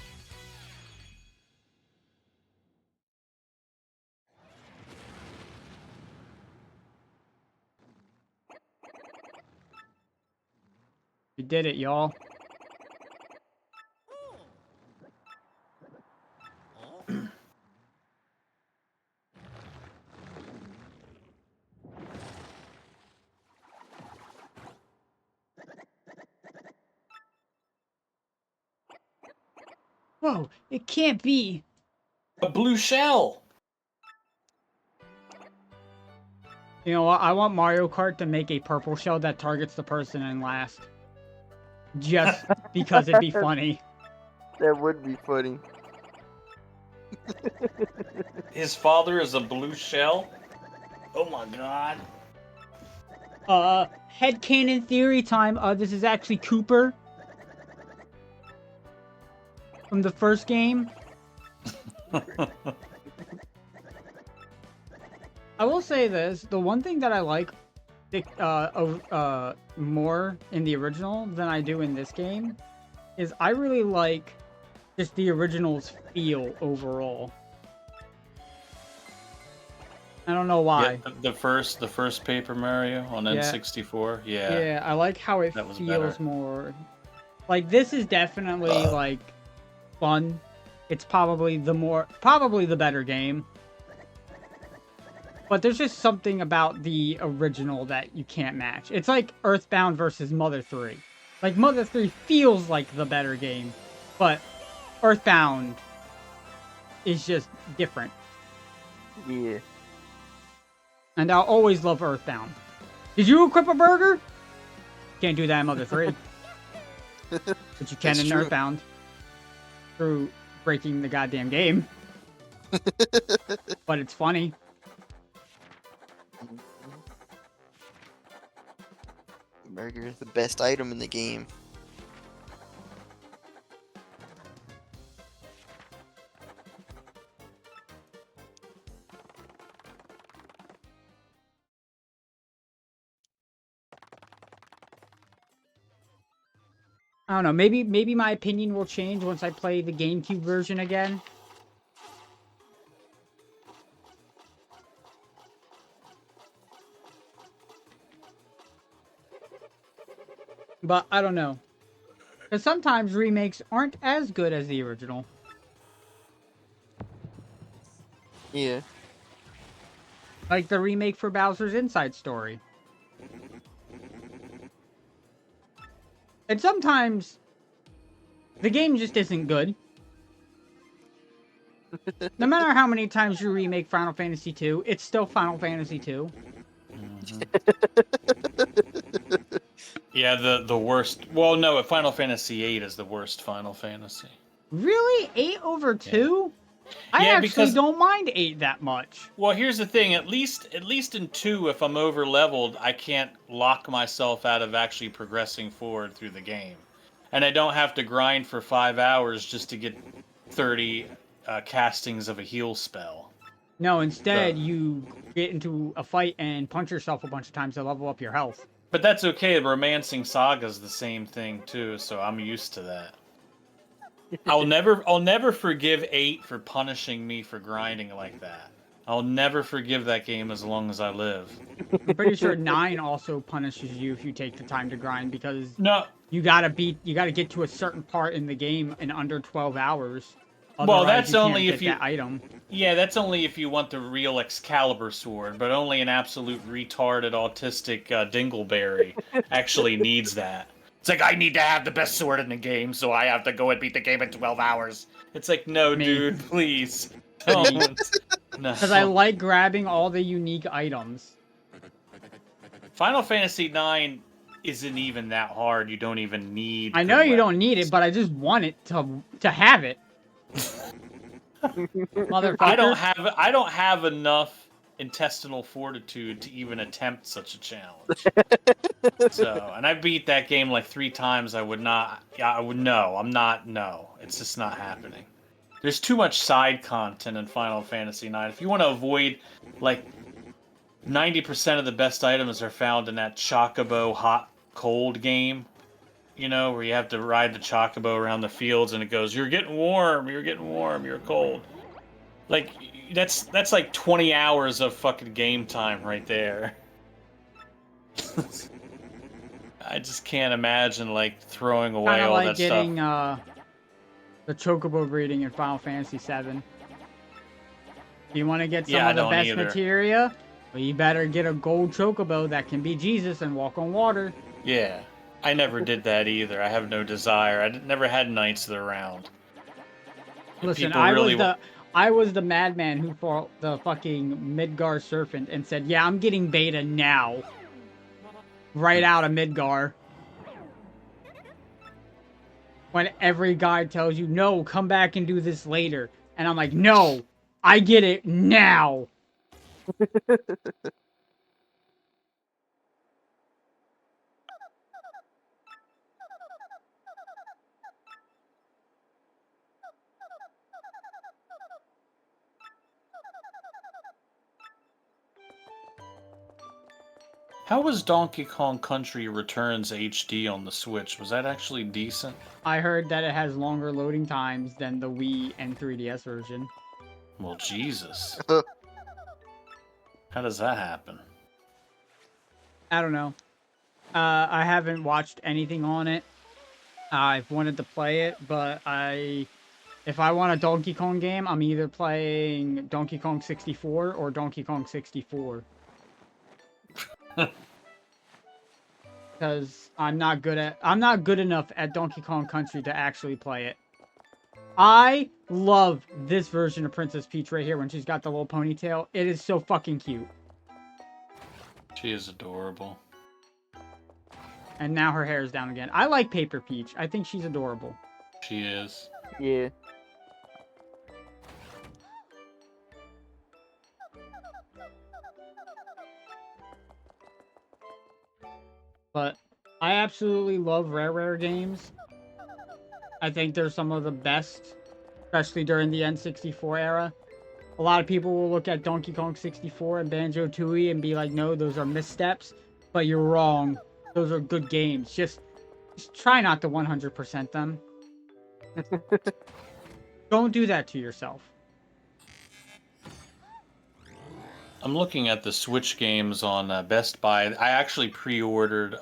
We did it, y'all. Whoa, it can't be. A blue shell. You know what? I want Mario Kart to make a purple shell that targets the person in last. Just because it'd be funny. That would be funny. His father is a blue shell? Oh my god. Headcanon theory time. This is actually Cooper from the first game. I will say this: the one thing that I like more in the original than I do in this game is I really like just the original's feel overall. I don't know why. Yeah, the first Paper Mario on N64. Yeah. Yeah, I like how it That was feels better. more. Like this is definitely like fun. It's probably the better game. But there's just something about the original that you can't match. It's like Earthbound versus Mother 3. Like, Mother 3 feels like the better game, but Earthbound is just different. Yeah. And I'll always love Earthbound. Did you equip a burger? Can't do that in Mother 3. But you can That's in true. Earthbound. Through breaking the goddamn game. But it's funny. Burger is the best item in the game. I don't know, maybe my opinion will change once I play the GameCube version again. But I don't know. Because sometimes remakes aren't as good as the original. Yeah. Like the remake for Bowser's Inside Story. And sometimes the game just isn't good. No matter how many times you remake Final Fantasy II, it's still Final Fantasy II. Yeah, the worst. Well, no, Final Fantasy VIII is the worst Final Fantasy. Really? 8 over 2? I Yeah, actually because- don't mind 8 that much. Well, here's the thing. At least in 2, if I'm over leveled, I can't lock myself out of actually progressing forward through the game, and I don't have to grind for 5 hours just to get 30 castings of a heal spell. No, instead you get into a fight and punch yourself a bunch of times to level up your health. But that's okay. Romancing Saga's the same thing too, so I'm used to that. I'll never forgive 8 for punishing me for grinding like that. I'll never forgive that game as long as I live. I'm pretty sure 9 also punishes you if you take the time to grind because No, you gotta get to a certain part in the game in under 12 hours. Well, Otherwise, that's you can't only get if you- that item. yeah, that's only if you want the real Excalibur sword, but only an absolute retarded autistic dingleberry actually needs that. It's like, I need to have the best sword in the game, so I have to go and beat the game in 12 hours. It's like, no, Me. dude, please. Don't. No. Because I like grabbing all the unique items. Final Fantasy IX isn't even that hard. You don't even need. I know good you don't weapons. need it, but I just want it to have it. Motherfucker. I don't have enough intestinal fortitude to even attempt such a challenge. So, and I beat that game like 3 times. I would not. Yeah, I would no. I'm not. No, it's just not happening. There's too much side content in Final Fantasy IX. If you want to avoid, like, 90% of the best items are found in that Chocobo hot cold game. You know, where you have to ride the Chocobo around the fields and it goes, you're getting warm, you're cold. Like, that's like 20 hours of fucking game time right there. I just can't imagine, like, throwing away Kind of all like that getting stuff. the Chocobo breeding in Final Fantasy VII. You want to get some Yeah, I of the don't best either. materia? Well, you better get a gold Chocobo that can be Jesus and walk on water. Yeah, I never did that either. I have no desire. Never had Knights of the Round. And Listen, people really I was the madman who fought the fucking Midgar Serpent and said, yeah, I'm getting beta now. Right out of Midgar. When every guide tells you, no, come back and do this later. And I'm like, no, I get it now. How was Donkey Kong Country Returns HD on the Switch? Was that actually decent? I heard that it has longer loading times than the Wii and 3DS version. Well, Jesus. How does that happen? I don't know. I haven't watched anything on it. I've wanted to play it, but if I want a Donkey Kong game, I'm either playing Donkey Kong 64 or Donkey Kong 64. Because I'm not good enough at Donkey Kong Country to actually play it. I love this version of Princess Peach right here when she's got the little ponytail. It is so fucking cute. She is adorable. And now her hair is down again. I like Paper Peach. I think she's adorable. She is. Yeah. But I absolutely love Rare games. I think they're some of the best, especially during the N64 era. A lot of people will look at Donkey Kong 64 and Banjo-Tooie and be like, no, those are missteps. But you're wrong. Those are good games. Just try not to 100% them. Don't do that to yourself. I'm looking at the Switch games on Best Buy. I actually pre-ordered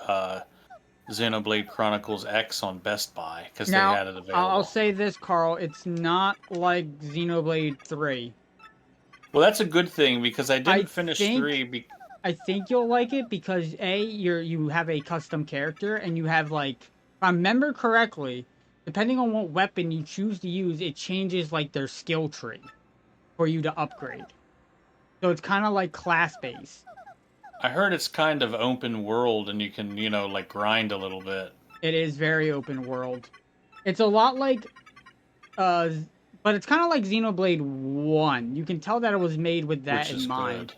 Xenoblade Chronicles X on Best Buy because they had it available. I'll say this, Carl. It's not like Xenoblade 3. Well, that's a good thing because I didn't finish 3. I think you'll like it because you have a custom character and you have like, if I remember correctly, depending on what weapon you choose to use, it changes like their skill tree for you to upgrade. So it's kind of like class-based. I heard it's kind of open world and you can, like grind a little bit. It is very open world. It's a lot like, but it's kind of like Xenoblade 1. You can tell that it was made with that in mind.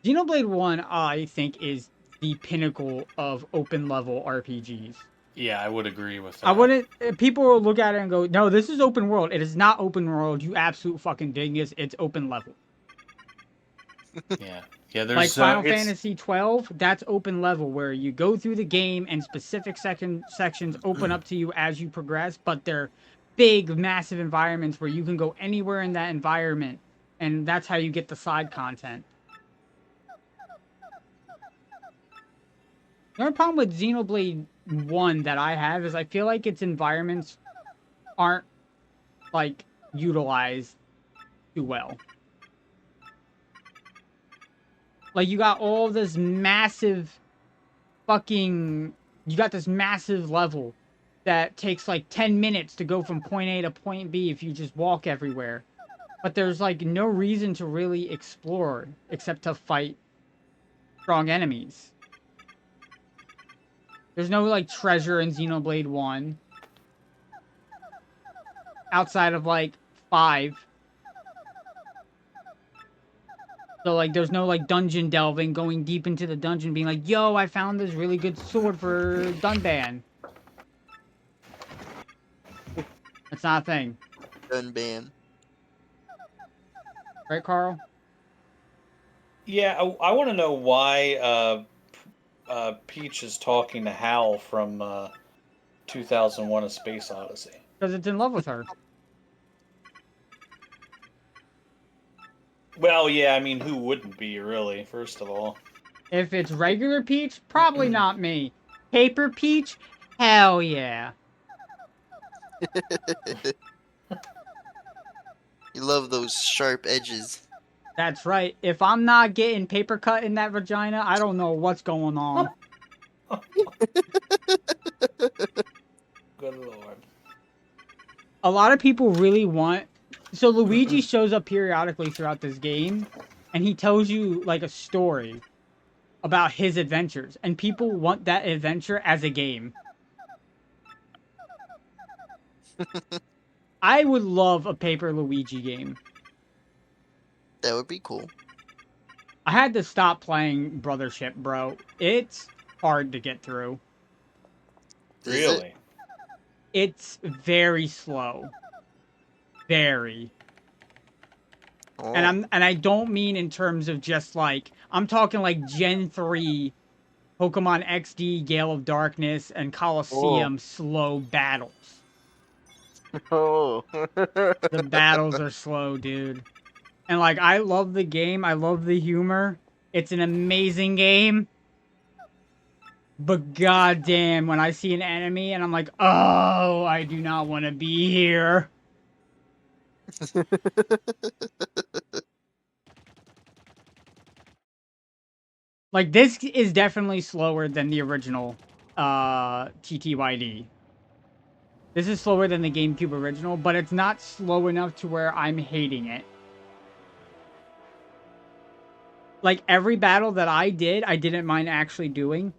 Good. Xenoblade 1, I think, is the pinnacle of open-level RPGs. Yeah, I would agree with that. I wouldn't... People will look at it and go, no, this is open world. It is not open world. You absolute fucking dingus. It's open level. Yeah. Yeah, there's... Like Final Fantasy 12, that's open level, where you go through the game and specific sections open up to you as you progress, but they're big, massive environments where you can go anywhere in that environment, and that's how you get the side content. The only problem with Xenoblade 1 that I have is I feel like its environments aren't, like, utilized too well. Like, you got all this massive fucking... You got this massive level that takes, like, 10 minutes to go from point A to point B if you just walk everywhere. But there's, like, no reason to really explore except to fight strong enemies. There's no, like, treasure in Xenoblade 1. Outside of, like, 5. So, like, there's no, like, dungeon delving, going deep into the dungeon, being like, yo, I found this really good sword for Dunban. That's not a thing. Dunban. Right, Carl? Yeah, I want to know why Peach is talking to Hal from 2001: A Space Odyssey. Because it's in love with her. Well, yeah, I mean, who wouldn't be, really, first of all? If it's regular Peach, probably not me. Paper Peach? Hell yeah. You love those sharp edges. That's right. If I'm not getting paper cut in that vagina, I don't know what's going on. Good lord. A lot of people really want... So Luigi shows up periodically throughout this game, and he tells you, like, a story about his adventures. And people want that adventure as a game. I would love a Paper Luigi game. That would be cool. I had to stop playing Brothership, bro. It's hard to get through. Really? It's very slow. Very. Oh. And I don't mean in terms of just like, I'm talking like Gen 3 Pokemon XD, Gale of Darkness, and Coliseum slow battles. Oh. The battles are slow, dude. And like, I love the game. I love the humor. It's an amazing game. But goddamn, when I see an enemy and I'm like, oh, I do not want to be here. Like, this is definitely slower than the original TTYD. This is slower than the GameCube original, but it's not slow enough to where I'm hating it. Like, every battle that I didn't mind actually doing.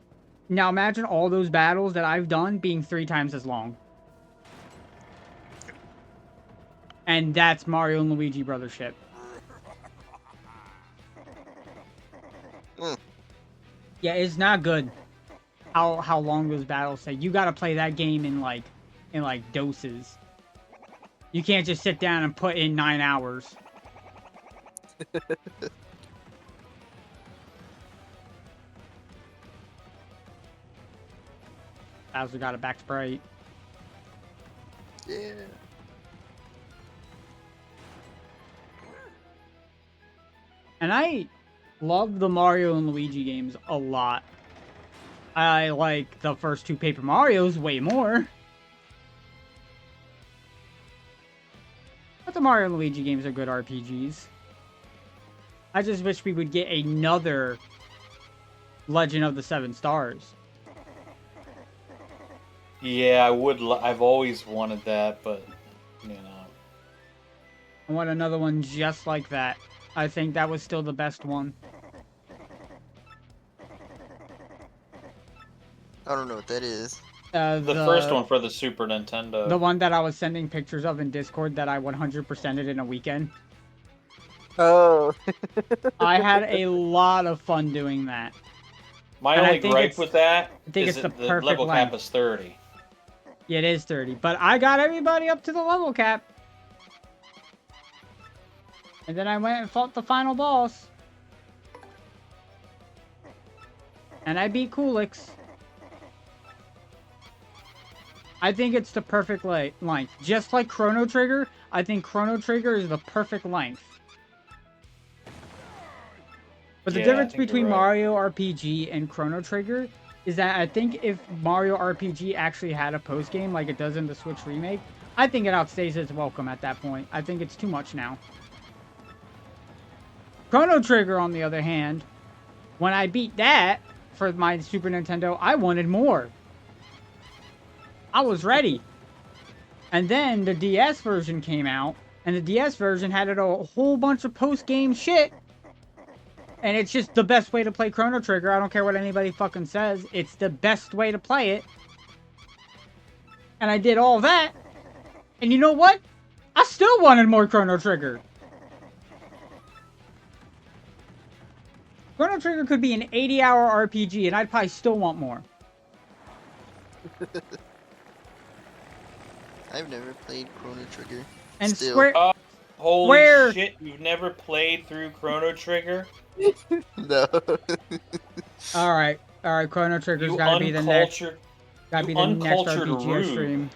Now, imagine all those battles that I've done being 3 times as long. And that's Mario and Luigi Brothers ship. Yeah, it's not good how long those battles take. You gotta play that game in like doses. You can't just sit down and put in 9 hours. Bowser got a back sprite. Yeah. And I love the Mario and Luigi games a lot. I like the first 2 Paper Marios way more. But the Mario and Luigi games are good RPGs. I just wish we would get another Legend of the Seven Stars. Yeah, I would. I've always wanted that, but you know. I want another one just like that. I think that was still the best one. I don't know what that is. The first one for the Super Nintendo. The one that I was sending pictures of in Discord that I 100%ed in a weekend. Oh. I had a lot of fun doing that. My And I only think gripe it's- with that I think is it's the that the perfect level length. cap is 30. Yeah, it is 30. But I got everybody up to the level cap. And then I went and fought the final boss. And I beat Coolix. I think it's the perfect length. Just like Chrono Trigger, I think Chrono Trigger is the perfect length. But the Yeah, I difference think you're between right. Mario RPG and Chrono Trigger is that I think if Mario RPG actually had a post-game like it does in the Switch remake, I think it outstays its welcome at that point. I think it's too much now. Chrono Trigger, on the other hand, when I beat that for my Super Nintendo, I wanted more. I was ready. And then the DS version came out, and the DS version had a whole bunch of post-game shit. And it's just the best way to play Chrono Trigger. I don't care what anybody fucking says. It's the best way to play it. And I did all that. And you know what? I still wanted more Chrono Trigger. Chrono Trigger could be an 80-hour RPG, and I'd probably still want more. I've never played Chrono Trigger. And Still. Square... Holy Where- shit, you've never played through Chrono Trigger? No. Alright, Chrono Trigger's You gotta be the next... uncultured... Gotta be you the next uncultured RPG I rube. stream.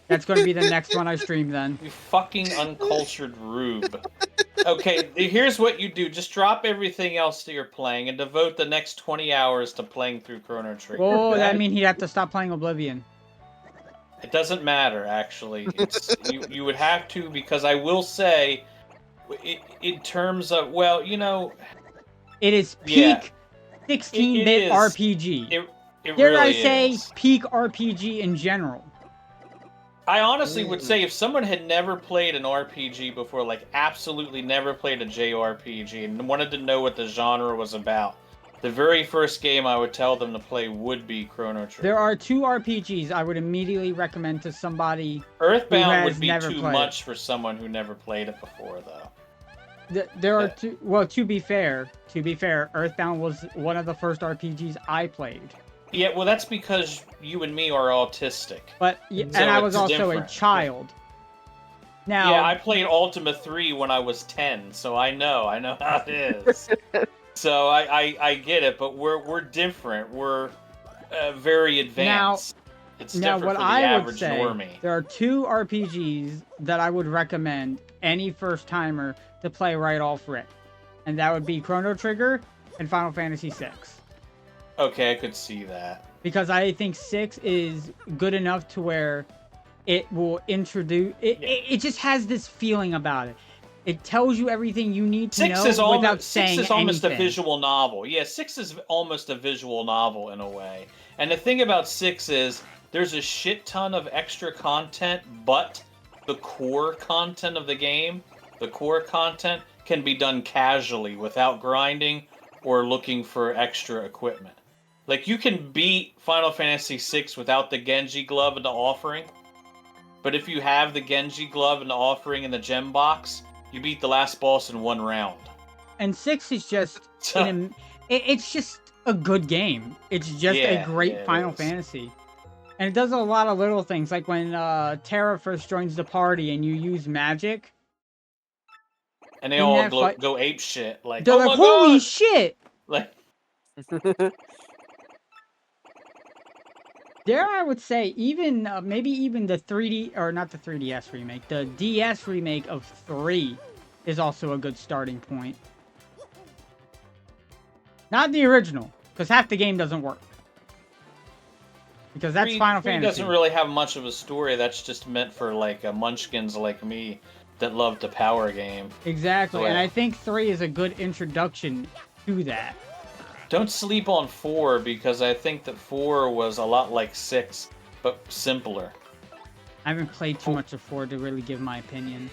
That's gonna be the next one I stream then. You fucking uncultured rube. Okay, here's what you do. Just drop everything else that you're playing and devote the next 20 hours to playing through Chrono Trigger. Oh, okay? that means he'd have to stop playing Oblivion. It doesn't matter, actually. It's you would have to, because I will say, in terms of, well, you know... It is Yeah. peak 16-bit is. RPG. It Dare really I say is. peak RPG in general. I honestly would say if someone had never played an RPG before, like absolutely never played a JRPG, and wanted to know what the genre was about, the very first game I would tell them to play would be Chrono Trigger. There are 2 RPGs I would immediately recommend to somebody. Earthbound has would be never too played much for someone who never played it before, though. There are Yeah. 2. Well, to be fair, Earthbound was one of the first RPGs I played. Yeah, well, that's because you and me are autistic. But So and I was it's also a different. child. Now, Yeah, I played Ultima 3 when I was 10, so I know how it is. So I get it, but we're different. We're very advanced. It's Now, different what for the I would average say, normie. there are 2 RPGs that I would recommend any first timer to play right off rip, and that would be Chrono Trigger and Final Fantasy VI. Okay, I could see that. Because I think 6 is good enough to where it will introduce it just has this feeling about it. It tells you everything you need to Six know is without almost saying six is almost anything. a visual novel. Yeah, 6 is almost a visual novel in a way. And the thing about 6 is there's a shit ton of extra content, but the core content of the game, the core content can be done casually without grinding or looking for extra equipment. Like you can beat Final Fantasy VI without the Genji glove and the offering, but if you have the Genji glove and the offering in the gem box, you beat the last boss in 1 round. And 6 is just So, it's just a good game. It's just a yeah, great it Final is. Fantasy. And it does a lot of little things, like when Terra first joins the party and you use magic. And they In all that fight, go ape shit. Like, they're oh like, my "Holy god! shit!" Like, There, I would say, even maybe even the 3D or not the 3DS remake, the DS remake of 3 is also a good starting point. Not the original, because half the game doesn't work. Because that's Final 3 Fantasy. doesn't really have much of a story. That's just meant for, like, munchkins like me that love the power game. Exactly, So, and I think 3 is a good introduction to that. Don't sleep on 4, because I think that 4 was a lot like 6, but simpler. I haven't played too much of 4 to really give my opinion.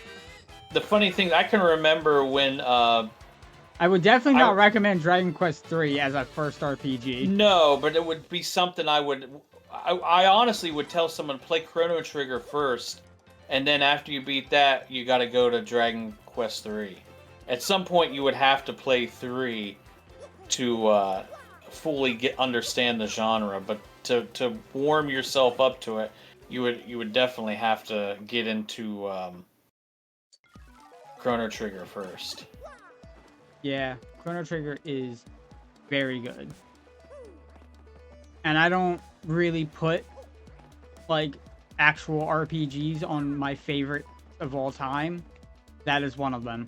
The funny thing, I can remember when... I would definitely not recommend Dragon Quest 3 as a first RPG. No, but it would be something I would... I honestly would tell someone, play Chrono Trigger first, and then after you beat that, you gotta go to Dragon Quest 3. At some point, you would have to play 3 to fully understand the genre, but to warm yourself up to it, you would definitely have to get into Chrono Trigger first. Yeah, Chrono Trigger is very good. And I don't really put, like, actual RPGs on my favorite of all time. That is one of them.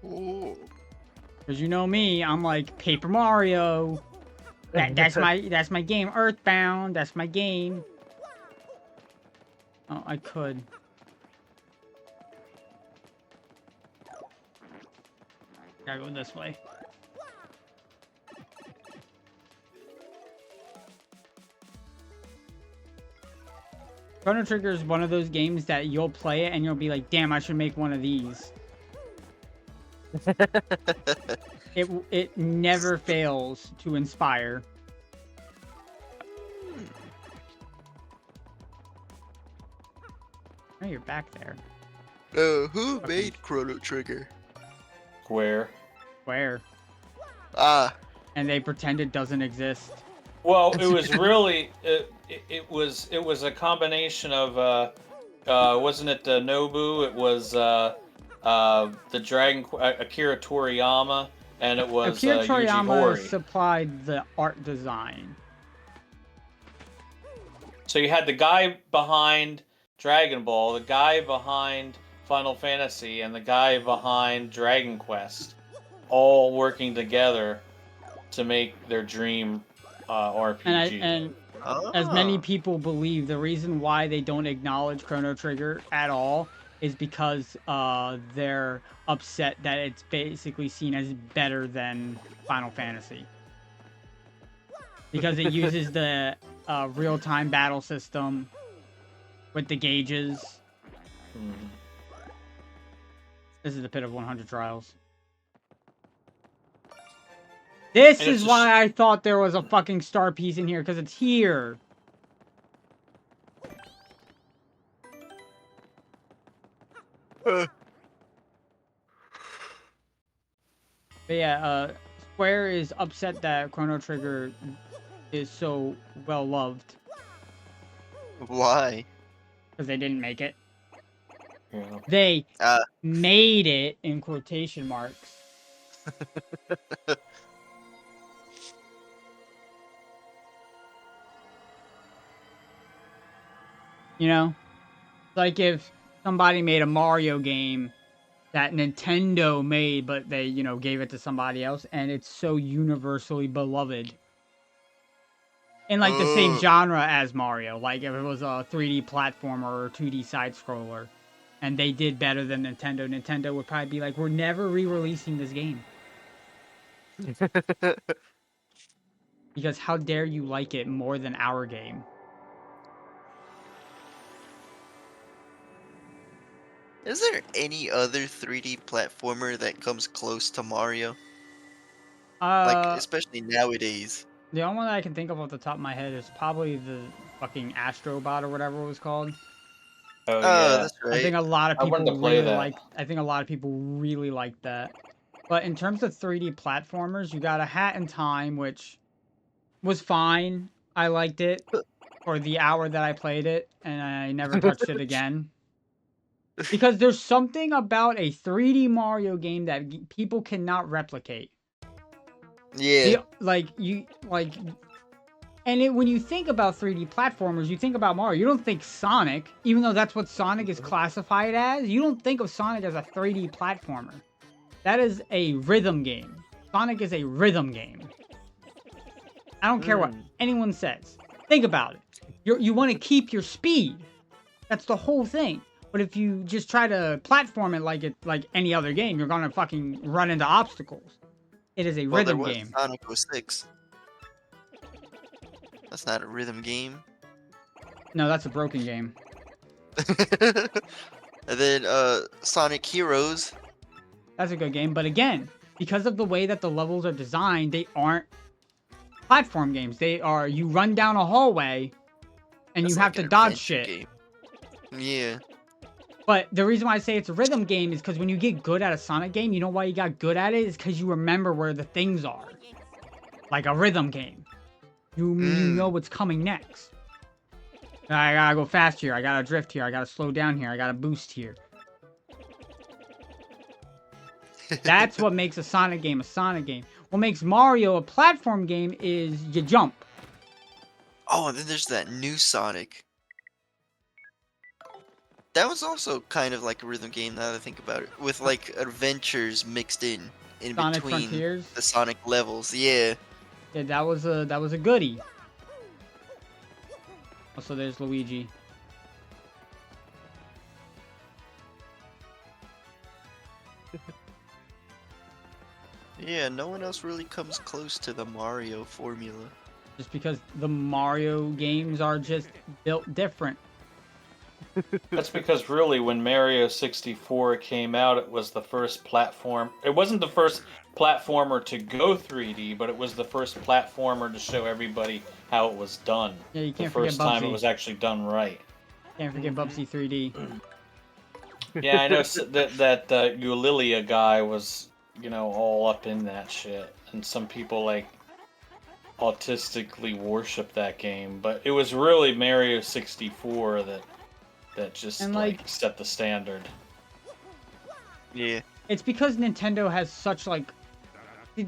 Ooh. Because you know me, I'm like, Paper Mario. That's my game. Earthbound, that's my game. Oh, I could. Gotta go this way. Chrono Trigger is one of those games that you'll play it and you'll be like, damn, I should make one of these. It never fails to inspire. Oh, you're back there. Who made Chrono Trigger? Where? Ah. And they pretend it doesn't exist. Well, it was really it was a combination of wasn't it Nobu? It was the Dragon Akira Toriyama, and it was Akira Yuji Toriyama Horii. supplied the art design. So you had the guy behind Dragon Ball, the guy behind Final Fantasy, and the guy behind Dragon Quest, all working together to make their dream RPG. And as many people believe, the reason why they don't acknowledge Chrono Trigger at all is because they're upset that it's basically seen as better than Final Fantasy. Because it uses the real-time battle system with the gauges. Mm-hmm. This is the Pit of 100 Trials. This is why I thought there was a fucking star piece in here, because it's here. But yeah, Square is upset that Chrono Trigger is so well loved. Why? Because they didn't make it. Yeah. They made it, in quotation marks. You know, like if somebody made a Mario game that Nintendo made, but they, gave it to somebody else, and it's so universally beloved. In like the same genre as Mario, like if it was a 3D platformer or 2D side scroller, and they did better than Nintendo, Nintendo would probably be like, "We're never re-releasing this game because how dare you like it more than our game?" Is there any other 3D platformer that comes close to Mario? Like, Uh, especially nowadays. the only one that I can think of off the top of my head is probably the fucking Astrobot or whatever it was called. Oh Oh, yeah, that's I right. think a lot of I wanted people to play really that. like. I think a lot of people really like that. But in terms of 3D platformers, you got a Hat in Time, which was fine. I liked it for the hour that I played it, and I never touched it again. Because there's something about a 3D Mario game that people cannot replicate. Yeah. When you think about 3D platformers, you think about Mario. You don't think Sonic, even though that's what Sonic is classified as. You don't think of Sonic as a 3D platformer. That is a rhythm game. Sonic is a rhythm game. I don't care what anyone says. Think about it. You want to keep your speed. That's the whole thing. But if you just try to platform it like any other game, you're gonna fucking run into obstacles. It is a Well, there rhythm was game. Sonic 06. That's not a rhythm game. No, that's a broken game. And then Sonic Heroes. That's a good game. But again, because of the way that the levels are designed, they aren't platform games. They are you run down a hallway and That's you like have to an dodge adventure shit. game. Yeah. But the reason why I say it's a rhythm game is because when you get good at a Sonic game, you know why you got good at it? Is because you remember where the things are. Like a rhythm game. You know what's coming next. I gotta go fast here. I gotta drift here. I gotta slow down here. I gotta boost here. That's what makes a Sonic game a Sonic game. What makes Mario a platform game is you jump. Oh, and then there's that new Sonic. That was also kind of like a rhythm game now that I think about it. With like adventures mixed in Sonic between Frontiers. the Sonic levels. Yeah. Yeah, that was a goodie. Also, there's Luigi. Yeah, no one else really comes close to the Mario formula. Just because the Mario games are just built different. That's because really, when Mario 64 came out, it was the first platform. It wasn't the first platformer to go 3D, but it was the first platformer to show everybody how it was done. Yeah, you The can't forget first time Bubsy. it was actually done right. Can't forget Bubsy 3D. Yeah, I know that Eulilia guy was, all up in that shit, and some people like autistically worship that game, but it was really Mario 64 that just And, like set the standard. Yeah. It's because Nintendo has such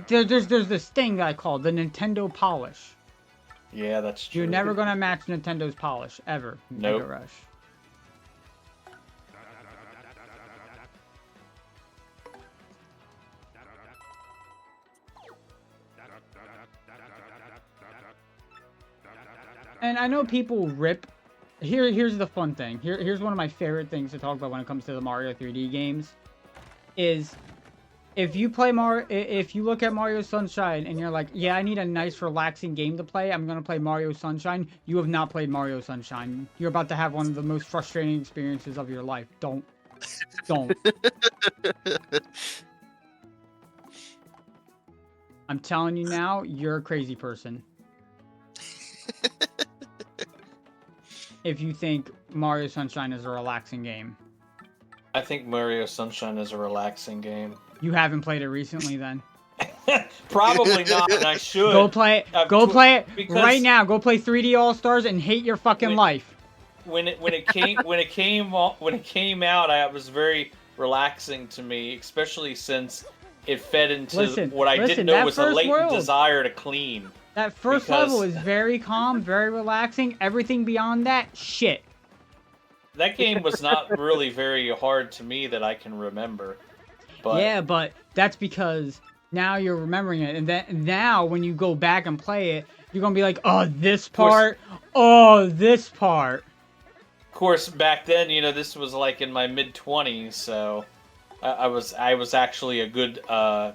there's this thing that I call the Nintendo polish. Yeah, that's true. You're never gonna match Nintendo's polish ever. Nope. Mega Rush. And I know people rip. Here's the fun thing. Here's one of my favorite things to talk about when it comes to the Mario 3D games. Is if you look at Mario Sunshine and you're like, yeah, I need a nice relaxing game to play, I'm gonna play Mario Sunshine. You have not played Mario Sunshine. You're about to have one of the most frustrating experiences of your life. Don't. I'm telling you now, you're a crazy person. If you think Mario Sunshine is a relaxing game. I think Mario Sunshine is a relaxing game. You haven't played it recently then. Probably not, and I should. Go play it. Go play it because right now. Go play 3D All Stars and hate your fucking life. When it came out, it was very relaxing to me, especially since it fed into Listen, what I listen, didn't know that was a first latent world- desire to clean. That first Because- level is very calm, very relaxing. Everything beyond that, shit. That game was not really very hard to me that I can remember. But Yeah, but that's because now you're remembering it, and then now when you go back and play it, you're gonna be like, oh, this part, oh, this part. of course, back then, you know, this was like in my mid-20s, so I was actually a good I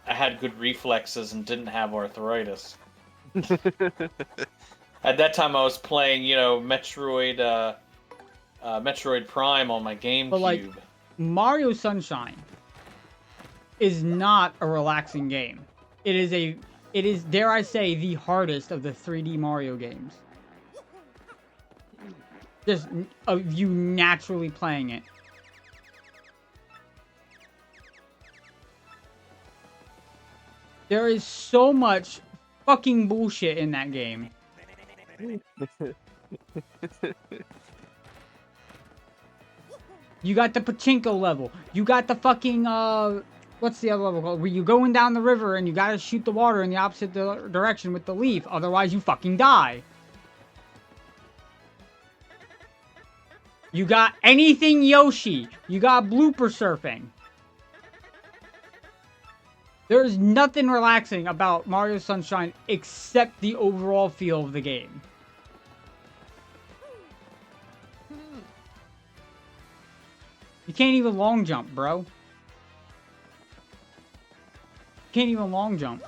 had good reflexes and didn't have arthritis. At that time, I was playing, you know, Metroid Prime on my GameCube. But like Mario Sunshine is not a relaxing game. It is, dare I say, the hardest of the 3D Mario games. Just of you naturally playing it. There is so much fucking bullshit in that game. You got the pachinko level. You got the fucking, what's the other level called? Where you going down the river and you gotta shoot the water in the opposite direction with the leaf. Otherwise, you fucking die. You got anything Yoshi. You got blooper surfing. There's nothing relaxing about Mario Sunshine except the overall feel of the game. You can't even long jump, bro. You can't even long jump.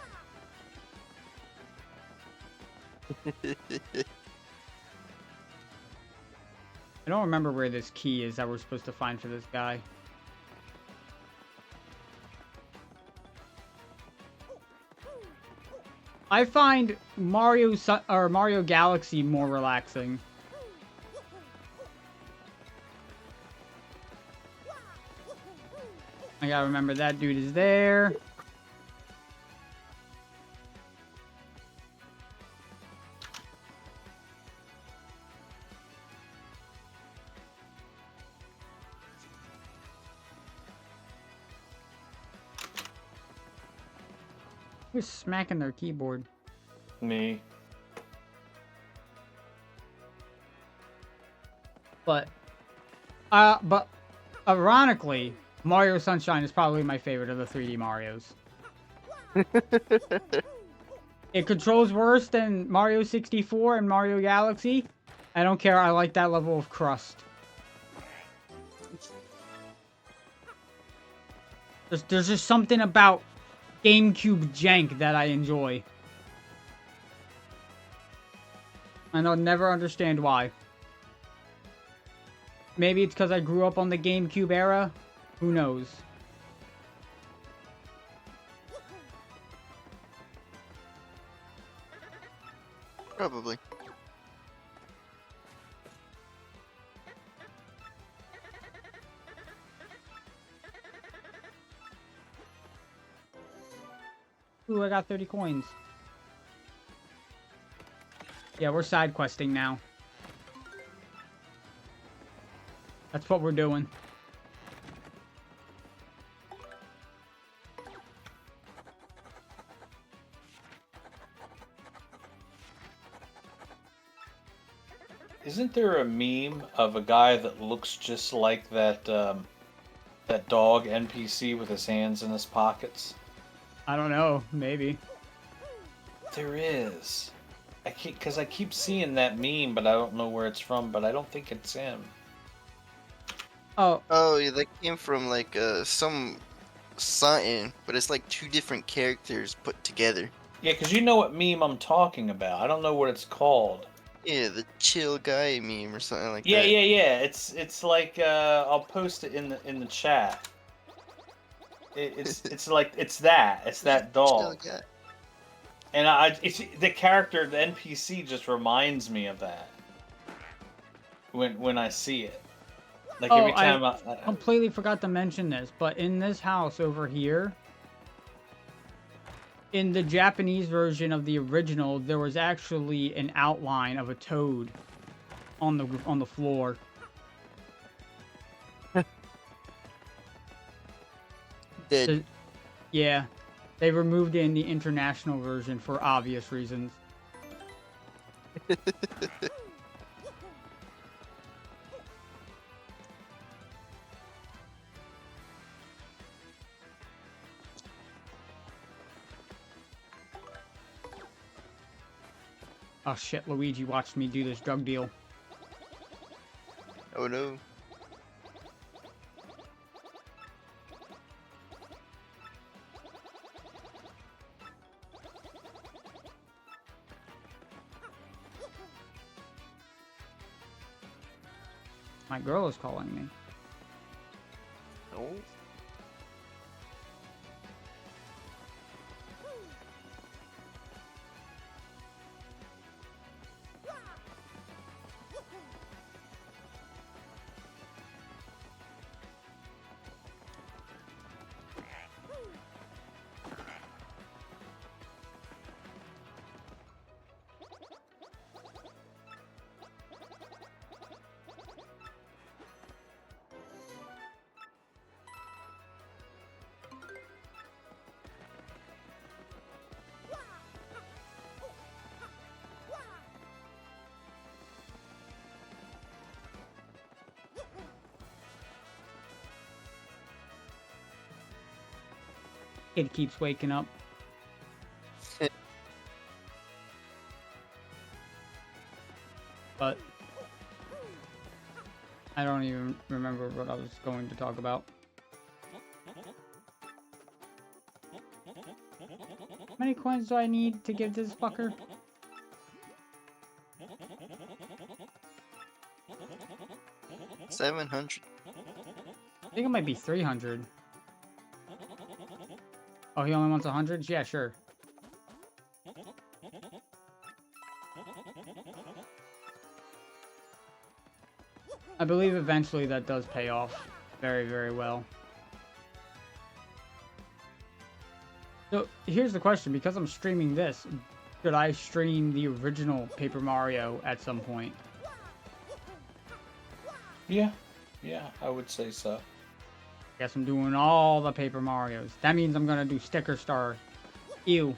I don't remember where this key is that we're supposed to find for this guy. I find Mario Galaxy more relaxing. I gotta remember that dude is there. Who's smacking their keyboard? Me. But ironically, Mario Sunshine is probably my favorite of the 3D Marios. It controls worse than Mario 64 and Mario Galaxy. I don't care, I like that level of crust. There's just something about GameCube jank that I enjoy. And I'll never understand why. Maybe it's because I grew up on the GameCube era. Who knows? Probably. Ooh, I got 30 coins. Yeah, we're side questing now. That's what we're doing. Isn't there a meme of a guy that looks just like that that dog NPC with his hands in his pockets? I don't know, maybe. There is. Because I keep seeing that meme, but I don't know where it's from. But I don't think it's him. Oh, Oh, yeah, that came from like some something, but it's like two different characters put together. Yeah, because you know what meme I'm talking about. I don't know what it's called. Yeah, the chill guy meme or something like Yeah, that. yeah. It's like I'll post it in the chat. It's that dog. Chill guy. And it's the character, the NPC just reminds me of that. When I see it, like every time I completely forgot to mention this, but in this house over here, in the Japanese version of the original, there was actually an outline of a toad on the floor. Dead. Yeah, they removed it in the international version for obvious reasons. Oh shit, Luigi watched me do this drug deal. Oh no. My girl is calling me. No. Kid keeps waking up. But I don't even remember what I was going to talk about. How many coins do I need to give this fucker? $700. I think it might be 300. Oh, he only wants 100? Yeah, sure. I believe eventually that does pay off very, very well. So here's the question, because I'm streaming this, should I stream the original Paper Mario at some point? Yeah, I would say so. Guess I'm doing all the Paper Marios. That means I'm gonna do Sticker Star. Ew.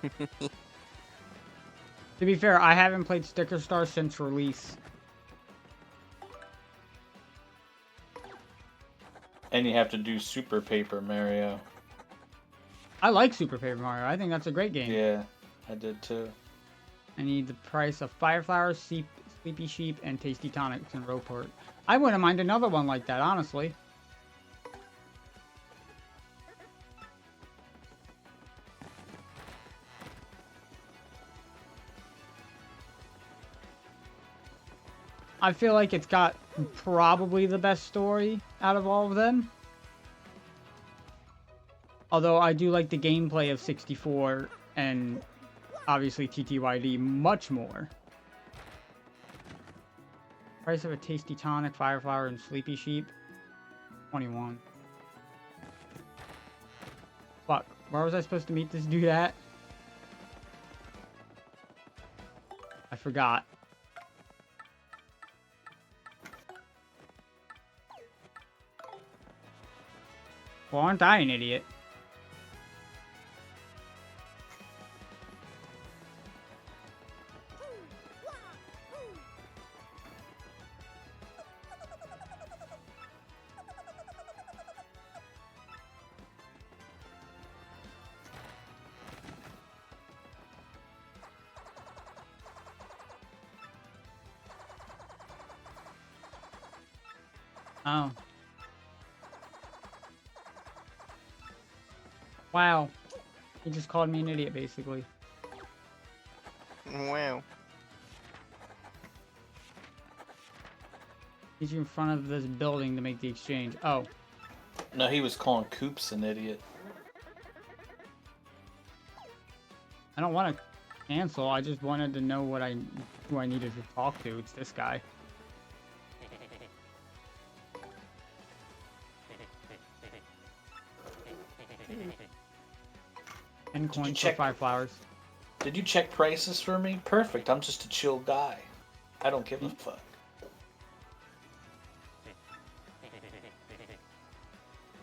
To be fair, I haven't played Sticker Star since release. And you have to do Super Paper Mario. I like Super Paper Mario. I think that's a great game. Yeah, I did too. I need the price of Fire Flowers, Sleepy Sheep, and Tasty Tonics in Roport. I wouldn't mind another one like that, honestly. I feel like it's got probably the best story out of all of them. Although I do like the gameplay of 64 and obviously TTYD much more. Price of a Tasty Tonic, Fire Flower, and Sleepy Sheep. 21. Fuck. Where was I supposed to meet this dude at? I forgot. Well, aren't I an idiot? Oh. Wow. He just called me an idiot, basically. Wow. He's in front of this building to make the exchange. Oh. No, he was calling Coops an idiot. I don't want to cancel. I just wanted to know who I needed to talk to. It's this guy. 10 coins for 5 flowers. Did you check prices for me? Perfect. I'm just a chill guy. I don't give a fuck.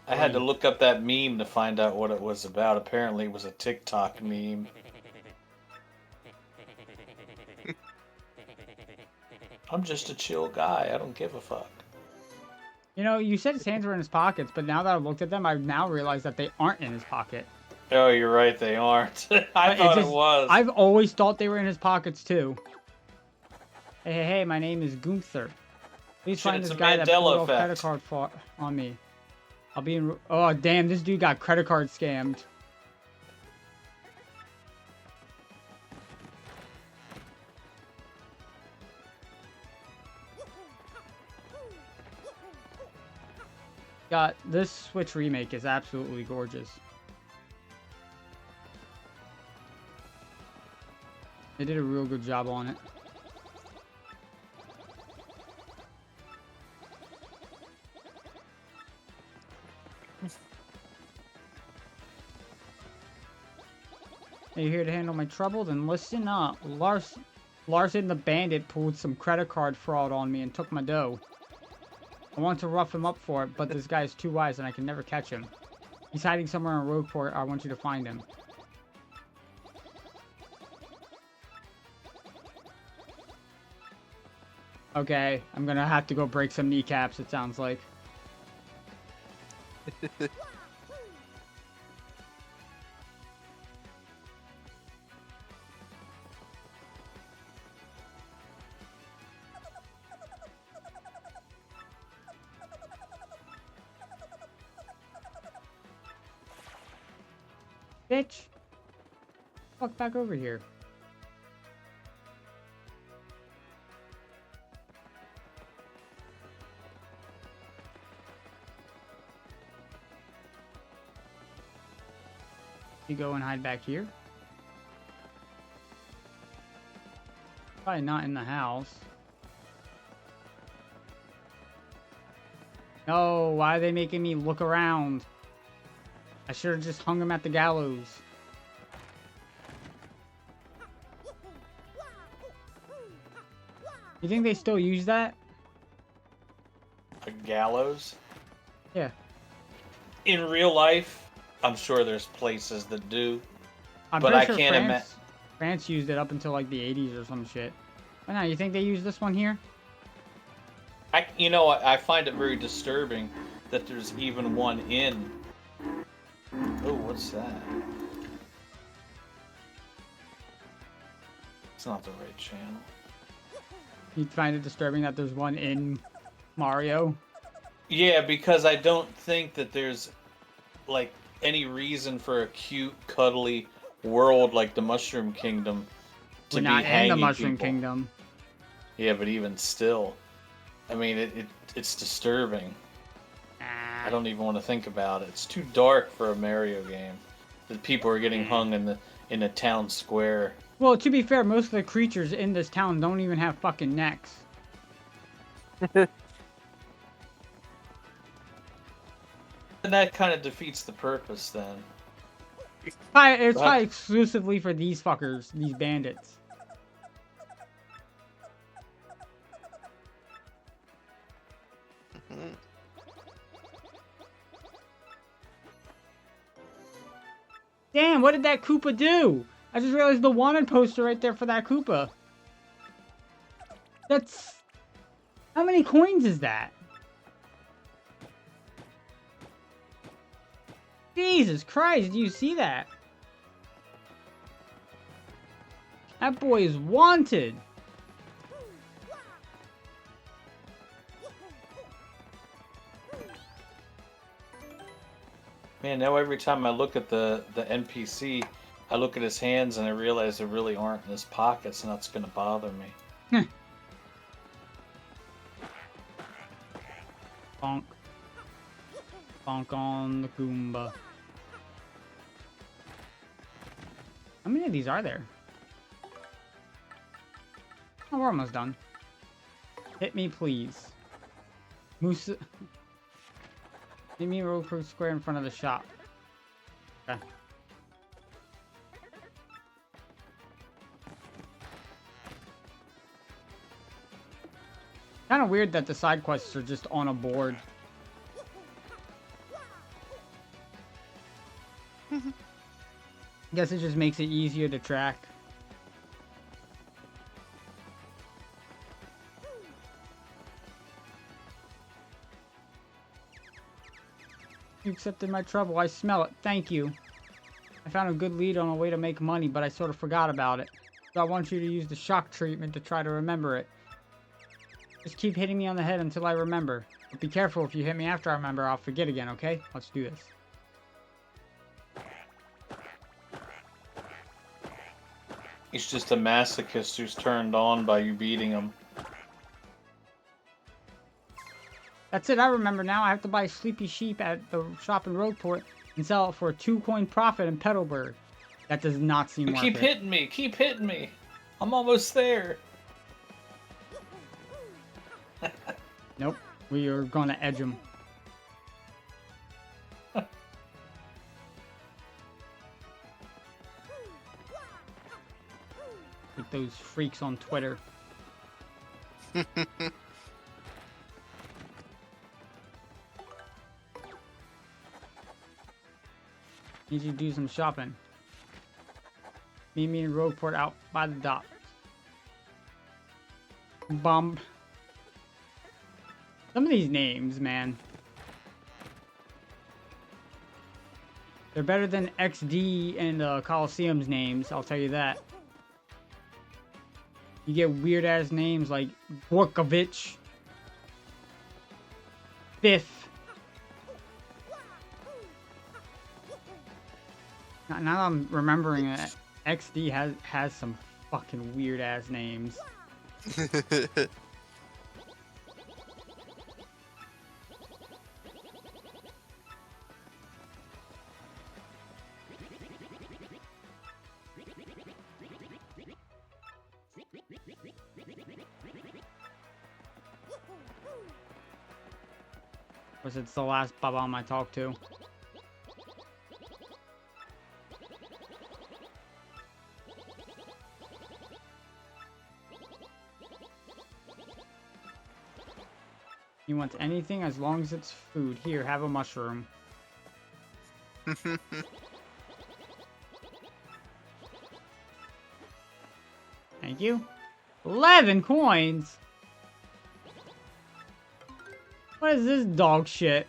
I had to look up that meme to find out what it was about. Apparently, it was a TikTok meme. I'm just a chill guy. I don't give a fuck. You know, you said his hands were in his pockets, but now that I've looked at them, I've now realized that they aren't in his pocket. Oh, you're right. They aren't. I But thought it was. I've always thought they were in his pockets too. Hey, my name is Gunther. Please Shit, find it's this a guy that Mandela pulled a credit effect. card on me. I'll be in. Oh damn! This dude got credit card scammed. This Switch remake is absolutely gorgeous. They did a real good job on it. Are you here to handle my trouble? Then listen up. Larson the Bandit pulled some credit card fraud on me and took my dough. I want to rough him up for it, but this guy is too wise and I can never catch him. He's hiding somewhere in Rogueport. I want you to find him. Okay, I'm gonna have to go break some kneecaps, it sounds like. Bitch! Fuck back over here. You go and hide back here? Probably not in the house. No, why are they making me look around? I should have just hung him at the gallows. You think they still use that? A gallows? Yeah. In real life, I'm sure there's places that do. I'm But pretty I sure can't imagine. France used it up until like the 80s or some shit. But now, you think they use this one here? You know what? I find it very disturbing that there's even one in. Oh, what's that? It's not the right channel. You find it disturbing that there's one in Mario? Yeah, because I don't think that there's like any reason for a cute, cuddly world like the Mushroom Kingdom to We're be not in hanging the Mushroom people. Kingdom. Yeah, but even still, I mean, it's disturbing. I don't even want to think about it. It's too dark for a Mario game. That people are getting hung in the town square. Well, to be fair, most of the creatures in this town don't even have fucking necks. And that kind of defeats the purpose then. It's probably exclusively for these fuckers, these bandits. Damn, what did that Koopa do? I just realized the wanted poster right there for that Koopa. That's... How many coins is that? Jesus Christ, do you see that? That boy is wanted. Man, now every time I look at the NPC, I look at his hands and I realize they really aren't in his pockets, and that's going to bother me. Bonk. Bonk on the Goomba. How many of these are there? Oh, we're almost done. Hit me, please. Moose. Give me a road for square in front of the shop. Okay. Kind of weird that the side quests are just on a board. Guess it just makes it easier to track. You accepted my trouble. I smell it. Thank you. I found a good lead on a way to make money, but I sort of forgot about it. So I want you to use the shock treatment to try to remember it. Just keep hitting me on the head until I remember. But be careful, if you hit me after I remember, I'll forget again, okay? Let's do this. He's just a masochist who's turned on by you beating him. That's it, I remember now. I have to buy Sleepy Sheep at the shop in Roadport and sell it for a 2-coin profit in Petalburg. That does not seem worth it. Keep hitting me! Keep hitting me! I'm almost there! Nope, we are gonna edge him. Like those freaks on Twitter. Need you to do some shopping. Meet me in Roadport out by the dock. Bomb. Some of these names, man. They're better than XD and Coliseum's names, I'll tell you that. You get weird ass names like Borkovich, Biff. Now that I'm remembering it, XD has some fucking weird ass names. Of course, it's the last Bob-omb I talked to. He wants anything as long as it's food. Here, have a mushroom. Thank you. 11 coins? What is this dog shit?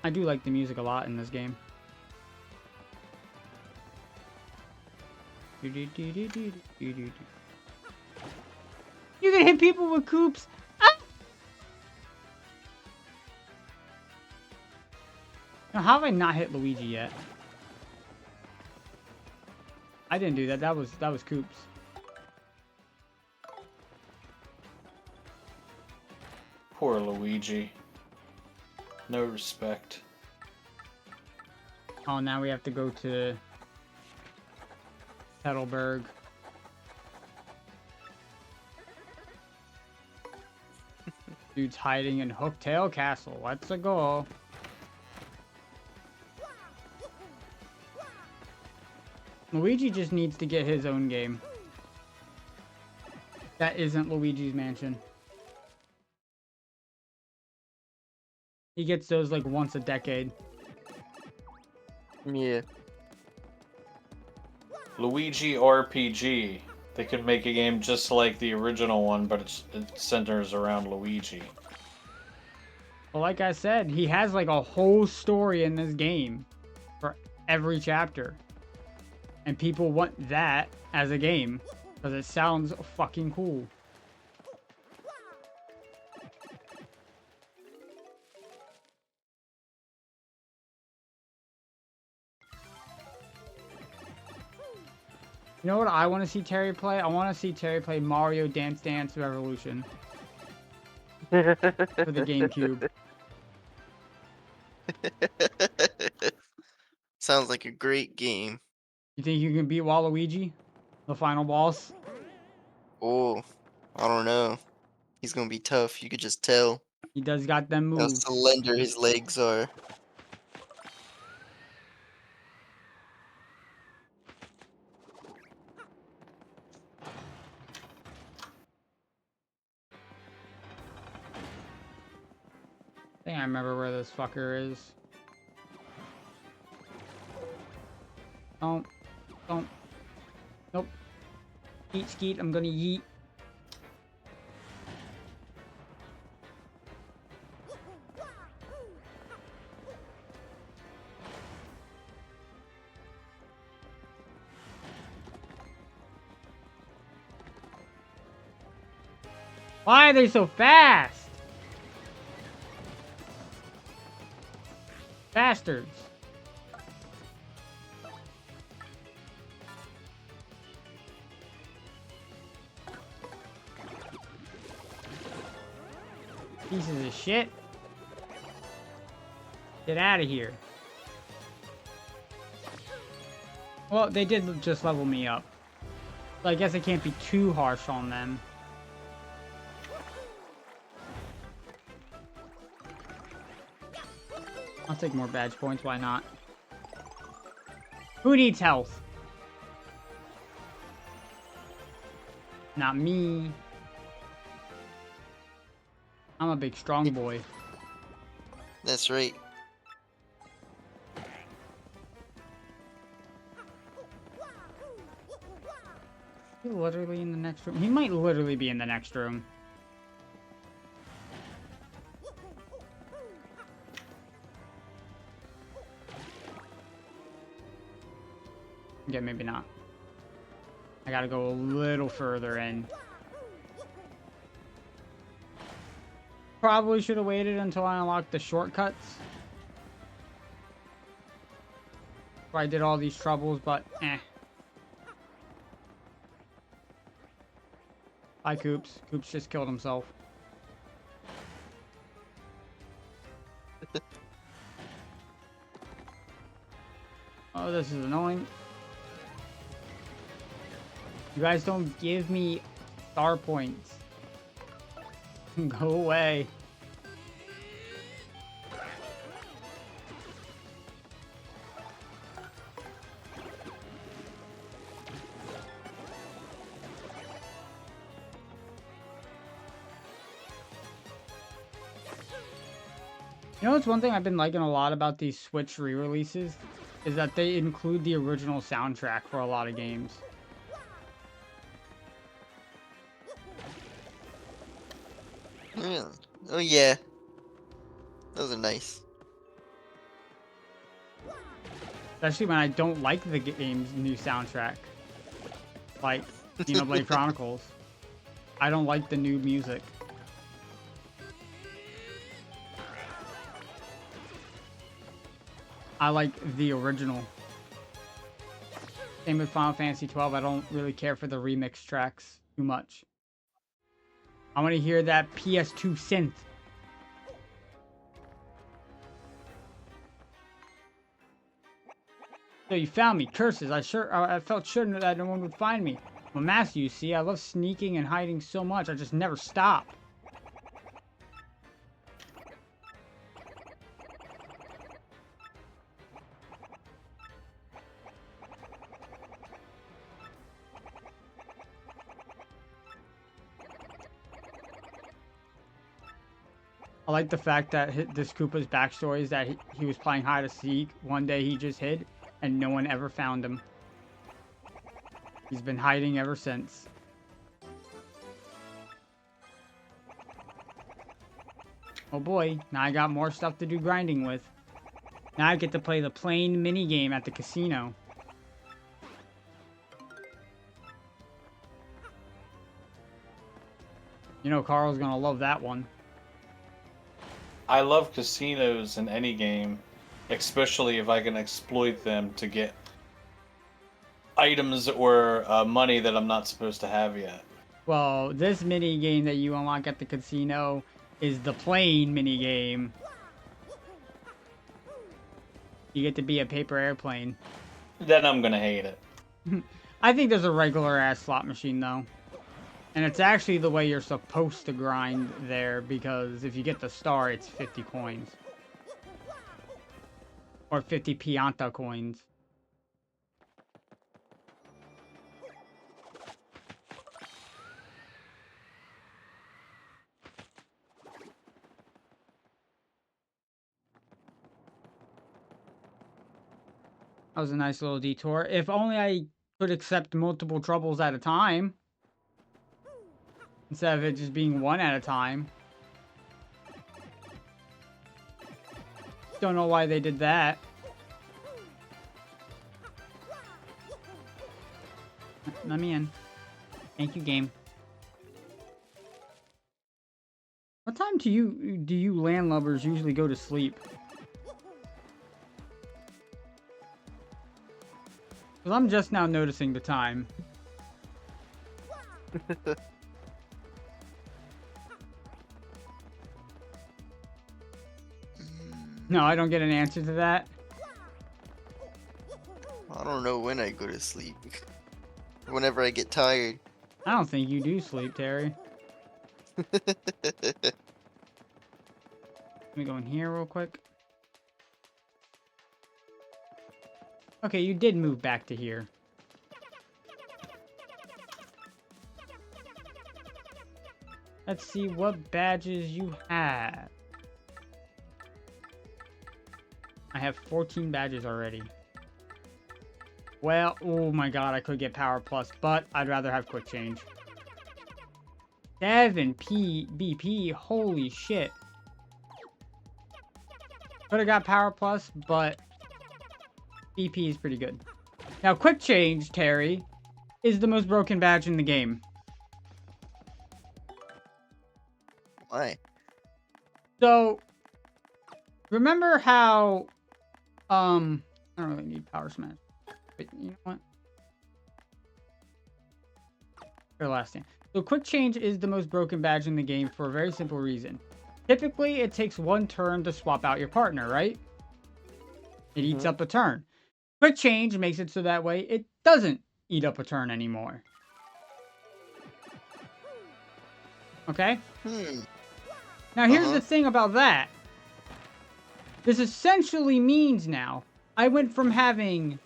I do like the music a lot in this game. You can hit people with coops. Ah! Now, how have I not hit Luigi yet? I didn't do that. That was coops. Poor Luigi. No respect. Oh, now we have to go to Petalburg. Dude's hiding in Hooktail Castle. Let's go. Luigi just needs to get his own game. That isn't Luigi's Mansion. He gets those like once a decade. Yeah. Luigi RPG. They could make a game just like the original one, but it centers around Luigi. Well, like I said, he has like a whole story in this game for every chapter. And people want that as a game because it sounds fucking cool. You know what I want to see Terry play? I want to see Terry play Mario Dance Dance Revolution for the GameCube. Sounds like a great game. You think you can beat Waluigi, the final boss? Oh, I don't know. He's gonna be tough. You could just tell He does got them how moves. slender his legs are. think I remember where this fucker is. Don't. Nope. Eat skeet, I'm gonna yeet. Why are they so fast? Bastards. Pieces of shit. Get out of here. Well, they did just level me up. So I guess I can't be too harsh on them. I'll take more badge points, why not? Who needs health? Not me. I'm a big strong boy. That's right. He's literally in the next room. He might literally be in the next room. Yeah, maybe not. I gotta go a little further in. Probably should have waited until I unlocked the shortcuts. Before I did all these troubles, but eh. Hi, Coops. Coops just killed himself. Oh, this is annoying. You guys don't give me star points. Go away. You know what's one thing I've been liking a lot about these Switch re-releases? Is that they include the original soundtrack for a lot of games. Yeah. Oh yeah. Those are nice. Especially when I don't like the game's new soundtrack. Like, Xenoblade Chronicles. I don't like the new music. I like the original. Same with Final Fantasy 12. I don't really care for the remix tracks too much. I want to hear that PS2 synth. So you found me. Curses. I felt sure that no one would find me. I'm a master, you see. I love sneaking and hiding so much. I just never stop. I like the fact that this Koopa's backstory is that he was playing hide and seek. One day he just hid, and no one ever found him. He's been hiding ever since. Oh boy, now I got more stuff to do grinding with. Now I get to play the plane minigame at the casino. You know Carl's gonna love that one. I love casinos in any game, especially if I can exploit them to get items or money that I'm not supposed to have yet. Well, this mini game that you unlock at the casino is the plane mini game. You get to be a paper airplane. Then I'm gonna hate it. I think there's a regular ass slot machine though. And it's actually the way you're supposed to grind there, because if you get the star, it's 50 coins. Or 50 Pianta coins. That was a nice little detour. If only I could accept multiple troubles at a time. Instead of it just being one at a time. Don't know why they did that. Let me in. Thank you, game. What time do you landlubbers usually go to sleep? Because I'm just now noticing the time. No, I don't get an answer to that. I don't know when I go to sleep. Whenever I get tired. I don't think you do sleep, Terry. Let me go in here real quick. Okay, you did move back to here. Let's see what badges you have. I have 14 badges already. Well, oh my god, I could get Power Plus, but I'd rather have Quick Change. 7 BP, holy shit. Could have got Power Plus, but BP is pretty good. Now, Quick Change, Terry, is the most broken badge in the game. Why? So, remember how, I don't really need Power Smash. But you know what? Your last thing. So Quick Change is the most broken badge in the game for a very simple reason. Typically, it takes one turn to swap out your partner, right? It eats up a turn. Quick Change makes it so that way it doesn't eat up a turn anymore. Okay? Now, here's the thing about that. This essentially means now, I went from having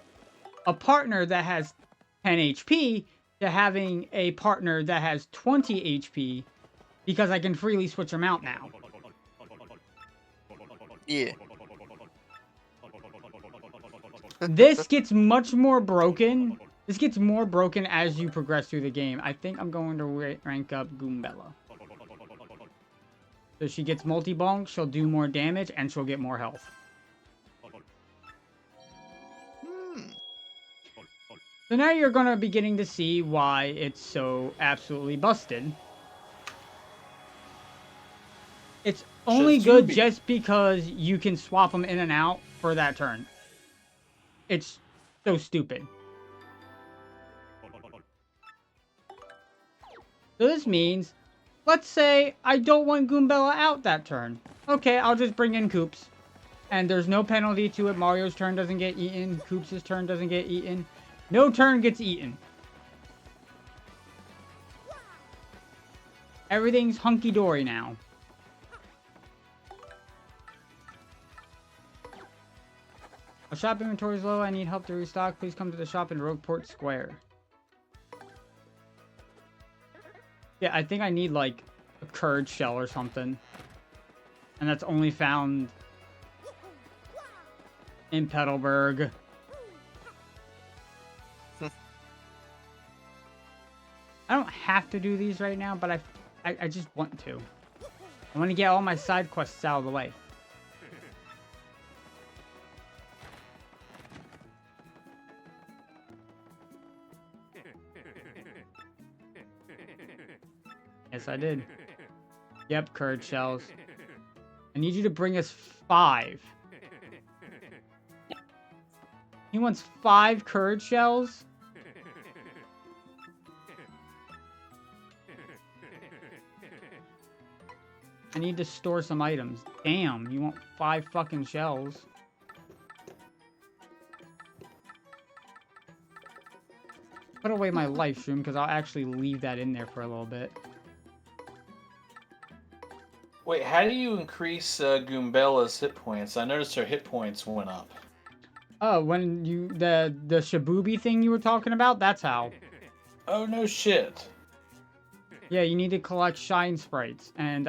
a partner that has 10 HP to having a partner that has 20 HP because I can freely switch them out now. Yeah. This gets much more broken. This gets more broken as you progress through the game. I think I'm going to rank up Goombella. So she gets multi-bonk, she'll do more damage, and she'll get more health. So now you're going to be getting to see why it's so absolutely busted. It's only good just because you can swap them in and out for that turn. It's so stupid. So this means, let's say I don't want Goombella out that turn. Okay, I'll just bring in Koops. And there's no penalty to it. Mario's turn doesn't get eaten. Koops' turn doesn't get eaten. No turn gets eaten. Everything's hunky-dory now. Our shop inventory is low. I need help to restock. Please come to the shop in Rogueport Square. Yeah, I think I need, like, a Courage Shell or something. And that's only found in Petalburg. I don't have to do these right now, but I just want to. I want to get all my side quests out of the way. Yes, I did. Yep, Courage Shells. I need you to bring us 5. He wants 5 Courage Shells? I need to store some items. Damn, you want 5 fucking shells. Put away my life stream because I'll actually leave that in there for a little bit. Wait, how do you increase Goombella's hit points? I noticed her hit points went up. Oh, when you... The Shabubi thing you were talking about? That's how. Oh, no shit. Yeah, you need to collect Shine Sprites. And,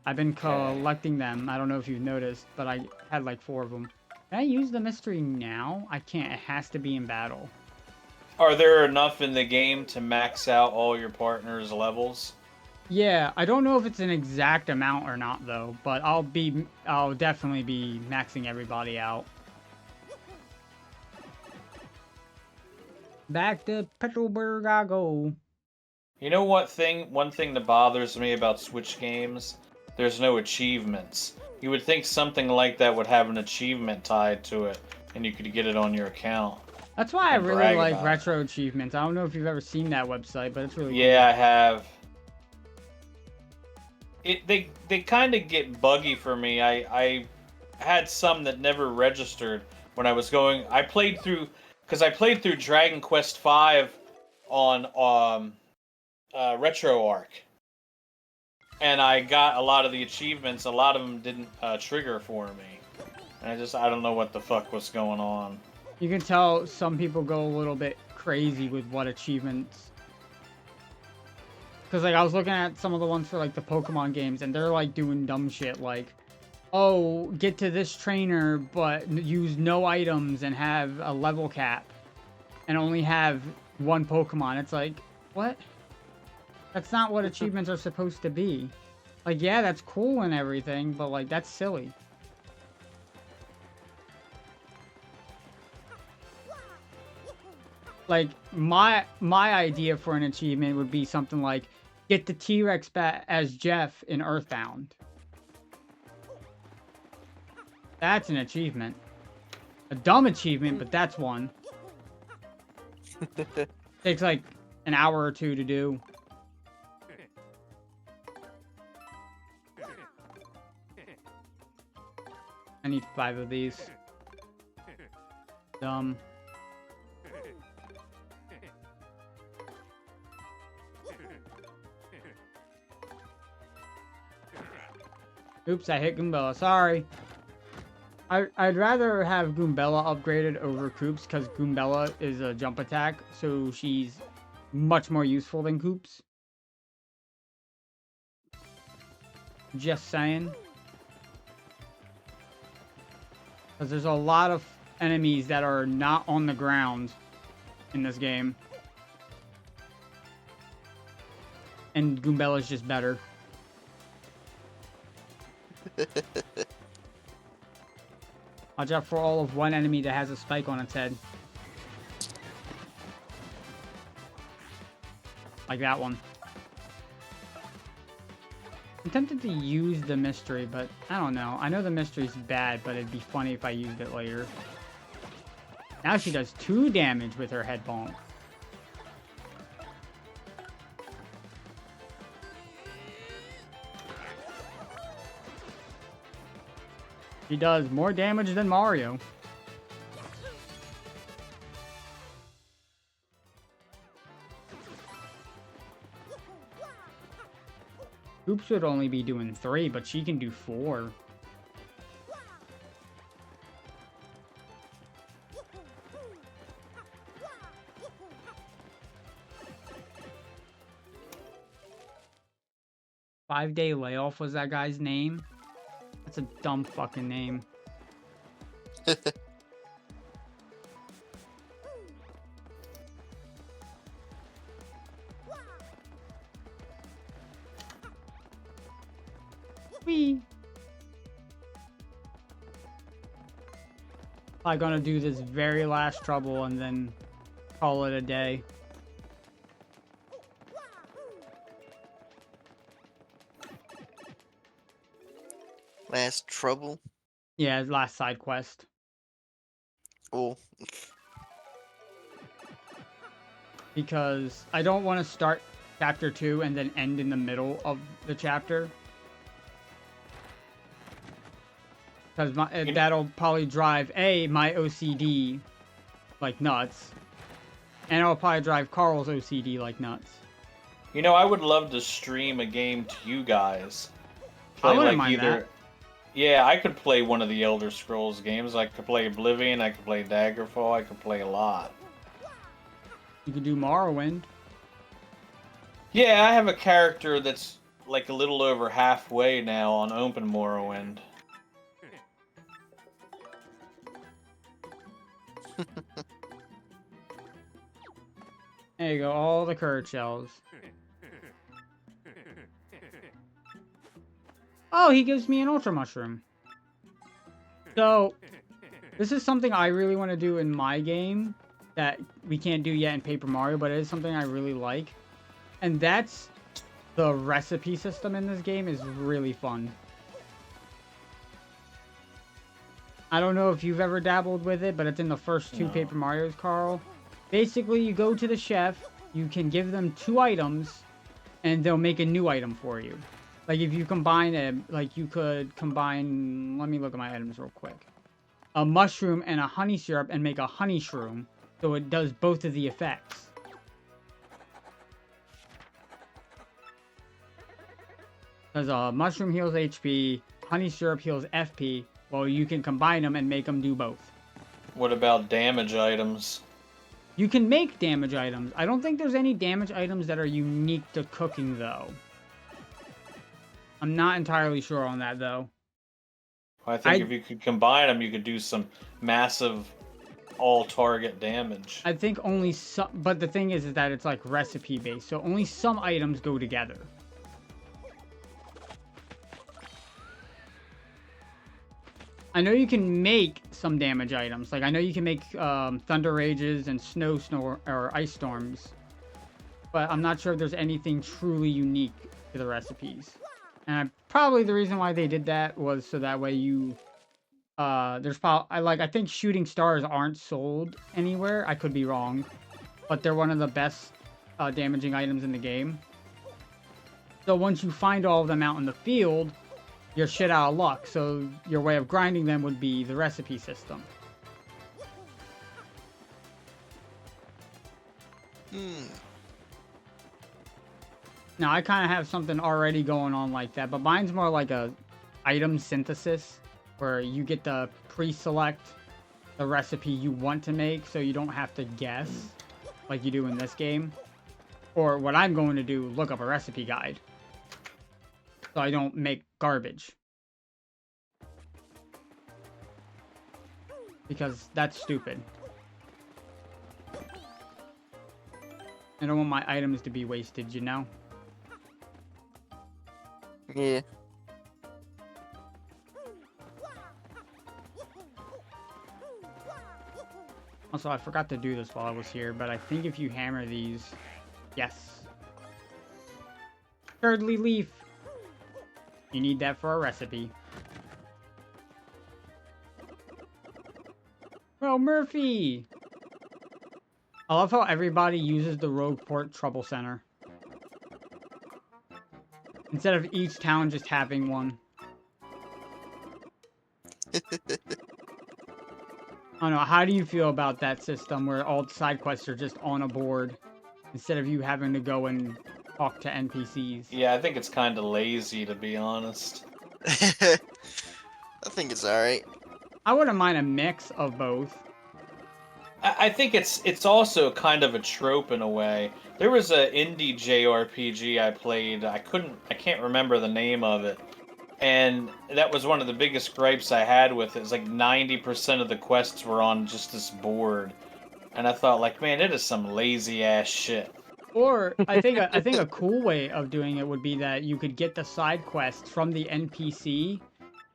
I've been collecting them. I don't know if you've noticed, but I had like 4 of them. Can I use the mystery now? I can't. It has to be in battle. Are there enough in the game to max out all your partner's levels? Yeah, I don't know if it's an exact amount or not though, but I'll definitely be maxing everybody out. Back to Petrolberg I go. You know what thing? One thing that bothers me about Switch games? There's no achievements. You would think something like that would have an achievement tied to it, and you could get it on your account. That's why I And really brag like about it. retro achievements. I don't know if you've ever seen that website, but it's really Yeah, I have. They kind of get buggy for me. I had some that never registered when I was going. I played through Dragon Quest V on RetroArch, and I got a lot of the achievements. A lot of them didn't trigger for me, and I don't know what the fuck was going on. You can tell some people go a little bit crazy with what achievements. Because, like, I was looking at some of the ones for, like, the Pokemon games, and they're, like, doing dumb shit, like, oh, get to this trainer, but use no items and have a level cap, and only have one Pokemon. It's like, what? That's not what achievements are supposed to be. Like, yeah, that's cool and everything, but, like, that's silly. Like, my idea for an achievement would be something like, get the T-Rex bat as Jeff in Earthbound. That's an achievement. A dumb achievement, but that's one. Takes like an hour or two to do. I need 5 of these. Dumb. Oops, I hit Goombella. Sorry. I'd rather have Goombella upgraded over Koops because Goombella is a jump attack, so she's much more useful than Koops. Just saying. Because there's a lot of enemies that are not on the ground in this game. And Goombella's just better. Watch out for all of one enemy that has a spike on its head. Like that one. I'm tempted to use the mystery, but I don't know. I know the mystery's bad, but it'd be funny if I used it later. Now she does 2 damage with her head bonk. She does more damage than Mario. Oops would only be doing 3, but she can do 4. Five-day layoff was that guy's name? That's a dumb fucking name. Whee! I'm gonna do this very last trouble and then call it a day. Last trouble? Yeah, last side quest. Oh. Because I don't want to start chapter 2 and then end in the middle of the chapter. Because that'll probably drive, my OCD like nuts. And it'll probably drive Carl's OCD like nuts. You know, I would love to stream a game to you guys. I wouldn't mind that. Yeah, I could play one of the Elder Scrolls games. I could play Oblivion, I could play Daggerfall, I could play a lot. You could do Morrowind. Yeah, I have a character that's like a little over halfway now on Open Morrowind. There you go, all the curd shells. Oh, he gives me an Ultra Mushroom. So, this is something I really want to do in my game that we can't do yet in Paper Mario, but it is something I really like. And that's the recipe system in this game is really fun. I don't know if you've ever dabbled with it, but it's in the first two Paper Marios, Carl. Basically, you go to the chef, you can give them 2 items, and they'll make a new item for you. Like, if you combine it, like, you could combine... Let me look at my items real quick. A mushroom and a honey syrup and make a honey shroom. So it does both of the effects. Because mushroom heals HP, honey syrup heals FP. Well, you can combine them and make them do both. What about damage items? You can make damage items. I don't think there's any damage items that are unique to cooking, though. I'm not entirely sure on that, though. I think if you could combine them, you could do some massive all-target damage. I think only some... But the thing is that it's, like, recipe-based, so only some items go together. I know you can make some damage items. Like, I know you can make Thunder Rages and or Ice Storms. But I'm not sure if there's anything truly unique to the recipes. And probably the reason why they did that was so that way you... there's probably... I think shooting stars aren't sold anywhere. I could be wrong. But they're one of the best damaging items in the game. So once you find all of them out in the field... You're shit out of luck, so your way of grinding them would be the recipe system. Now, I kind of have something already going on like that, but mine's more like a item synthesis, where you get to pre-select the recipe you want to make, so you don't have to guess, like you do in this game. Or what I'm going to do, look up a recipe guide. So I don't make garbage. Because that's stupid. I don't want my items to be wasted, you know? Yeah. Also, I forgot to do this while I was here, but I think if you hammer these... Yes. Thirdly leaf. You need that for a recipe. Bro, Murphy! I love how everybody uses the Rogueport Trouble Center. Instead of each town just having one. I don't know, how do you feel about that system where all side quests are just on a board instead of you having to go and talk to NPCs? Yeah, I think it's kind of lazy, to be honest. I think it's alright. I wouldn't mind a mix of both. I think it's also kind of a trope in a way. There was a indie JRPG I played. I can't remember the name of it. And that was one of the biggest gripes I had with it. It's like 90% of the quests were on just this board. And I thought, like, man, it is some lazy ass shit. Or I think a cool way of doing it would be that you could get the side quests from the NPC,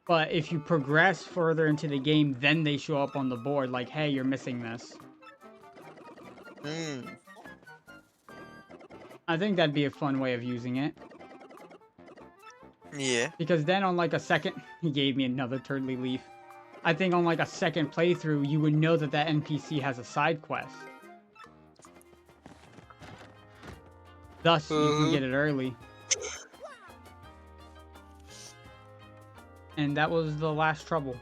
but if you progress further into the game, then they show up on the board like, hey, you're missing this. I think that'd be a fun way of using it. Yeah. Because then on like a second... He gave me another Turdly Leaf. I think on like a second playthrough, you would know that that NPC has a side quest. Thus, you can get it early. And that was the last trouble.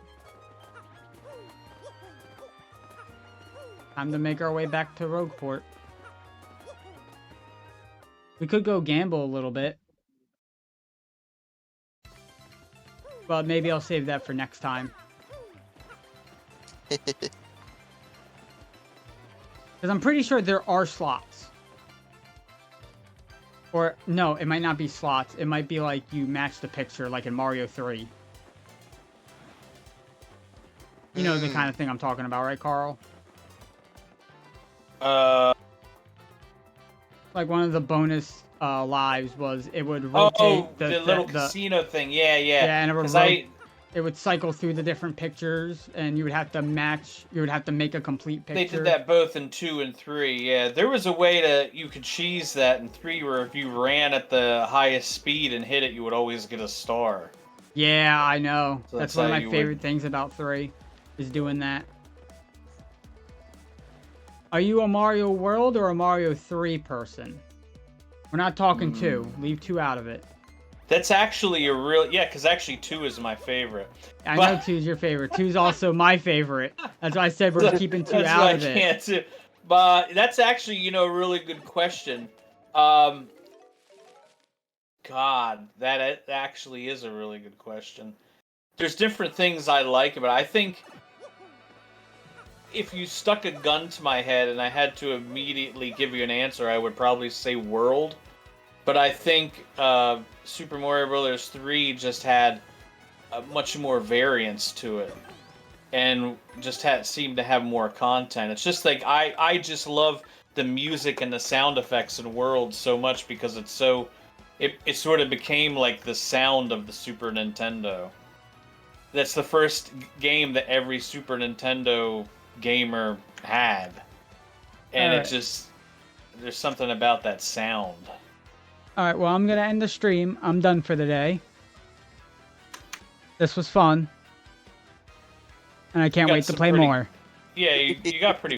Time to make our way back to Rogueport. We could go gamble a little bit. But maybe I'll save that for next time. Because I'm pretty sure there are slots. Or, no, it might not be slots. It might be like you match the picture, like in Mario 3. You know the kind of thing I'm talking about, right, Carl? like one of the bonus lives was it would rotate the little casino thing. Yeah, yeah. Yeah, and because it would cycle through the different pictures, and you would have to match. You would have to make a complete picture. They did that both in 2 and 3. Yeah, there was a way you could cheese that in 3, where if you ran at the highest speed and hit it, you would always get a star. Yeah, I know. So that's one of my favorite things about 3, is doing that. Are you a Mario World or a Mario 3 person? We're not talking 2. Leave 2 out of it. That's actually a real... Yeah, because actually 2 is my favorite. I know 2's your favorite. 2's also my favorite. That's why I said we're keeping 2 out of it. Can't do. But that's actually, a really good question. God, that actually is a really good question. There's different things I like about it. I think if you stuck a gun to my head and I had to immediately give you an answer, I would probably say World. But I think Super Mario Bros. 3 just had much more variance to it, and just seemed to have more content. It's just like I just love the music and the sound effects in World so much because it's so it sort of became like the sound of the Super Nintendo. That's the first game that every Super Nintendo gamer had, and it just there's something about that sound. All right, well, I'm going to end the stream. I'm done for the day. This was fun. And I can't wait to play more. Yeah, you got pretty